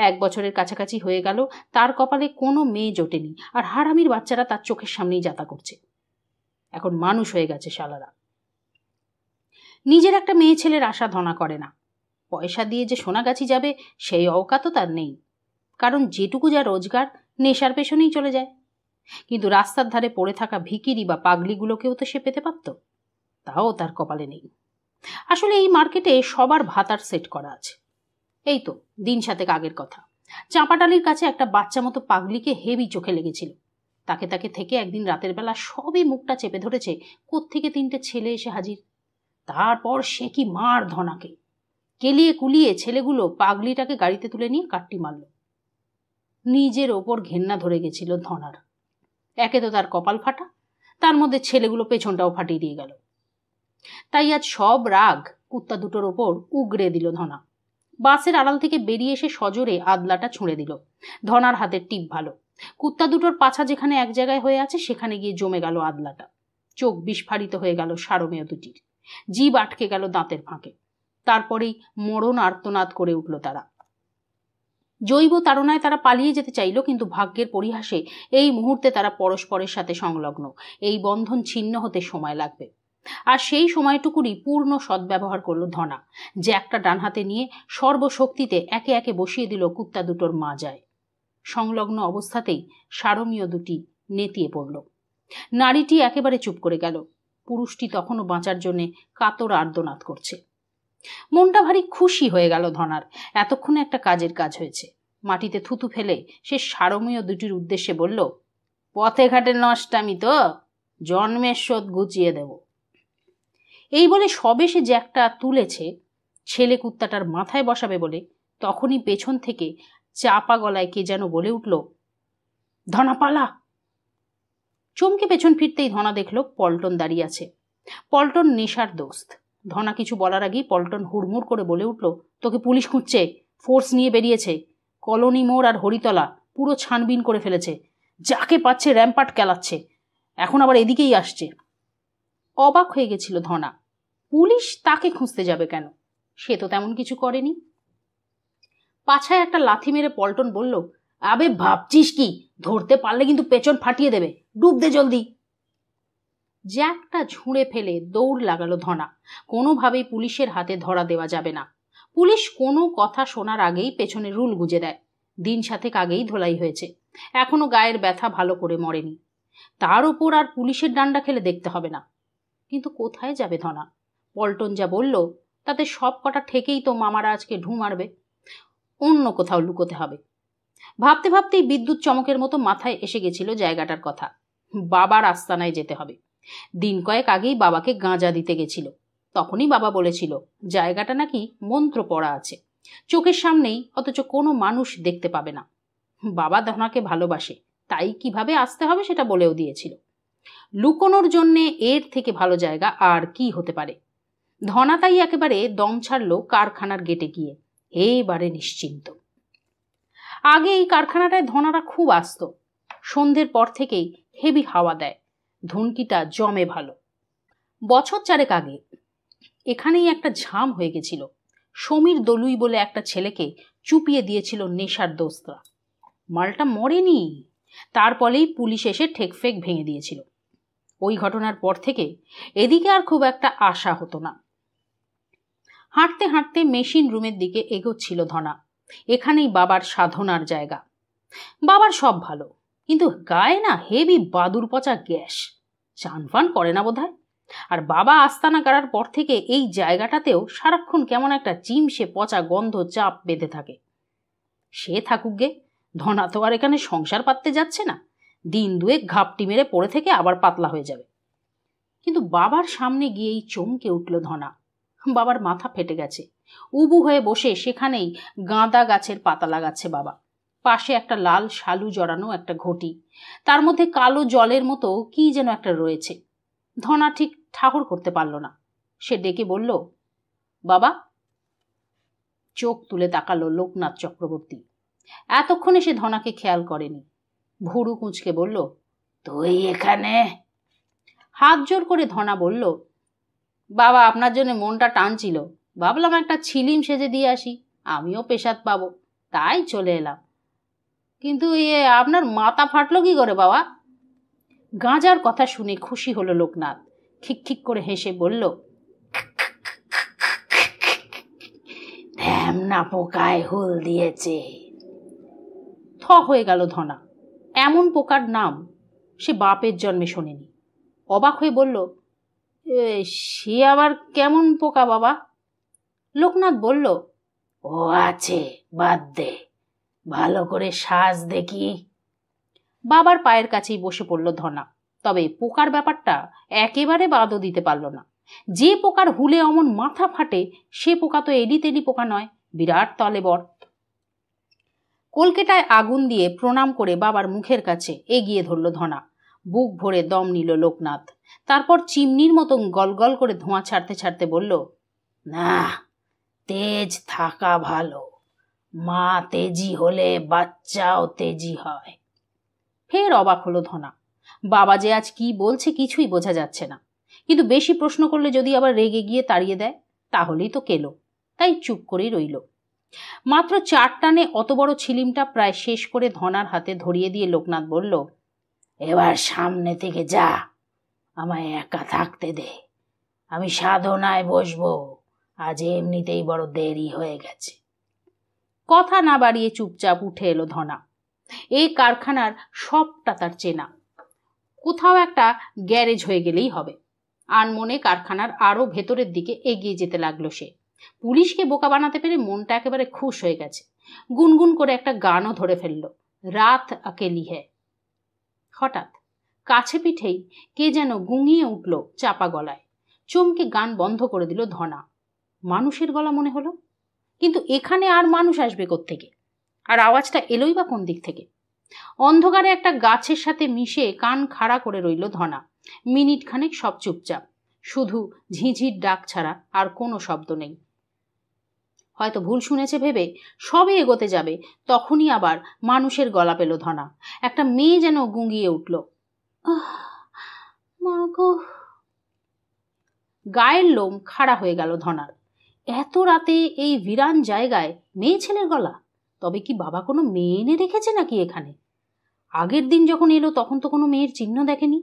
1 বছরের কাছাকাছি হয়ে গেল তার কপালে কোনো মেয়ে জোটেনি, আর হারামির বাচ্চারা তার চোখের সামনেই যাতা করছে। এখন মানুষ হয়ে গেছে শালারা। নিজের একটা মেয়ে ছেলের আশা ধনা করে না। পয়সা দিয়ে যে সোনাগাছি যাবে সেই অওকাতও তার নেই, কারণ যেটুকু যা রোজগার নেশার পেছনেই চলে যায়। কিন্তু রাস্তার ধারে পড়ে থাকা ভিকিরি বা পাগলিগুলোকেও তো সে পেতে পারত, তাও তার কপালে নেই। আসলে এই মার্কেটে সবার ভাতার সেট করা আছে। এই তো দিন 7 আগের কথা, চাঁপাটালির কাছে একটা বাচ্চা মতো পাগলিকে হেভি চোখে লেগেছিল। তাকে তাকে থেকে একদিন রাতের বেলা সবই মুখটা চেপে ধরেছে কোত্থেকে 3টে ছেলে এসে হাজির। তারপর সে কি মার ধনাকে, কেলিয়ে কুলিয়ে ছেলেগুলো পাগলিটাকে গাড়িতে তুলে নিয়ে কাট্টি মারল। নিজের ওপর ঘেন্না ধরে গেছিল ধনার। একে তো তার কপাল ফাটা, তার মধ্যে ছেলেগুলো পেছনটাও ফাটিয়ে দিয়ে গেল। তাই আজ সব রাগ কুত্তা দুটোর ওপর উগড়ে দিল ধনা। বাসের আড়াল থেকে বেরিয়ে এসে সজোরে আদলাটা ছুঁড়ে দিল। ধনার হাতের টিপ ভালো। কুত্তা দুটোর পাছা যেখানে এক জায়গায় হয়ে আছে সেখানে গিয়ে জমে গেল আদলাটা। চোখ বিস্ফারিত হয়ে গেল সারমেয় দুটির। জিভ আটকে গেল দাঁতের ফাঁকে। তারপরেই মরণ আর্তনাদ করে উঠল তারা। জৈব তাড়নায় তারা পালিয়ে যেতে চাইল, কিন্তু ভাগ্যের পরিহাসে এই মুহূর্তে তারা পরস্পরের সাথে সংলগ্ন। এই বন্ধন ছিন্ন হতে সময় লাগবে। আর সেই সময়টুকুরই পূর্ণ সদ্ব্যবহার করল ধনা। জ্যাকটা ডান হাতে নিয়ে সর্বশক্তিতে একে একে বসিয়ে দিল কুত্তা দুটোর মাজায়। সংলগ্ন অবস্থাতেই সারমীয় দুটি নেতিয়ে পড়ল। নারীটি একেবারে চুপ করে গেল। পুরুষটি তখনও বাঁচার জন্যে কাতর আর্তনাদ করছে। মনটা ভারী খুশি হয়ে গেল ধনার। এতক্ষণে একটা কাজের কাজ হয়েছে। মাটিতে থুতু ফেলে সে সারমীয় দুটির উদ্দেশ্যে বলল, পথে ঘাটে নষ্টামি তো, জন্মের শোধ ঘুচিয়ে দেব। এই বলে সবে সে জ্যাকটা তুলেছে ছেলে কুত্তাটার মাথায় বসাবে বলে, তখনই পেছন থেকে চাপা গলায় কে যেন বলে উঠল, ধনা পালা। চমকে পেছন ফিরতেই ধনা দেখল পল্টন দাঁড়িয়ে আছে। পল্টন নেশার দোস্ত। ধনা কিছু বলার আগেই পল্টন হুড়মুড় করে বলে উঠল, তোকে পুলিশ খুঁজছে, ফোর্স নিয়ে বেরিয়েছে, কলোনি মোড় আর হরিতলা পুরো ছানবিন করে ফেলেছে, যাকে পাচ্ছে র্যাম্পাট কেলাচ্ছে, এখন আবার এদিকেই আসছে। অবাক হয়ে গেছিল ধনা। পুলিশ তাকে খুঁজতে যাবে কেন? সে তো তেমন কিছু করেনি। পাছায় একটা লাথি মেরে পল্টন বলল, আবে ভাবছিস কি, ধরতে পারলে কিন্তু পেছন ফাটিয়ে দেবে, ডুব দে জলদি। জ্যাকটা ঝুঁড়ে ফেলে দৌড় লাগালো ধনা। কোনোভাবেই পুলিশের হাতে ধরা দেওয়া যাবে না। পুলিশ কোনো কথা শোনার আগেই পেছনে রুল গুজে দেয়। দিন সাতেক আগেই ধোলাই হয়েছে, এখনো গায়ের ব্যথা ভালো করে মরেনি, তার ওপর আর পুলিশের ডান্ডা খেলে দেখতে হবে না। কিন্তু কোথায় যাবে ধনা? পল্টন যা বলল তাতে সব কটা ঠেকেই তো মামারা আজকে ঢু মারবে। অন্য কোথাও লুকোতে হবে। ভাবতে ভাবতেই বিদ্যুৎ চমকের মতো মাথায় এসে গেছিল জায়গাটার কথা। বাবার আস্তানায় যেতে হবে। দিন কয়েক আগেই বাবাকে গাঁজা দিতে গেছিল, তখনই বাবা বলেছিল জায়গাটা নাকি মন্ত্র পড়া আছে, চোখের সামনেই, অথচ কোনো মানুষ দেখতে পাবে না। বাবা ধনাকে ভালোবাসে, তাই কিভাবে আসতে হবে সেটা বলেও দিয়েছিল। লুকোনোর জন্যে এর থেকে ভালো জায়গা আর কি হতে পারে? ধনা তাই একেবারে দম ছাড়লো কারখানার গেটে গিয়ে। এবারে নিশ্চিন্ত। আগে এই কারখানাটায় ধনারা খুব আসতো। সন্ধ্যের পর থেকেই হেভি হাওয়া দেয়, ধুনকিটা জমে ভালো। বছর চারেক আগে এখানেই একটা ঝাম হয়ে গেছিল। সমীর দলুই বলে একটা ছেলেকে চুপিয়ে দিয়েছিল নেশার দোস্তরা। মালটা মরেনি, তারপরেই পুলিশ এসে ঠেকফেক ভেঙে দিয়েছিল। ওই ঘটনার পর থেকে এদিকে আর খুব একটা আশা হতো না। হাঁটতে হাঁটতে মেশিন রুমের দিকে এগোচ্ছিল ধনা। এখানেই বাবার সাধনার জায়গা। বাবার সব ভালো, কিন্তু গায়ে না হেভি বাদুর পচা গ্যাস, চান ফান করে না বোধহয়। আর বাবা আস্তানা গাড়ার পর থেকে এই জায়গাটাতেও সারাক্ষণ কেমন একটা চিমসে পচা গন্ধ চাপ বেঁধে থাকে। সে থাকুক গে, ধনা তো আর এখানে সংসার পাততে যাচ্ছে না, দিন দুয়েক ঘাপটি মেরে পড়ে থেকে আবার পাতলা হয়ে যাবে। কিন্তু বাবার সামনে গিয়েই চমকে উঠল ধনা। বাবার মাথা ফেটে গেছে। উবু হয়ে বসে সেখানেই গাঁদা গাছের পাতা লাগাচ্ছে বাবা। পাশে একটা লাল শালু জড়ানো একটা ঘটি, তার মধ্যে কালো জলের মতো কি যেন একটা রয়েছে। ধনা ঠিক ঠাকুর করতে পারল না। সে ডেকে বলল, বাবা। চোখ তুলে তাকালো লোকনাথ চক্রবর্তী। এতক্ষণে সে ধনাকে খেয়াল করেনি। ভুরু কুঁচকে বলল, তুই এখানে? হাত জোর করে ধনা বলল, বাবা আপনার জন্য মনটা টানছিল, ভাবলাম একটা ছিলিম সেজে দিয়ে আসি, আমিও পেশাদ পাবো, তাই চলে এলাম। কিন্তু আপনার মাথা ফাটলো কি করে বাবা? গাঁজার কথা শুনে খুশি হলো লোকনাথ। খিকখিক করে হেসে বলল, ঢ্যামনা পোকায় হুল দিয়েছে। থ হয়ে গেল ধনা। এমন পোকার নাম সে বাপের জন্মে শোনেনি। অবাক হয়ে বলল, সে আবার কেমন পোকা বাবা? লোকনাথ বলল, ও আছে, বাদ দে, ভালো করে সাজ দেখি। বাবার পায়ের কাছেই বসে পড়ল ধনা। তবে পোকার ব্যাপারটা একেবারে বাদও দিতে পারল না। যে পোকার হুলে অমন মাথা ফাটে সে পোকা তো এডি তেডি পোকা নয়, বিরাট তলেবর। কলকেটায় আগুন দিয়ে প্রণাম করে বাবার মুখের কাছে এগিয়ে ধরল ধনা। বুক ভরে দম নিল লোকনাথ। তারপর চিমনির মতন গলগল করে ধোঁয়া ছাড়তে ছাড়তে বলল, না, তেজ থাকা ভালো, মা তেজি হলে বাচ্চাও তেজি হয়। ফের অবাক হলো ধনা। বাবা যে আজ কি বলছে কিছুই বোঝা যাচ্ছে না, কিন্তু বেশি প্রশ্ন করলে যদি আবার রেগে গিয়ে তাড়িয়ে দেয় তাহলেই তো কেলো, তাই চুপ করেই রইল। মাত্র 4 টানে অত বড় ছিলিমটা প্রায় শেষ করে ধনার হাতে ধরিয়ে দিয়ে লোকনাথ বলল, এবার সামনে থেকে যা, আমায় একা থাকতে দে, আমি সাধনায় বসবো, আজ এমনিতেই বড় দেরি হয়ে গেছে। কথা না বাড়িয়ে চুপচাপ উঠে এলো ধনা। এই কারখানার সবটা তার চেনা। কোথাও একটা গ্যারেজ হয়ে গেলেই হবে। আনমনে কারখানার আরো ভেতরের দিকে এগিয়ে যেতে লাগলো সে। পুলিশকে বোকা বানাতে পেরে মনটা একেবারে খুশ হয়ে গেছে। গুনগুন করে একটা গানও ধরে ফেলল, রাত আকেলি হ্যায়। হঠাৎ কাছে পিঠেই কে যেন গুঙিয়ে উঠল চাপা গলায়। চমকে গান বন্ধ করে দিল ধনা। মানুষের গলা মনে হলো, কিন্তু এখানে আর মানুষ আসবে কোত্থেকে? আর আওয়াজটা এলোই বা কোন দিক থেকে? অন্ধকারে একটা গাছের সাথে মিশে কান খাড়া করে রইল ধনা। মিনিট খানেক সব চুপচাপ, শুধু ঝিঝির ডাক ছাড়া আর কোনো শব্দ নেই। হয়তো ভুল শুনেছে ভেবে সবে এগোতে যাবে, তখনই আবার মানুষের গলা পেল ধনা। একটা মেয়ে যেন গুঙিয়ে উঠল, মা গো। গায়ের লোম খাড়া হয়ে গেল ধনার। এত রাতে এই ভিরান জায়গায় মেয়ে ছেলের গলা? তবে কি বাবা কোনো মেয়ে এনে রেখেছে নাকি এখানে? আগের দিন যখন এলো তখন তো কোনো মেয়ের চিহ্ন দেখেনি।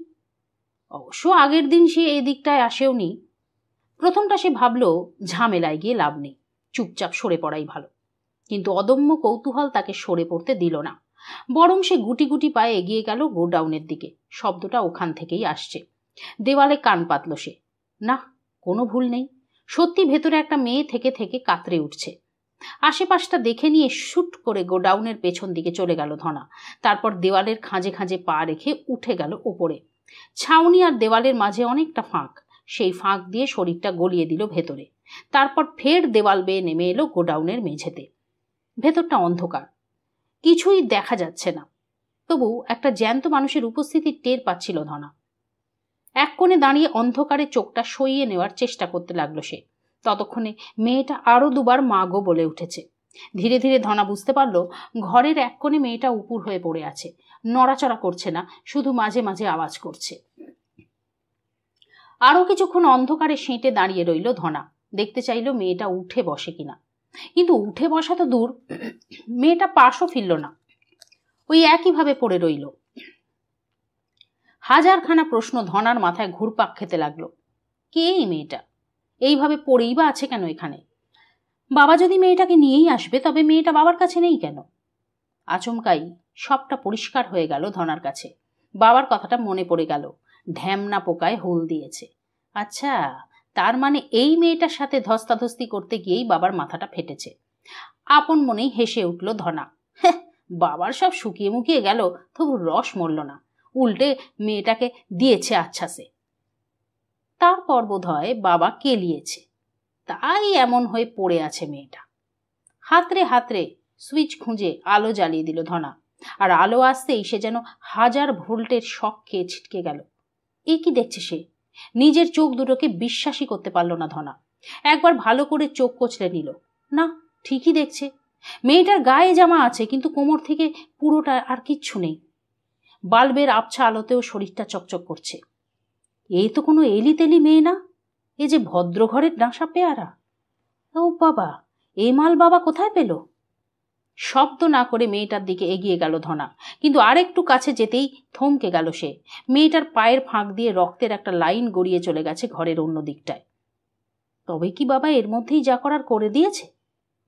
অবশ্য আগের দিন সে এদিকটায় আসেওনি। প্রথমটা সে ভাবল ঝামেলায় গিয়ে লাভ নেই, চুপচাপ সরে পড়াই ভালো। কিন্তু অদম্য কৌতূহল তাকে সরে পড়তে দিল না, বরং সে গুটি গুটি পায়ে এগিয়ে গেল গোডাউনের দিকে। শব্দটা ওখান থেকেই আসছে। দেওয়ালে কান পাতল সে। না, কোনো ভুল নেই, সত্যি ভেতরে একটা মেয়ে থেকে থেকে কাতরে উঠছে। আশেপাশটা দেখে নিয়ে শুট করে গোডাউনের পেছন দিকে চলে গেল ধনা। তারপর দেওয়ালের খাঁজে খাঁজে পা রেখে উঠে গেল ওপরে। ছাউনি আর দেওয়ালের মাঝে অনেকটা ফাঁক, সেই ফাঁক দিয়ে শরীরটা গলিয়ে দিল ভেতরে। তারপর ফের দেওয়াল বেয়ে নেমে এলো গোডাউনের মেঝেতে। ভেতরটা অন্ধকার, কিছুই দেখা যাচ্ছে না, তবু একটা জ্যান্ত মানুষের উপস্থিতি টের পাচ্ছিল ধনা। এক কোণে দাঁড়িয়ে অন্ধকারে চোখটা সইয়ে নেওয়ার চেষ্টা করতে লাগলো সে। ততক্ষণে মেয়েটা আরো দুবার মা গো বলে উঠেছে। ধীরে ধীরে ধনা বুঝতে পারল ঘরের এক কোণে মেয়েটা উপুর হয়ে পড়ে আছে, নড়াচড়া করছে না, শুধু মাঝে মাঝে আওয়াজ করছে। আরো কিছুক্ষণ অন্ধকারে সেঁটে দাঁড়িয়ে রইল ধনা। দেখতে চাইল মেয়েটা উঠে বসে কিনা, কিন্তু উঠে বসা তো দূর, মেয়েটা পাশও ফিরল না, ওই একইভাবে পড়ে রইল। হাজারখানা প্রশ্ন ধনার মাথায় ঘুরপাক খেতে লাগলো। কে এই মেয়েটা? এইভাবে পড়েই বা আছে কেন এখানে? বাবা যদি মেয়েটাকে নিয়েই আসবে, তবে মেয়েটা বাবার কাছে নেই কেন? আচমকাই সবটা পরিষ্কার হয়ে গেল ধনার কাছে। বাবার কথাটা মনে পড়ে গেল। ঢ্যামনা পোকায় হুল দিয়েছে। আচ্ছা, তার মানে এই মেয়েটার সাথে ধস্তাধস্তি করতে গিয়েই বাবার মাথাটা ফেটেছে। আপন মনেই হেসে উঠল ধনা। বাবার সব শুকিয়ে মুকিয়ে গেল, তবু রস মরল না, উল্টে মেয়েটাকে দিয়েছে আচ্ছা সে। তারপর বোধ হয় বাবা কেলিয়েছে, তাই এমন হয়ে পড়ে আছে মেয়েটা। হাতড়ে হাতড়ে সুইচ খুঁজে আলো জ্বালিয়ে দিল ধনা, আর আলো আসতেই সে যেন 1000 ভোল্টের শক খেয়ে ছিটকে গেল। এ কি দেখছে সে? নিজের চোখ দুটোকে বিশ্বাসই করতে পারল না ধনা। একবার ভালো করে চোখ কচলে নিল। না, ঠিকই দেখছে। মেয়েটার গায়ে জামা আছে, কিন্তু কোমর থেকে পুরোটা আর কিচ্ছু নেই। বাল্বের আবছা আলোতেও শরীরটা চকচক করছে। এই তো কোনো এলি তেলি মেয়ে না, এ যে ভদ্র ঘরের ডাঁসা পেয়ারা। ও বাবা, এ মাল বাবা কোথায় পেল? শব্দ না করে মেয়েটার দিকে এগিয়ে গেল ধনা, কিন্তু আরেকটু কাছে যেতেই থমকে গেল সে। মেয়েটার পায়ের ফাঁক দিয়ে রক্তের একটা লাইন গড়িয়ে চলে গেছে ঘরের অন্য দিকটায়। তবে কি বাবা এর মধ্যেই যা করার করে দিয়েছে?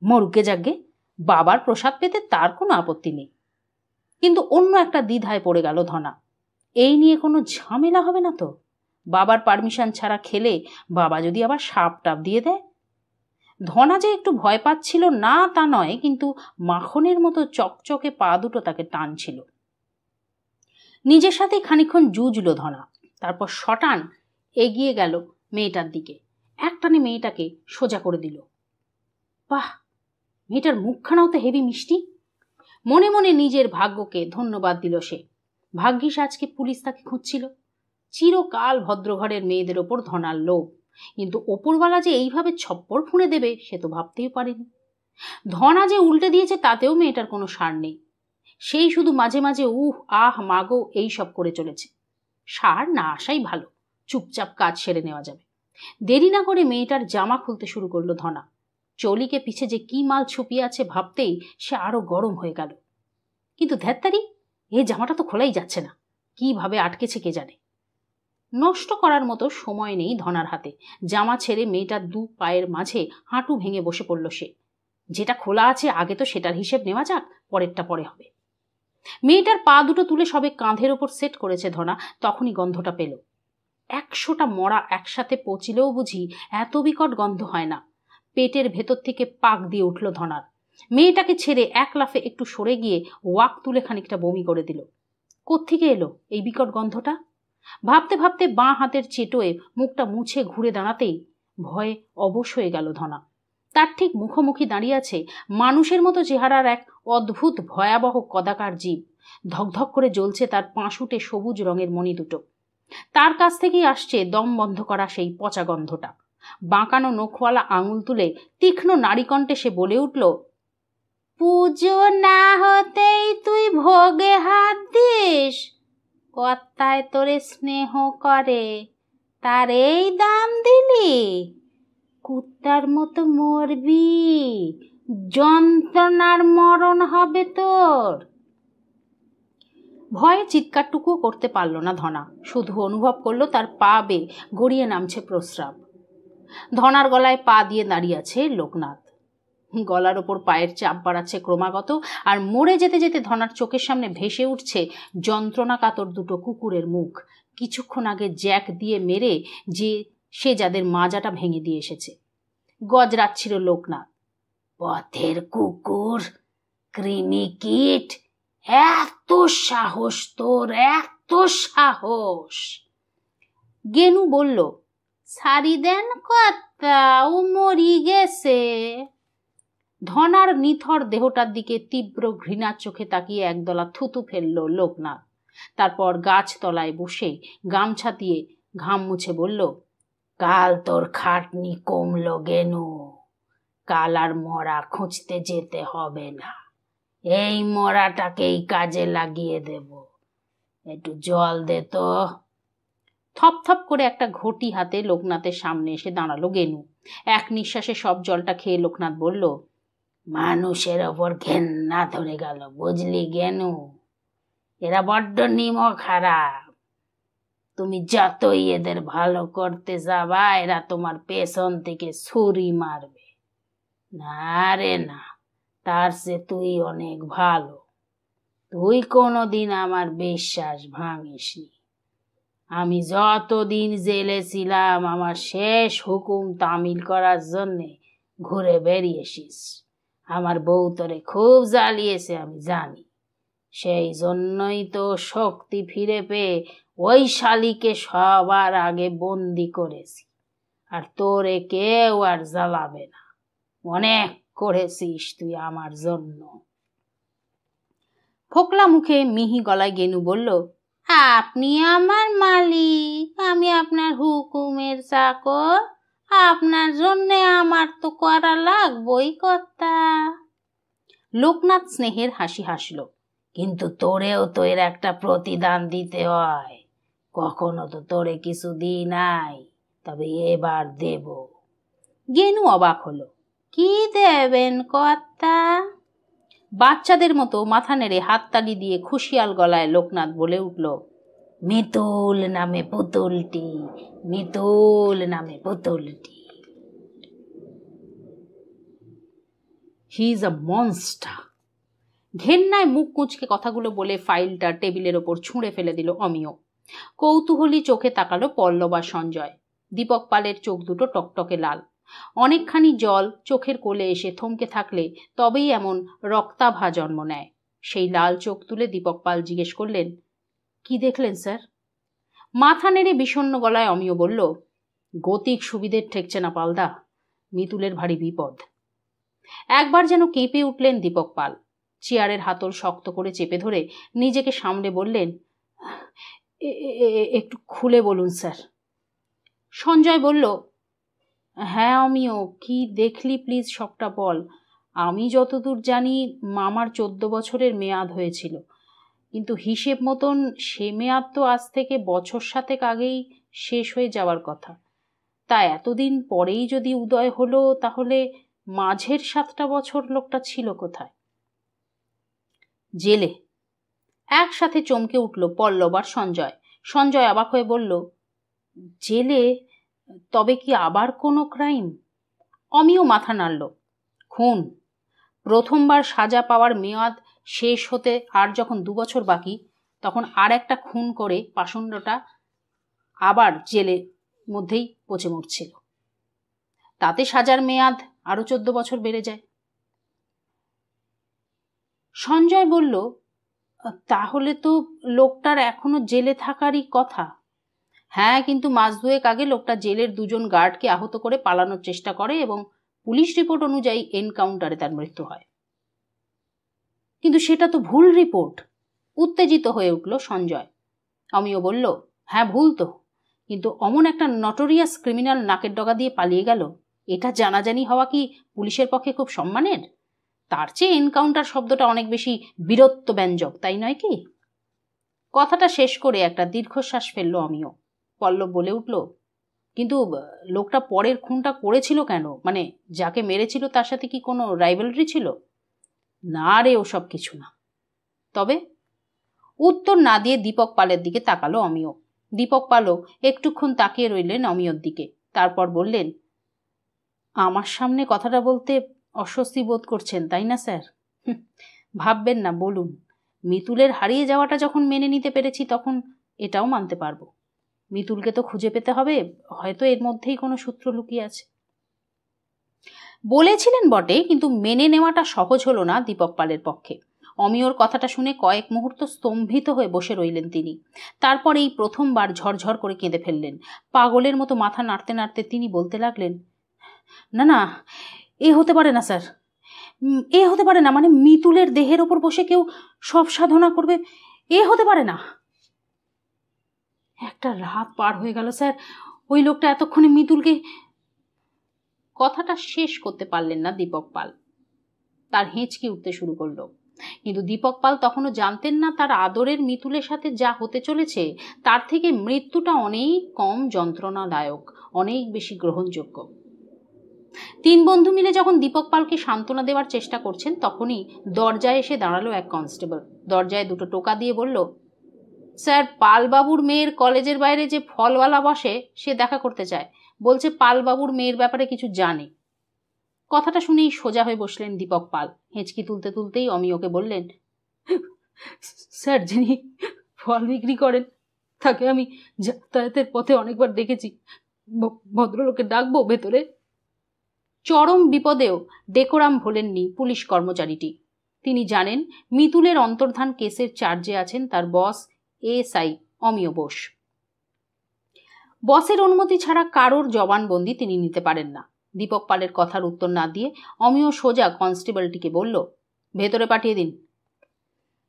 মরুকে যাগ্গে, বাবার প্রসাদ পেতে তার কোনো আপত্তি নেই। কিন্তু অন্য একটা দ্বিধায় পড়ে গেল ধনা। এই নিয়ে কোনো ঝামেলা হবে না তো? বাবার পারমিশন ছাড়া খেলে বাবা যদি আবার সাপ টাপ দিয়ে দেয়? ধনা যে একটু ভয় পাচ্ছিল না তা নয়, কিন্তু মাখনের মতো চকচকে পা দুটো তাকে টানছিল। নিজের সাথে খানিক্ষণ জুঝল ধনা, তারপর শটান এগিয়ে গেল মেয়েটার দিকে। একটানে মেয়েটাকে সোজা করে দিল। বাহ, মেয়েটার মুখখানাও তো হেভি মিষ্টি। মনে মনে নিজের ভাগ্যকে ধন্যবাদ দিল সে। ভাগ্যিস আজকে পুলিশ তাকে খুঁজছিল। চিরকাল ভদ্রঘরের মেয়েদের ওপর ধনার লোভ, কিন্তু ওপরওয়ালা যে এইভাবে ছপ্পর ফুঁড়ে দেবে সে তো ভাবতেই পারেনি। ধনা যে উল্টে দিয়েছে তাতেও মেয়েটার কোনো সার নেই। সেই শুধু মাঝে মাঝে উহ আহ মাগো এইসব করে চলেছে। সার না আসাই ভালো, চুপচাপ কাজ সেরে নেওয়া যাবে। দেরি না করে মেয়েটার জামা খুলতে শুরু করলো ধনা। চলিকে পিছে যে কি মাল ছুপিয়ে আছে ভাবতেই সে আরো গরম হয়ে গেল। কিন্তু ধ্যাত্তারি, এ জামাটা তো খোলাই যাচ্ছে না, কিভাবে আটকেছে কে জানে। নষ্ট করার মতো সময় নেই ধনার হাতে। জামা ছেড়ে মেয়েটার 2 পায়ের মাঝে হাঁটু ভেঙে বসে পড়ল সে। যেটা খোলা আছে আগে তো সেটার হিসেব নেওয়া যাক, পরেরটা পরে হবে। মেয়েটার পা দুটো তুলে সবে কাঁধের ওপর সেট করেছে ধনা, তখনই গন্ধটা পেল। 100টা মরা একসাথে পচিলেও বুঝি এত বিকট গন্ধ হয় না। পেটের ভেতর থেকে পাক দিয়ে উঠল ধনার। মেয়েটাকে ছেড়ে এক লাফে একটু সরে গিয়ে ওয়াক তুলে খানিকটা বমি করে দিল। কোত্থেকে এলো এই বিকট গন্ধটা? ভাবতে ভাবতে বাঁ হাতের চেটোয় মুখটা মুছে ঘুরে দাঁড়াতেই ভয়ে অবশ হয়ে গেল ধনা। তার ঠিক মুখোমুখি দাঁড়িয়ে আছে মানুষের মতো চেহারার এক অদ্ভুত ভয়াবহ কদাকার জীব। ধকধক করে জ্বলছে তার পাঁশুটে সবুজ রঙের মণি দুটো। তার কাছ থেকেই আসছে দম বন্ধ করা সেই পচা গন্ধটা। বাঁকানো নখওয়ালা আঙুল তুলে তীক্ষ্ণ নারীকণ্ঠে সে বলে উঠল, পুজো না হতেই তুই ভোগে হাত দিস? কর্তায় তোরে স্নেহ করে, তার এই দাম দিলি? কুত্তার মতো মরবি, যন্ত্রণার মরণ হবে তোর। ভয়ে চিৎকারটুকুও করতে পারল না ধনা, শুধু অনুভব করলো তার পা বেয়ে গড়িয়ে নামছে প্রস্রাব। ধনার গলায় পা দিয়ে দাঁড়িয়ে আছে লোকনাথ। গলার ওপর পায়ের চাপ বাড়াচ্ছে ক্রমাগত, আর মরে যেতে যেতে ধনার চোখের সামনে ভেসে উঠছে যন্ত্রণা কাতর দুটো কুকুরের মুখ, কিছুক্ষণ আগে জ্যাক দিয়ে মেরে সে যাদের মাজাটা ভেঙে দিয়ে এসেছে। গজরাচ্ছিল লোকনাথ, পথের কুকুর, কৃমিকীট, এত সাহস তোর, এত সাহস! গেনু বলল, সারি দেন কর্তা, ও মরি গেছে। ধনার নিথর দেহটার দিকে তীব্র ঘৃণার চোখে তাকিয়ে একদলা থুতু ফেলল লোকনাথ। তারপর গাছতলায় বসে গামছা দিয়ে ঘাম মুছে বলল, কাল তোর খাটনি কমলো গেনু, কাল আর মরা খুঁজতে যেতে হবে না, এই মরাটাকেই কাজে লাগিয়ে দেব। একটু জল দে তো। থপথপ করে একটা ঘটি হাতে লোকনাথের সামনে এসে দাঁড়ালো গেনু। এক নিঃশ্বাসে সব জলটা খেয়ে লোকনাথ বলল, মানুষের ওপর ঘেন্না ধরে গেল, বুঝলি গেনু? এরা বড্ড নিমক খারাপ। তুমি যতই এদের ভালো করতে যাবা, এরা তোমার পেছন থেকে ছুরি মারবে। না রে না, তার চেয়ে তুই অনেক ভালো। তুই কোনোদিন আমার বিশ্বাস ভাঙিসনি। আমি যতদিন জেলে ছিলাম আমার শেষ হুকুম তামিল করার জন্যে ঘুরে বেরিয়েছিস। আমার বউ তোরে খুব জ্বালিয়েছে আমি জানি, সেই জন্যই তো শক্তি ফিরে পেয়ে ওই শালিকে সবার আগে বন্দি করেছি। আর তোরে কেউ আর জ্বালাবে না, অনেক করেছিস তুই আমার জন্য। ফোকলা মুখে মিহি গলায় গেনু বলল, আপনি আমার মালিক, আমি আপনার হুকুমের চাকর, আপনার জন্যে আমার তো করা লাগবই কর্তা। লোকনাথ স্নেহের হাসি হাসল, কিন্তু তোরেও তো এর একটা প্রতিদান দিতে হয়। কখনো তো তোরে কিছু দিই নাই, তবে এবার দেব। গেনু অবাক হলো, কি দেবেন কর্তা? বাচ্চাদের মতো মাথা নেড়ে হাততালি দিয়ে খুশিয়াল গলায় লোকনাথ বলে উঠল, মিতুল নামে পুতুলটি, মিতুল নামে পুতুলটি। He is a monster. ঘেন্নায় মুখ কুঁচকে কথাগুলো বলে ফাইলটা টেবিলের ওপর ছুঁড়ে ফেলে দিল অমিয়। কৌতূহলী চোখে তাকালো পল্লব আর সঞ্জয়। দীপক পালের চোখ দুটো টকটকে লাল। অনেকখানি জল চোখের কোলে এসে থমকে থাকলে তবেই এমন রক্তাভা জন্ম নেয়। সেই লাল চোখ তুলে দীপক পাল জিজ্ঞেস করলেন, কি দেখলেন স্যার? মাথা নেড়ে বিষণ্ণ গলায় অমিয় বলল, গতিক সুবিধের ঠেকছে না পালদা, মিতুলের ভারী বিপদ। একবার যেন কেঁপে উঠলেন দীপক পাল। চেয়ারের হাতল শক্ত করে চেপে ধরে নিজেকে সামলে বললেন, একটু খুলে বলুন স্যার। সঞ্জয় বলল, হ্যাঁ অমিয়, কি দেখলি প্লিজ সবটা বল। আমি যতদূর জানি মামার 14 বছরের মেয়াদ হয়েছিল, কিন্তু হিসেব মতন সে মেয়াদ তো আজ থেকে বছর 7 আগেই শেষ হয়ে যাওয়ার কথা। তা এতদিন পরেই যদি উদয় হলো, তাহলে মাঝের 7টা বছর লোকটা ছিল কোথায়? জেলে। একসাথে চমকে উঠল পল্লব আর সঞ্জয়। সঞ্জয় অবাক হয়ে বলল, জেলে? তবে কি আবার কোনো ক্রাইম? অমিয় মাথা নাড়ল। খুন। প্রথমবার সাজা পাওয়ার মেয়াদ শেষ হতে আর যখন 2 বছর বাকি, তখন আর একটা খুন করে পাষণ্ডটা আবার জেলের মধ্যেই পচে মরছিল। তাতে সাজার মেয়াদ আরো 14 বছর বেড়ে যায়। সঞ্জয় বলল, তাহলে তো লোকটার এখনো জেলে থাকারই কথা। হ্যাঁ, কিন্তু মাস দুয়েক আগে লোকটা জেলের 2জন গার্ডকে আহত করে পালানোর চেষ্টা করে এবং পুলিশ রিপোর্ট অনুযায়ী এনকাউন্টারে তার মৃত্যু হয়। কিন্তু সেটা তো ভুল রিপোর্ট, উত্তেজিত হয়ে উঠল সঞ্জয়। অমিয় বলল, হ্যাঁ ভুল তো, কিন্তু অমন একটা নটোরিয়াস ক্রিমিনাল নাকের ডগা দিয়ে পালিয়ে গেল, এটা জানাজানি হওয়া কি পুলিশের পক্ষে খুব সম্মানের? তার চেয়ে এনকাউন্টার শব্দটা অনেক বেশি বীরত্ব ব্যঞ্জক, তাই নয় কি? কথাটা শেষ করে একটা দীর্ঘশ্বাস ফেলল অমিয়। পল্লব বলে উঠল, কিন্তু লোকটা পরের খুনটা করেছিল কেন? মানে যাকে মেরেছিল তার সাথে কি কোনো রাইভালরি ছিল? না রে, ওসব কিছু না। তবে? উত্তর না দিয়ে দীপক পালের দিকে তাকালো অমিয়। দীপক পালও একটুক্ষণ তাকিয়ে রইলেন অমিয়র দিকে, তারপর বললেন, আমার সামনে কথাটা বলতে অস্বস্তি বোধ করছেন তাই না স্যার? ভাববেন না, বলুন। মিতুলের হারিয়ে যাওয়াটা যখন মেনে নিতে পেরেছি তখন এটাও মানতে পারবো। মিতুলকে তো খুঁজে পেতে হবে, হয়তো এর মধ্যেই কোনো সূত্র লুকিয়ে আছে। বলেছিলেন বটে, কিন্তু মেনে নেওয়াটা সহজ হলো না দীপক পালের পক্ষে। অমিয়র কথাটা শুনে কয়েক মুহূর্ত স্তম্ভিত হয়ে বসে রইলেন তিনি। তারপর এই প্রথমবার ঝরঝর করে কেঁদে ফেললেন। পাগলের মতো মাথা নাড়তে নাড়তে তিনি বলতে লাগলেন, না না, এ হতে পারে না স্যার, এ হতে পারে না। মানে মিতুলের দেহের ওপর বসে কেউ সব সাধনা করবে, এ হতে পারে না। একটা রাত পার হয়ে গেল স্যার, ওই লোকটা এতক্ষণে মিতুলকে... কথাটা শেষ করতে পারলেন না দীপক পাল। তার হেঁচকি উঠতে শুরু করলো। কিন্তু দীপক পাল তখনও জানতেন না তার আদরের মিতুলের সাথে যা হতে চলেছে তার থেকে মৃত্যুটা অনেক কম যন্ত্রণাদায়ক, অনেক বেশি গ্রহণযোগ্য। 3 বন্ধু মিলে যখন দীপক পালকে সান্ত্বনা দেওয়ার চেষ্টা করছেন তখনই দরজায় এসে দাঁড়ালো এক কনস্টেবল। দরজায় 2টো টোকা দিয়ে বলল, স্যার, পালবাবুর মেয়ের কলেজের বাইরে যে ফলওয়ালা বসে সে দেখা করতে চায়, বলছে পালবাবুর মেয়ের ব্যাপারে কিছু জানে। কথাটা শুনেই সোজা হয়ে বসলেন দীপক পাল। হেঁচকি তুলতে তুলতেই অমিয়কে বললেন, স্যার, যিনি ফল বিক্রি করেন তাকে আমি যাতায়াতের পথে অনেকবার দেখেছি, ভদ্রলোকে ডাকবো ভেতরে? চরম বিপদেও ডেকোরাম ভোলেননি পুলিশ কর্মচারীটি। তিনি জানেন মিতুলের অন্তর্ধান কেসের চার্জে আছেন তার বস এএসআই অমিয় বোস। বসের অনুমতি ছাড়া কারোর জবানবন্দি তিনি নিতে পারেন না। দীপক পালের কথার উত্তর না দিয়ে অমিয় সোজা কনস্টেবলটিকে বলল, ভেতরে পাঠিয়ে দিন।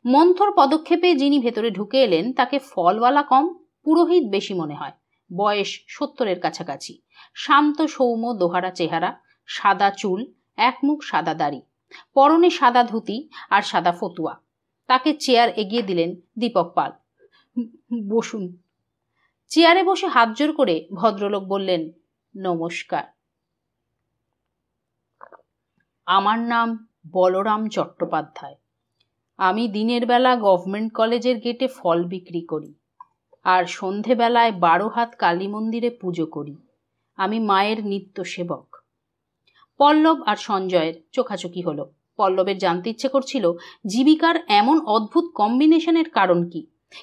মন্থর পদক্ষেপে যিনি ভেতরে ঢুকে এলেন তাকে ফলওয়ালা কম, পুরোহিত বেশি মনে হয়। বয়স 70-এর কাছাকাছি। শান্ত সৌম্য দোহারা চেহারা, সাদা চুল, এক মুখ সাদা দাড়ি, পরনে সাদা ধুতি আর সাদা ফতুয়া। তাকে চেয়ার এগিয়ে দিলেন দীপক পাল। বসুন। চেয়ারে বসে হাত জোর করে ভদ্রলোক বললেন, নমস্কার। আমার নাম বলরাম চট্টোপাধ্যায়। আমি দিনের বেলা গভর্নমেন্ট কলেজের গেটে ফল বিক্রি করি আর সন্ধেবেলায় 12 হাত কালী মন্দিরে পুজো করি। আমি মায়ের নিত্য সেবক। পল্লব আর সঞ্জয়ের চোখাচোখি হলো। পল্লবের জানতে ইচ্ছে করছিল জীবিকার এমন অদ্ভুত কম্বিনেশনের কারণ কি,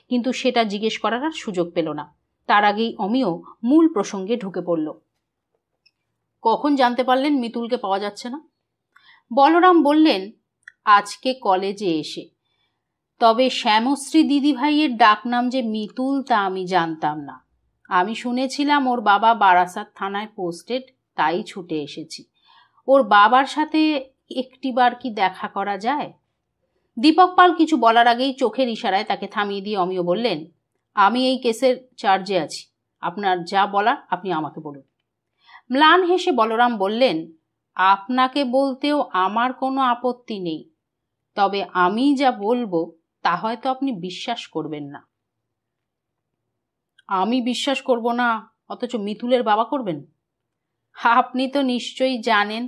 কিন্তু সেটা জিজ্ঞেস করার আর সুযোগ পেল না। তার আগেই অমিয় মূল প্রসঙ্গে ঢুকে পড়ল। কখন জানতে পারলেন মিতুলকে পাওয়া যাচ্ছে না? বলরাম বললেন, আজকে কলেজে এসে। তবে শ্যামশ্রী দিদিভাইয়ের ডাকনাম যে মিতুল তা আমি জানতাম না। আমি শুনেছিলাম ওর বাবা বারাসাত থানায় পোস্টেড, তাই ছুটে এসেছি। ওর বাবার সাথে একটিবার কি দেখা করা যায়? দীপক পাল কিছু বলার আগেই চোখের ইশারায় তাকে থামিয়ে দিয়ে অমিয় বললেন, আমি এই কেসের চার্জে আছি, আপনার যা বলার আপনি আমাকে বলুন। ম্লান হেসে বলরাম বললেন, আপনাকে বলতেও আমার কোনো আপত্তি নেই, তবে আমি যা বলবো তা হয়তো আপনি বিশ্বাস করবেন না। আমি বিশ্বাস করব না, অথচ মিতুলের বাবা করবেন? আপনি তো নিশ্চয়ই জানেন,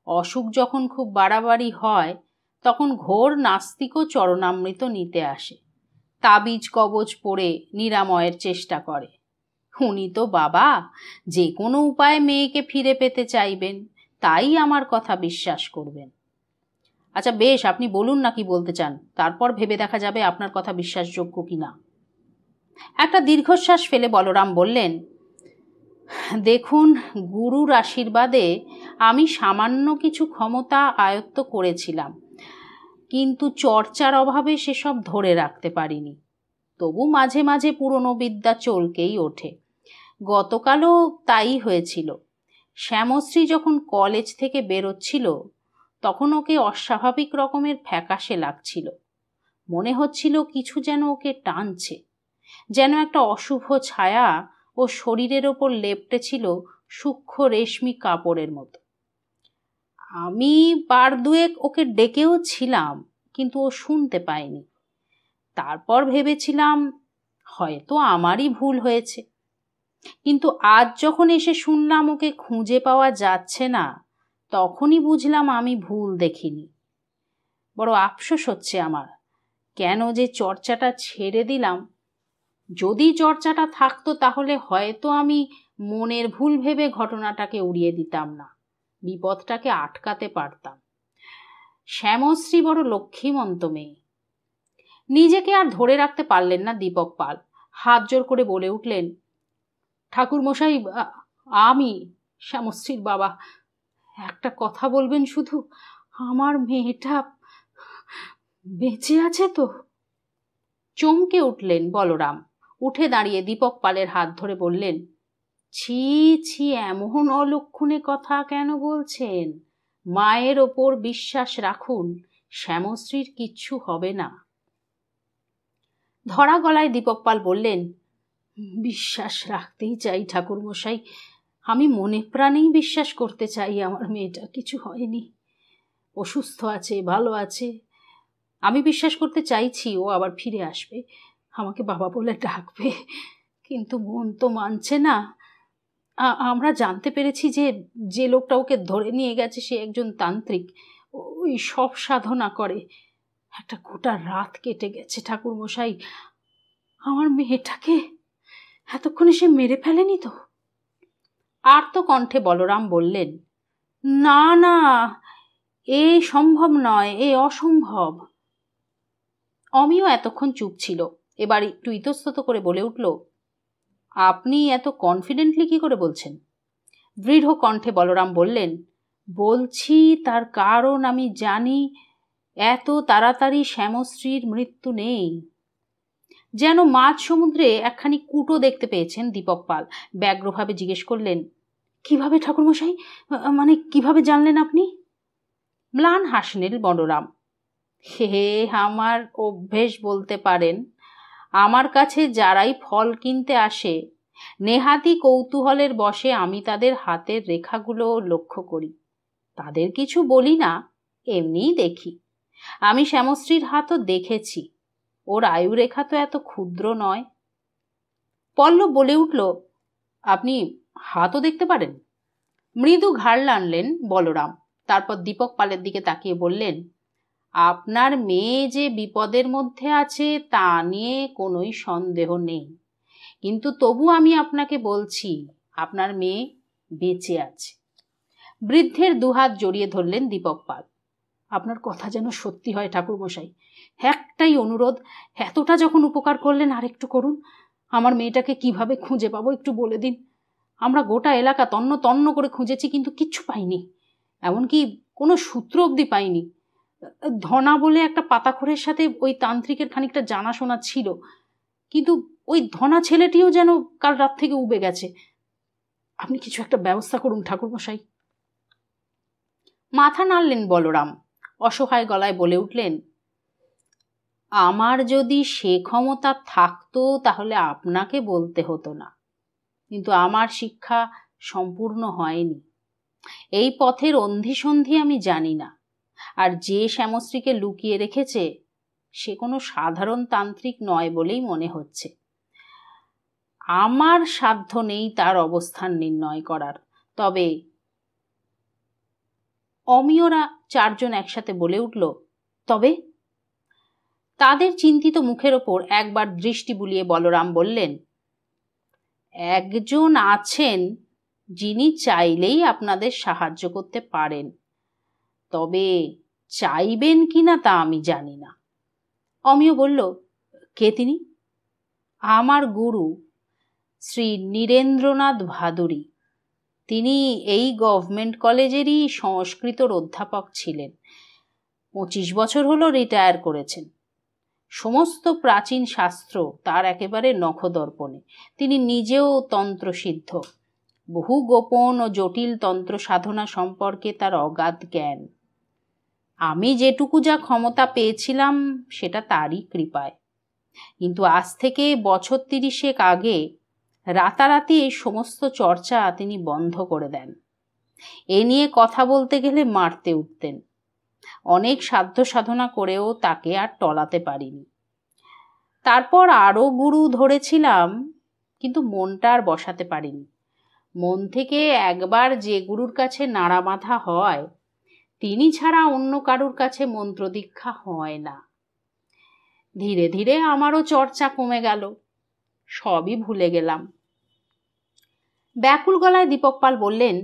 অসুখ যখন খুব বাড়াবাড়ি হয় তখন ঘোর নাস্তিকও চরণামৃত নিতে আসে, তাবিজ কবচ পড়ে নিরাময়ের চেষ্টা করে। উনি তো বাবা, যে কোনো উপায়ে মেয়েকে ফিরে পেতে চাইবেন, তাই আমার কথা বিশ্বাস করবেন। আচ্ছা বেশ, আপনি বলুন না কি বলতে চান, তারপর ভেবে দেখা যাবে আপনার কথা বিশ্বাসযোগ্য কিনা। একটা দীর্ঘশ্বাস ফেলে বলরাম বললেন, দেখুন, গুরুর আশীর্বাদে আমি সামান্য কিছু ক্ষমতা আয়ত্ত করেছিলাম, কিন্তু চর্চার অভাবে সেসব ধরে রাখতে পারিনি। তবু মাঝে মাঝে পুরনো বিদ্যা চলকেই ওঠে। গতকালও তাই হয়েছিল। শ্যামশ্রী যখন কলেজ থেকে বেরোচ্ছিল তখন ওকে অস্বাভাবিক রকমের ফ্যাকাশে লাগছিল। মনে হচ্ছিল কিছু যেন ওকে টানছে, যেন একটা অশুভ ছায়া ও শরীরের ওপর লেপ্টেছিল সূক্ষ্ম রেশমি কাপড়ের মতো। আমি বার দুয়েক ওকে ডেকেও ছিলাম, কিন্তু ও শুনতে পায়নি। তারপর ভেবেছিলাম হয়তো আমারই ভুল হয়েছে, কিন্তু আজ যখন এসে শুনলাম ওকে খুঁজে পাওয়া যাচ্ছে না, তখনই বুঝলাম আমি ভুল দেখিনি। বড় আফসোস হচ্ছে আমার, কেন যে চর্চাটা ছেড়ে দিলাম। যদি চর্চাটা থাকতো তাহলে হয়তো আমি মনের ভুল ভেবে ঘটনাটাকে উড়িয়ে দিতাম না, বিপদটাকে আটকাতে পারতাম। শ্যামশ্রী বড় লক্ষ্মীমন্ত মেয়ে। নিজেকে আর ধরে রাখতে পারলেন না দীপক পাল। হাত জোর করে বলে উঠলেন, ঠাকুরমশাই, আমি শ্যামশ্রীর বাবা। একটা কথা বলবেন শুধু, আমার মেয়েটা বেঁচে আছে তো? চমকে উঠলেন বলরাম। উঠে দাঁড়িয়ে দীপক পালের হাত ধরে বললেন, ছি ছি, এমন অলক্ষণে কথা কেন বলছেন? মায়ের ওপর বিশ্বাস রাখুন, শ্যামশ্রীর কিচ্ছু হবে না। ধরা গলায় দীপক পাল বললেন, বিশ্বাস রাখতেই চাই ঠাকুরমশাই, আমি মনে প্রাণেই বিশ্বাস করতে চাই আমার মেয়েটা কিছু হয়নি, অসুস্থ আছে, ভালো আছে। আমি বিশ্বাস করতে চাইছি ও আবার ফিরে আসবে, আমাকে বাবা বলে ডাকবে, কিন্তু মন তো মানছে না। আমরা জানতে পেরেছি যে লোকটা ওকে ধরে নিয়ে গেছে সে একজন তান্ত্রিক, ওই সব সাধনা করে। একটা গোটা রাত কেটে গেছে ঠাকুরমশাই, আমার মেয়েটাকে এতক্ষণে সে মেরে ফেলেনি তো? আর তো কণ্ঠে বলরাম বললেন, না না, এ সম্ভব নয়, এ অসম্ভব। অমিও এতক্ষণ চুপ ছিল, এবার একটু ইতস্তত করে বলে উঠল, আপনি এত কনফিডেন্টলি কি করে বলছেন? দৃঢ় কণ্ঠে বলরাম বললেন, বলছি তার কারণ আমি জানি এত তাড়াতাড়ি শ্যামশ্রীর মৃত্যু নেই। যেন মাঝ সমুদ্রে একখানি কুটো দেখতে পেয়েছেন দীপক পাল ব্যগ্রভাবে জিজ্ঞেস করলেন, কিভাবে ঠাকুরমশাই, মানে কিভাবে জানলেন আপনি? ম্লান হাসলেন বলরাম। হে, আমার অভ্যেস বলতে পারেন। আমার কাছে যারাই ফল কিনতে আসে নেহাতি কৌতূহলের বশে আমি তাদের হাতের রেখাগুলো লক্ষ্য করি। তাদের কিছু বলি না, এমনিই দেখি। আমি শ্যামশ্রীর হাতও দেখেছি, ওর আয়ুরেখা তো এত ক্ষুদ্র নয়। পল্লব বলে উঠল, আপনি হাতও দেখতে পারেন? মৃদু ঘাড় নাড়লেন বলরাম। তারপর দীপক পালের দিকে তাকিয়ে বললেন, আপনার মেয়ে যে বিপদের মধ্যে আছে তা নিয়ে কোনোই সন্দেহ নেই, কিন্তু তবু আমি আপনাকে বলছি আপনার মেয়ে বেঁচে আছে। বৃদ্ধের দুহাত জড়িয়ে ধরলেন দীপক পাল। আপনার কথা যেন সত্যি হয় ঠাকুরমশাই, একটাই অনুরোধ, এতটা যখন উপকার করলেন আর একটু করুন। আমার মেয়েটাকে কিভাবে খুঁজে পাবো একটু বলে দিন। আমরা গোটা এলাকা তন্ন তন্ন করে খুঁজেছি, কিন্তু কিচ্ছু পাইনি, এমনকি কোনো সূত্র অবধি পাইনি। ধনা বলে একটা পাতাখোরের সাথে ওই তান্ত্রিকের খানিকটা জানাশোনা ছিল, কিন্তু ওই ধনা ছেলেটিও যেন কাল রাত থেকে উবে গেছে। আপনি কিছু একটা ব্যবস্থা করুন ঠাকুরমশাই। মাথা নাড়লেন বলরাম। অসহায় গলায় বলে উঠলেন, আমার যদি সে ক্ষমতা থাকতো তাহলে আপনাকে বলতে হতো না, কিন্তু আমার শিক্ষা সম্পূর্ণ হয়নি। এই পথের অন্ধিসন্ধি আমি জানি না। আর যে শ্যামশ্রীকে লুকিয়ে রেখেছে সে কোনো সাধারণ তান্ত্রিক নয় বলেই মনে হচ্ছে। আমার সাধ্য নেই তার অবস্থান নির্ণয় করার। তবে অমিয়রা চারজন একসাথে বলে উঠল, তবে? তাদের চিন্তিত মুখের ওপর একবার দৃষ্টি বুলিয়ে বলরাম বললেন, একজন আছেন যিনি চাইলেই আপনাদের সাহায্য করতে পারেন, তবে চাইবেন কিনা তা আমি জানি না। অমিয় বলল, কে তিনি? আমার গুরু শ্রী নীরেন্দ্রনাথ ভাদুরী। তিনি এই গভর্নমেন্ট কলেজেরই সংস্কৃতর অধ্যাপক ছিলেন। 25 বছর হলো রিটায়ার করেছেন। সমস্ত প্রাচীন শাস্ত্র তার একেবারে নখদর্পণে। তিনি নিজেও তন্ত্রসিদ্ধ। বহু গোপন ও জটিল তন্ত্র সাধনা সম্পর্কে তার অগাধ জ্ঞান। আমি যেটুকু যা ক্ষমতা পেয়েছিলাম সেটা তারই কৃপায়। কিন্তু আজ থেকে বছর 30 আগে রাতারাতি এই সমস্ত চর্চা তিনি বন্ধ করে দেন। এ নিয়ে কথা বলতে গেলে মারতে উঠতেন। অনেক সাধ্য সাধনা করেও তাকে আর টলাতে পারিনি। তারপর আরও গুরু ধরেছিলাম, কিন্তু মনটা আর বসাতে পারিনি। মন থেকে একবার যে গুরুর কাছে নাড়া বাঁধা হয়, তিনি ছাড়া অন্য কারুর কাছে মন্ত্র দীক্ষা হয় না। ধীরে ধীরে আমারও চর্চা কমে গেল, সবই ভুলে গেলাম। ব্যাকুল গলায় দীপক পাল বললেন,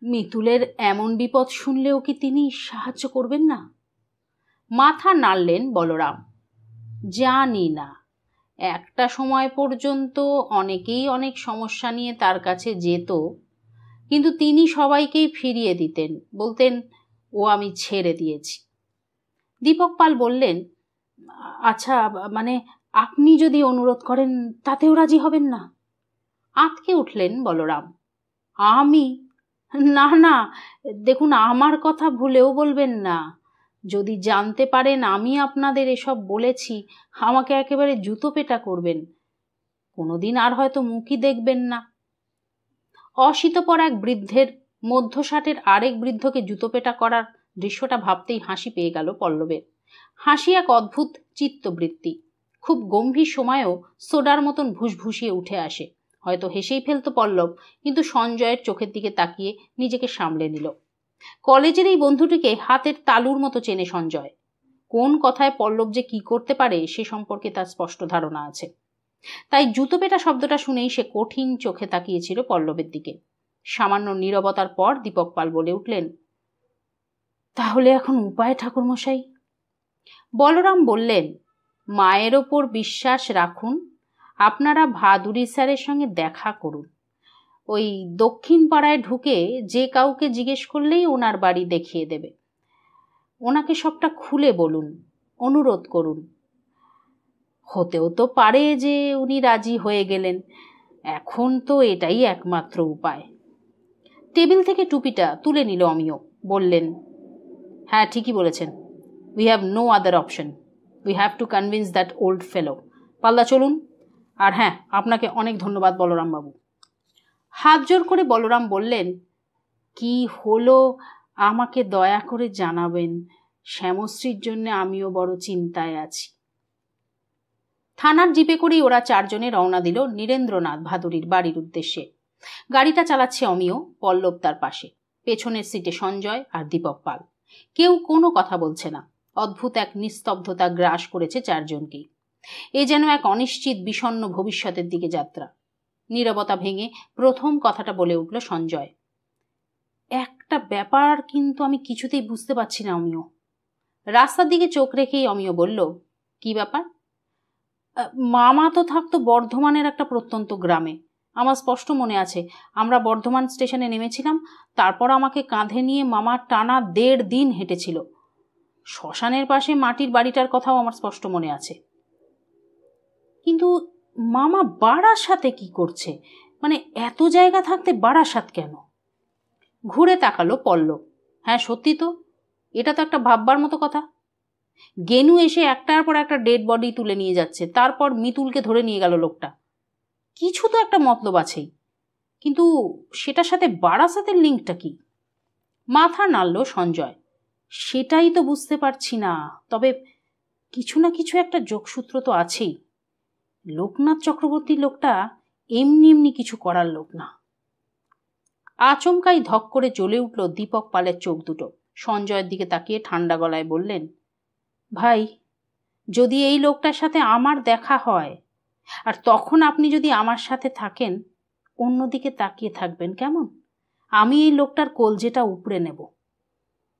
মিতুলের এমন বিপদ শুনলেও কি তিনি সাহায্য করবেন না? মাথা নাড়লেন বলরাম। জানি না, একটা সময় পর্যন্ত অনেকেই অনেক সমস্যা নিয়ে তার কাছে যেত, কিন্তু তিনি সবাইকেই ফিরিয়ে দিতেন, বলতেন ও আমি ছেড়ে দিয়েছি। দীপক পাল বললেন, আচ্ছা, মানে আপনি যদি অনুরোধ করেন তাতেও রাজি হবেন না? আঁতকে উঠলেন বলরাম। আমি? না না, দেখুন, আমার কথা ভুলেও বলবেন না। যদি জানতে পারেন আমি আপনাদের এসব বলেছি, আমাকে একেবারে জুতো পেটা করবেন। কোনোদিন আর হয়তো মুখই দেখবেন না। অশীতপর এক বৃদ্ধের মধ্য ষাটের আরেক বৃদ্ধকে জুতো পেটা করার দৃশ্যটা ভাবতেই হাসি পেয়ে গেল পল্লবের। হাসি এক অদ্ভুত চিত্তবৃত্তি, খুব গম্ভীর সময়েও সোডার মতন ভুসভুসিয়ে উঠে আসে। হয়তো হেসেই ফেলত পল্লব, কিন্তু সঞ্জয়ের চোখের দিকে তাকিয়ে নিজেকে সামলে নিল। কলেজের এই বন্ধুটিকে হাতের তালুর মতো চেনে সঞ্জয়। কোন কথায় পল্লব যে কি করতে পারে সে সম্পর্কে তার স্পষ্ট ধারণা আছে। তাই জুতো পেটা শব্দটা শুনেই সে কঠিন চোখে তাকিয়েছিল পল্লবের দিকে। সামান্য নীরবতার পর দীপক পাল বলে উঠলেন, তাহলে এখন উপায় ঠাকুরমশাই? বলরাম বললেন, মায়ের ওপর বিশ্বাস রাখুন। আপনারা ভাদুরী স্যারের সঙ্গে দেখা করুন। ওই দক্ষিণ পাড়ায় ঢুকে যে কাউকে জিজ্ঞেস করলেই ওনার বাড়ি দেখিয়ে দেবে। ওনাকে সবটা খুলে বলুন, অনুরোধ করুন। হতেও তো পারে যে উনি রাজি হয়ে গেলেন। এখন তো এটাই একমাত্র উপায়। টেবিল থেকে টুপিটা তুলে নিল অমিয়। বললেন, হ্যাঁ, ঠিকই বলেছেন। We have no other option. We have to convince that old fellow. পাল্লা চলুন। আর হ্যাঁ, আপনাকে অনেক ধন্যবাদ বলরাম বাবু। হাত জোর করে বলরাম বললেন, কি হলো আমাকে দয়া করে জানাবেন। শ্যামশ্রীর জন্য আমিও বড় চিন্তায় আছি। থানার জিপে করেই ওরা 4 জনে রওনা দিল নীরেন্দ্রনাথ ভাদুরীর বাড়ির উদ্দেশ্যে। গাড়িটা চালাচ্ছে অমিয়, পল্লব তার পাশে। পেছনের সিটে সঞ্জয় আর দীপক পাল। কেউ কোনো কথা বলছে না। অদ্ভুত এক নিস্তব্ধতা গ্রাস করেছে 4 জনকেই। এ যেন এক অনিশ্চিত বিষণ্ণ ভবিষ্যতের দিকে যাত্রা। নীরবতা ভেঙে প্রথম কথাটা বলে উঠল সঞ্জয়। একটা ব্যাপার কিন্তু আমি কিছুতেই বুঝতে পারছি না অমিয়। রাস্তার দিকে চোখ রেখেই অমিয় বলল, কি ব্যাপার? মামা তো থাকতো বর্ধমানের একটা প্রত্যন্ত গ্রামে। আমার স্পষ্ট মনে আছে, আমরা বর্ধমান স্টেশনে নেমেছিলাম। তারপর আমাকে কাঁধে নিয়ে মামা টানা 1.5 দিন হেঁটেছিল। শ্মশানের পাশে মাটির বাড়িটার কথাও আমার স্পষ্ট মনে আছে। কিন্তু মামা বারাসাতে কি করছে? মানে এত জায়গা থাকতে বারাসাত কেন? ঘুরে তাকালো পল্লব। হ্যাঁ, সত্যি তো, এটা তো একটা ভাববার মতো কথা। গেনু এসে একটার পর একটা ডেড বডি তুলে নিয়ে যাচ্ছে, তারপর মিতুলকে ধরে নিয়ে গেল লোকটা। কিছু তো একটা মতলব আছেই, কিন্তু সেটার সাথে বারাসাতের লিঙ্কটা কি? মাথা নাড়ল সঞ্জয়। সেটাই তো বুঝতে পারছি না, তবে কিছু না কিছু একটা যোগসূত্র তো আছেই। লোকনাথ চক্রবর্তী লোকটা এমনি এমনি কিছু করার লোক না। আচমকাই ধক করে জ্বলে উঠল দীপক পালের চোখ দুটো। সঞ্জয়ের দিকে তাকিয়ে ঠান্ডা গলায় বললেন, ভাই, যদি এই লোকটার সাথে আমার দেখা হয়, আর তখন আপনি যদি আমার সাথে থাকেন, অন্যদিকে তাকিয়ে থাকবেন কেমন? আমি এই লোকটার কলজেটা উপড়ে নেব।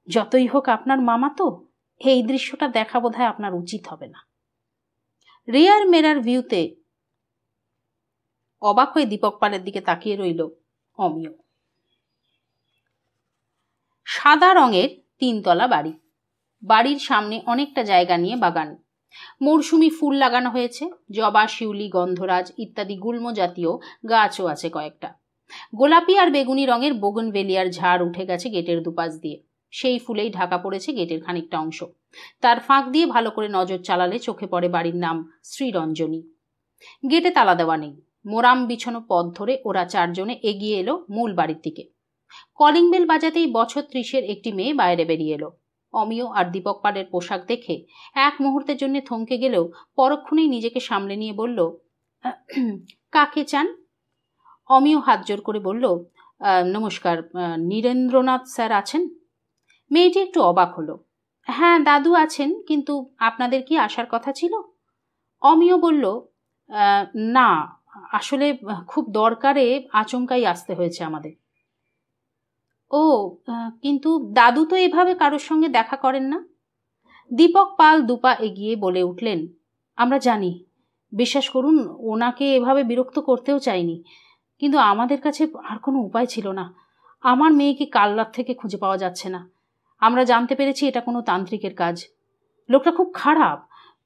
যতই হোক আপনার মামা তো, এই দৃশ্যটা দেখা বোধহয় আপনার উচিত হবে না। রিয়ার মিরর ভিউতে অবাক হয়ে দীপক পালের দিকে তাকিয়ে রইল অমিয়। সাদা রঙের 3 তলা বাড়ি। বাড়ির সামনে অনেকটা জায়গা নিয়ে বাগান। মরশুমি ফুল লাগানো হয়েছে, জবা, শিউলি, গন্ধরাজ ইত্যাদি গুল্ম জাতীয় গাছও আছে কয়েকটা। গোলাপি আর বেগুনি রঙের বোগনভেলিয়ার ঝাড় উঠে গেছে গেটের দুপাশ দিয়ে। সেই ফুলেই ঢাকা পড়েছে গেটের খানিকটা অংশ। তার ফাঁক দিয়ে ভালো করে নজর চালালে চোখে পড়ে বাড়ির নাম শ্রীরঞ্জনী। গেটে তালা দেওয়া নেই। মোরাম বিছানো পথ ধরে ওরা চারজনে এগিয়ে এলো মূল বাড়ির দিকে। কলিং বেল বাজাতেই বছর 30-এর একটি মেয়ে বাইরে বেরিয়ে এলো। অমিয় আর দীপক পালের পোশাক দেখে এক মুহূর্তের জন্য থমকে গেলেও পরক্ষণেই নিজেকে সামলে নিয়ে বলল, কাকে চান? অমিয় হাত জোর করে বলল, নমস্কার, নীরেন্দ্রনাথ স্যার আছেন? মেয়েটি একটু অবাক হলো। হ্যাঁ, দাদু আছেন, কিন্তু আপনাদের কি আসার কথা ছিল? অমিয় বলল, না, আসলে খুব দরকারে আচমকাই আসতে হয়েছে আমাদের। ও, কিন্তু দাদু তো এভাবে কারোর সঙ্গে দেখা করেন না। দীপক পাল দুপা এগিয়ে বলে উঠলেন, আমরা জানি, বিশ্বাস করুন, ওনাকে এভাবে বিরক্ত করতেও চাইনি, কিন্তু আমাদের কাছে আর কোনো উপায় ছিল না। আমার মেয়েকে কাল রাত থেকে খুঁজে পাওয়া যাচ্ছে না। আমরা জানতে পেরেছি এটা কোনো তান্ত্রিকের কাজ। লোকটা খুব খারাপ,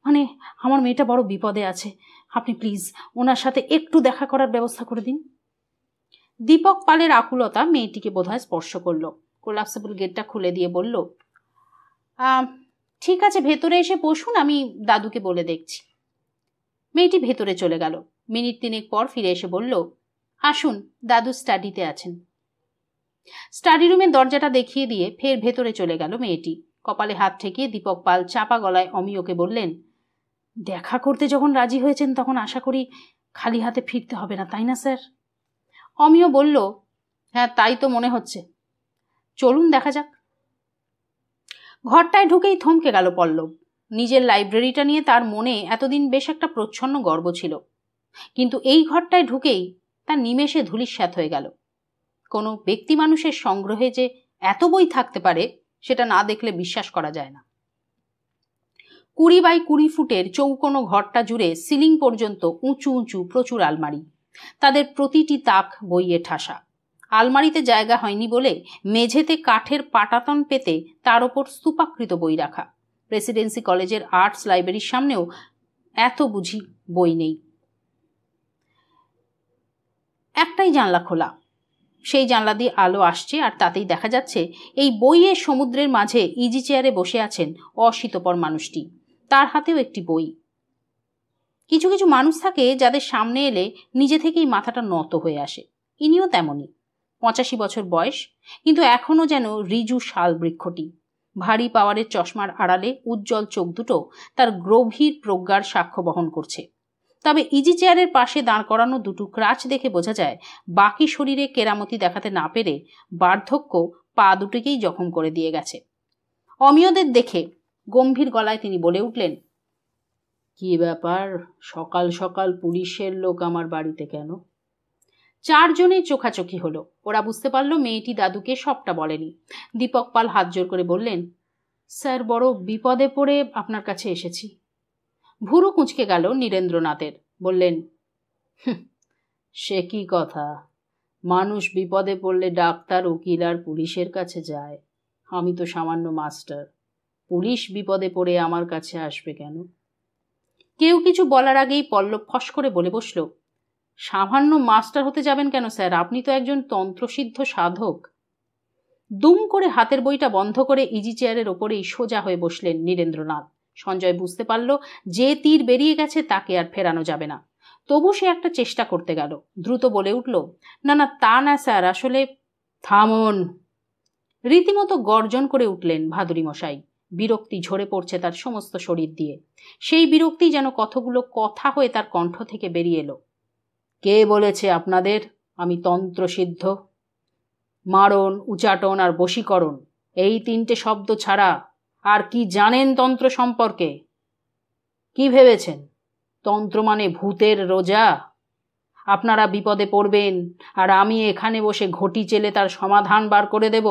মানে আমার মেয়েটা বড় বিপদে আছে। আপনি প্লিজ ওনার সাথে একটু দেখা করার ব্যবস্থা করে দিন। দীপক পালের আকুলতা মেয়েটিকে বোধহয় স্পর্শ করলো। কোলাপসেবল গেটটা খুলে দিয়ে বলল, ঠিক আছে, ভেতরে এসে বসুন, আমি দাদুকে বলে দেখছি। মেয়েটি ভেতরে চলে গেল। মিনিট 3 পর ফিরে এসে বলল, আসুন, দাদু স্টাডিতে আছেন। স্টাডি রুমের দরজাটা দেখিয়ে দিয়ে ফের ভেতরে চলে গেল মেয়েটি। কপালে হাত ঠেকিয়ে দীপক পাল চাপা গলায় অমিয়কে বললেন, দেখা করতে যখন রাজি হয়েছেন তখন আশা করি খালি হাতে ফিরতে হবে না, তাই না স্যার? অমিয় বলল, হ্যাঁ, তাই তো মনে হচ্ছে। চলুন দেখা যাক। ঘরটায় ঢুকেই থমকে গেল পল্লব। নিজের লাইব্রেরিটা নিয়ে তার মনে এতদিন বেশ একটা প্রচ্ছন্ন গর্ব ছিল, কিন্তু এই ঘরটায় ঢুকেই তার নিমেষে ধূলিসাৎ হয়ে গেল। কোনো ব্যক্তি মানুষের সংগ্রহে যে এত বই থাকতে পারে সেটা না দেখলে বিশ্বাস করা যায় না। 20 বাই 20 ফুটের চৌকোনো ঘরটা জুড়ে সিলিং পর্যন্ত উঁচু উঁচু প্রচুর আলমারি। তাদের প্রতিটি তাক বইয়ে ঠাসা। আলমারিতে জায়গা হয়নি বলে মেঝেতে কাঠের পাটাতন পেতে তার ওপর স্তূপাকৃত বই রাখা। প্রেসিডেন্সি কলেজের আর্টস লাইব্রেরির সামনেও এত বুঝি বই নেই। একটাই জানলা খোলা। সেই জানলা দিয়ে আলো আসছে, আর তাতেই দেখা যাচ্ছে এই বইয়ের সমুদ্রের মাঝে ইজি চেয়ারে বসে আছেন অশীতপর মানুষটি। তার হাতেও একটি বই। কিছু কিছু মানুষ থাকে যাদের সামনে এলে নিজে থেকেই মাথাটা নত হয়ে আসে। ইনিও তেমনই। 85 বছর বয়স, কিন্তু এখনো যেন রিজু শাল বৃক্ষটি। ভারী পাওয়ারের চশমার আড়ালে উজ্জ্বল চোখ দুটো তার গভীর প্রজ্ঞার সাক্ষ্য বহন করছে। তবে ইজি চেয়ারের পাশে দাঁড় করানো দুটো ক্রাচ দেখে বোঝা যায় বাকি শরীরে কেরামতি দেখাতে না পেরে বার্ধক্য পা দুটিকেই জখম করে দিয়ে গেছে। অমিয়দের দেখে গম্ভীর গলায় তিনি বলে উঠলেন, কি ব্যাপার, সকাল সকাল পুলিশের লোক আমার বাড়িতে কেন? চারজনেই চোখাচোখি হলো। ওরা বুঝতে পারল মেয়েটি দাদুকে সবটা বলেনি। দীপক পাল হাত জোর করে বললেন, স্যার, বড় বিপদে পড়ে আপনার কাছে এসেছি। ভুরু কুঁচকে গেল নীরেন্দ্রনাথের। বললেন, সে কি কথা? মানুষ বিপদে পড়লে ডাক্তার, উকিল আর পুলিশের কাছে যায়। আমি তো সামান্য মাস্টার, পুলিশ বিপদে পড়ে আমার কাছে আসবে কেন? কেউ কিছু বলার আগেই পল্লব ফস করে বলে বসল, সামান্য মাস্টার হতে যাবেন কেন স্যার? আপনি তো একজন তন্ত্রসিদ্ধ সাধক। দুম করে হাতের বইটা বন্ধ করে ইজি চেয়ারের ওপরেই সোজা হয়ে বসলেন নীরেন্দ্রনাথ। সঞ্জয় বুঝতে পারল যে তীর বেরিয়ে গেছে তাকে আর ফেরানো যাবে না। তবু সে একটা চেষ্টা করতে গেল। দ্রুত বলে উঠল, না না, তা না স্যার, আসলে। থামুন! রীতিমতো গর্জন করে উঠলেন ভাদুরী মশাই। বিরক্তি ঝরে পড়ছে তার সমস্ত শরীর দিয়ে। সেই বিরক্তি যেন কতগুলো কথা হয়ে তার কণ্ঠ থেকে বেরিয়ে এলো। কে বলেছে আপনাদের আমি তন্ত্রসিদ্ধ? মারণ, উচাটন আর বশীকরণ, এই 3টে শব্দ ছাড়া আর কি জানেন তন্ত্র সম্পর্কে? কি ভেবেছেন তন্ত্র মানে ভূতের রোজা? আপনারা বিপদে পড়বেন আর আমি এখানে বসে ঘটি চেলে তার সমাধান বার করে দেব?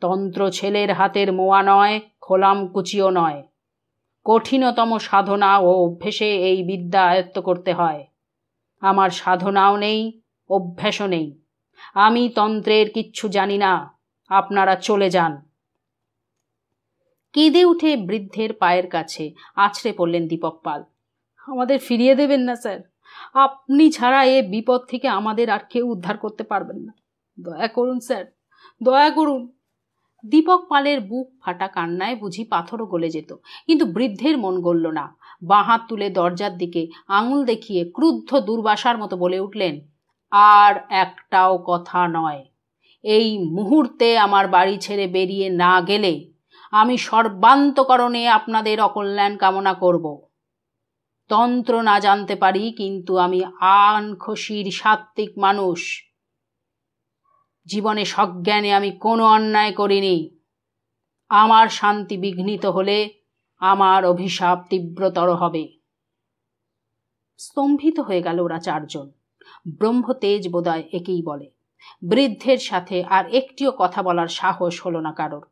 তন্ত্র ছেলের হাতের মোয়া নয়, খোলাম কুচিও নয়। কঠিনতম সাধনা ও অভ্যেসে এই বিদ্যা আয়ত্ত করতে হয়। আমার সাধনাও নেই, অভ্যাসও নেই। আমি তন্ত্রের কিচ্ছু জানি না। আপনারা চলে যান। কেঁদে উঠে বৃদ্ধের পায়ের কাছে আছড়ে পড়লেন দীপক পাল। আমাদের ফিরিয়ে দেবেন না স্যার, আপনি ছাড়া এ বিপদ থেকে আমাদের আর কেউ উদ্ধার করতে পারবেন না, দয়া করুন স্যার, দয়া করুন। দীপক পালের বুক ফাটা কান্নায় বুঝি পাথরও গলে যেত, কিন্তু বৃদ্ধের মন গলল না। বাঁ হাত তুলে দরজার দিকে আঙুল দেখিয়ে ক্রুদ্ধ দুর্বাসার মতো বলে উঠলেন, আর একটাও কথা নয়। এই মুহূর্তে আমার বাড়ি ছেড়ে বেরিয়ে না গেলে আমি সর্বান্তকরণে আপনাদের অকল্যাণ কামনা করব। তন্ত্র না জানতে পারি, কিন্তু আমি আনখুশির সাত্ত্বিক মানুষ। জীবনে সজ্ঞানে আমি কোনো অন্যায় করিনি। আমার শান্তি বিঘ্নিত হলে আমার অভিশাপ তীব্রতর হবে। স্তম্ভিত হয়ে গেল ওরা চারজন। ব্রহ্মতেজ বোধহয় একেই বলে। বৃদ্ধের সাথে আর একটিও কথা বলার সাহস হলো না কারোর।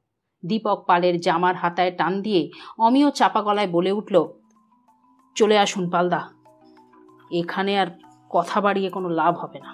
দীপক পালের জামার হাতায় টান দিয়ে অমিয় চাপা গলায় বলে উঠল, চলে আসুন পালদা, এখানে আর কথা বাড়িয়ে কোনো লাভ হবে না।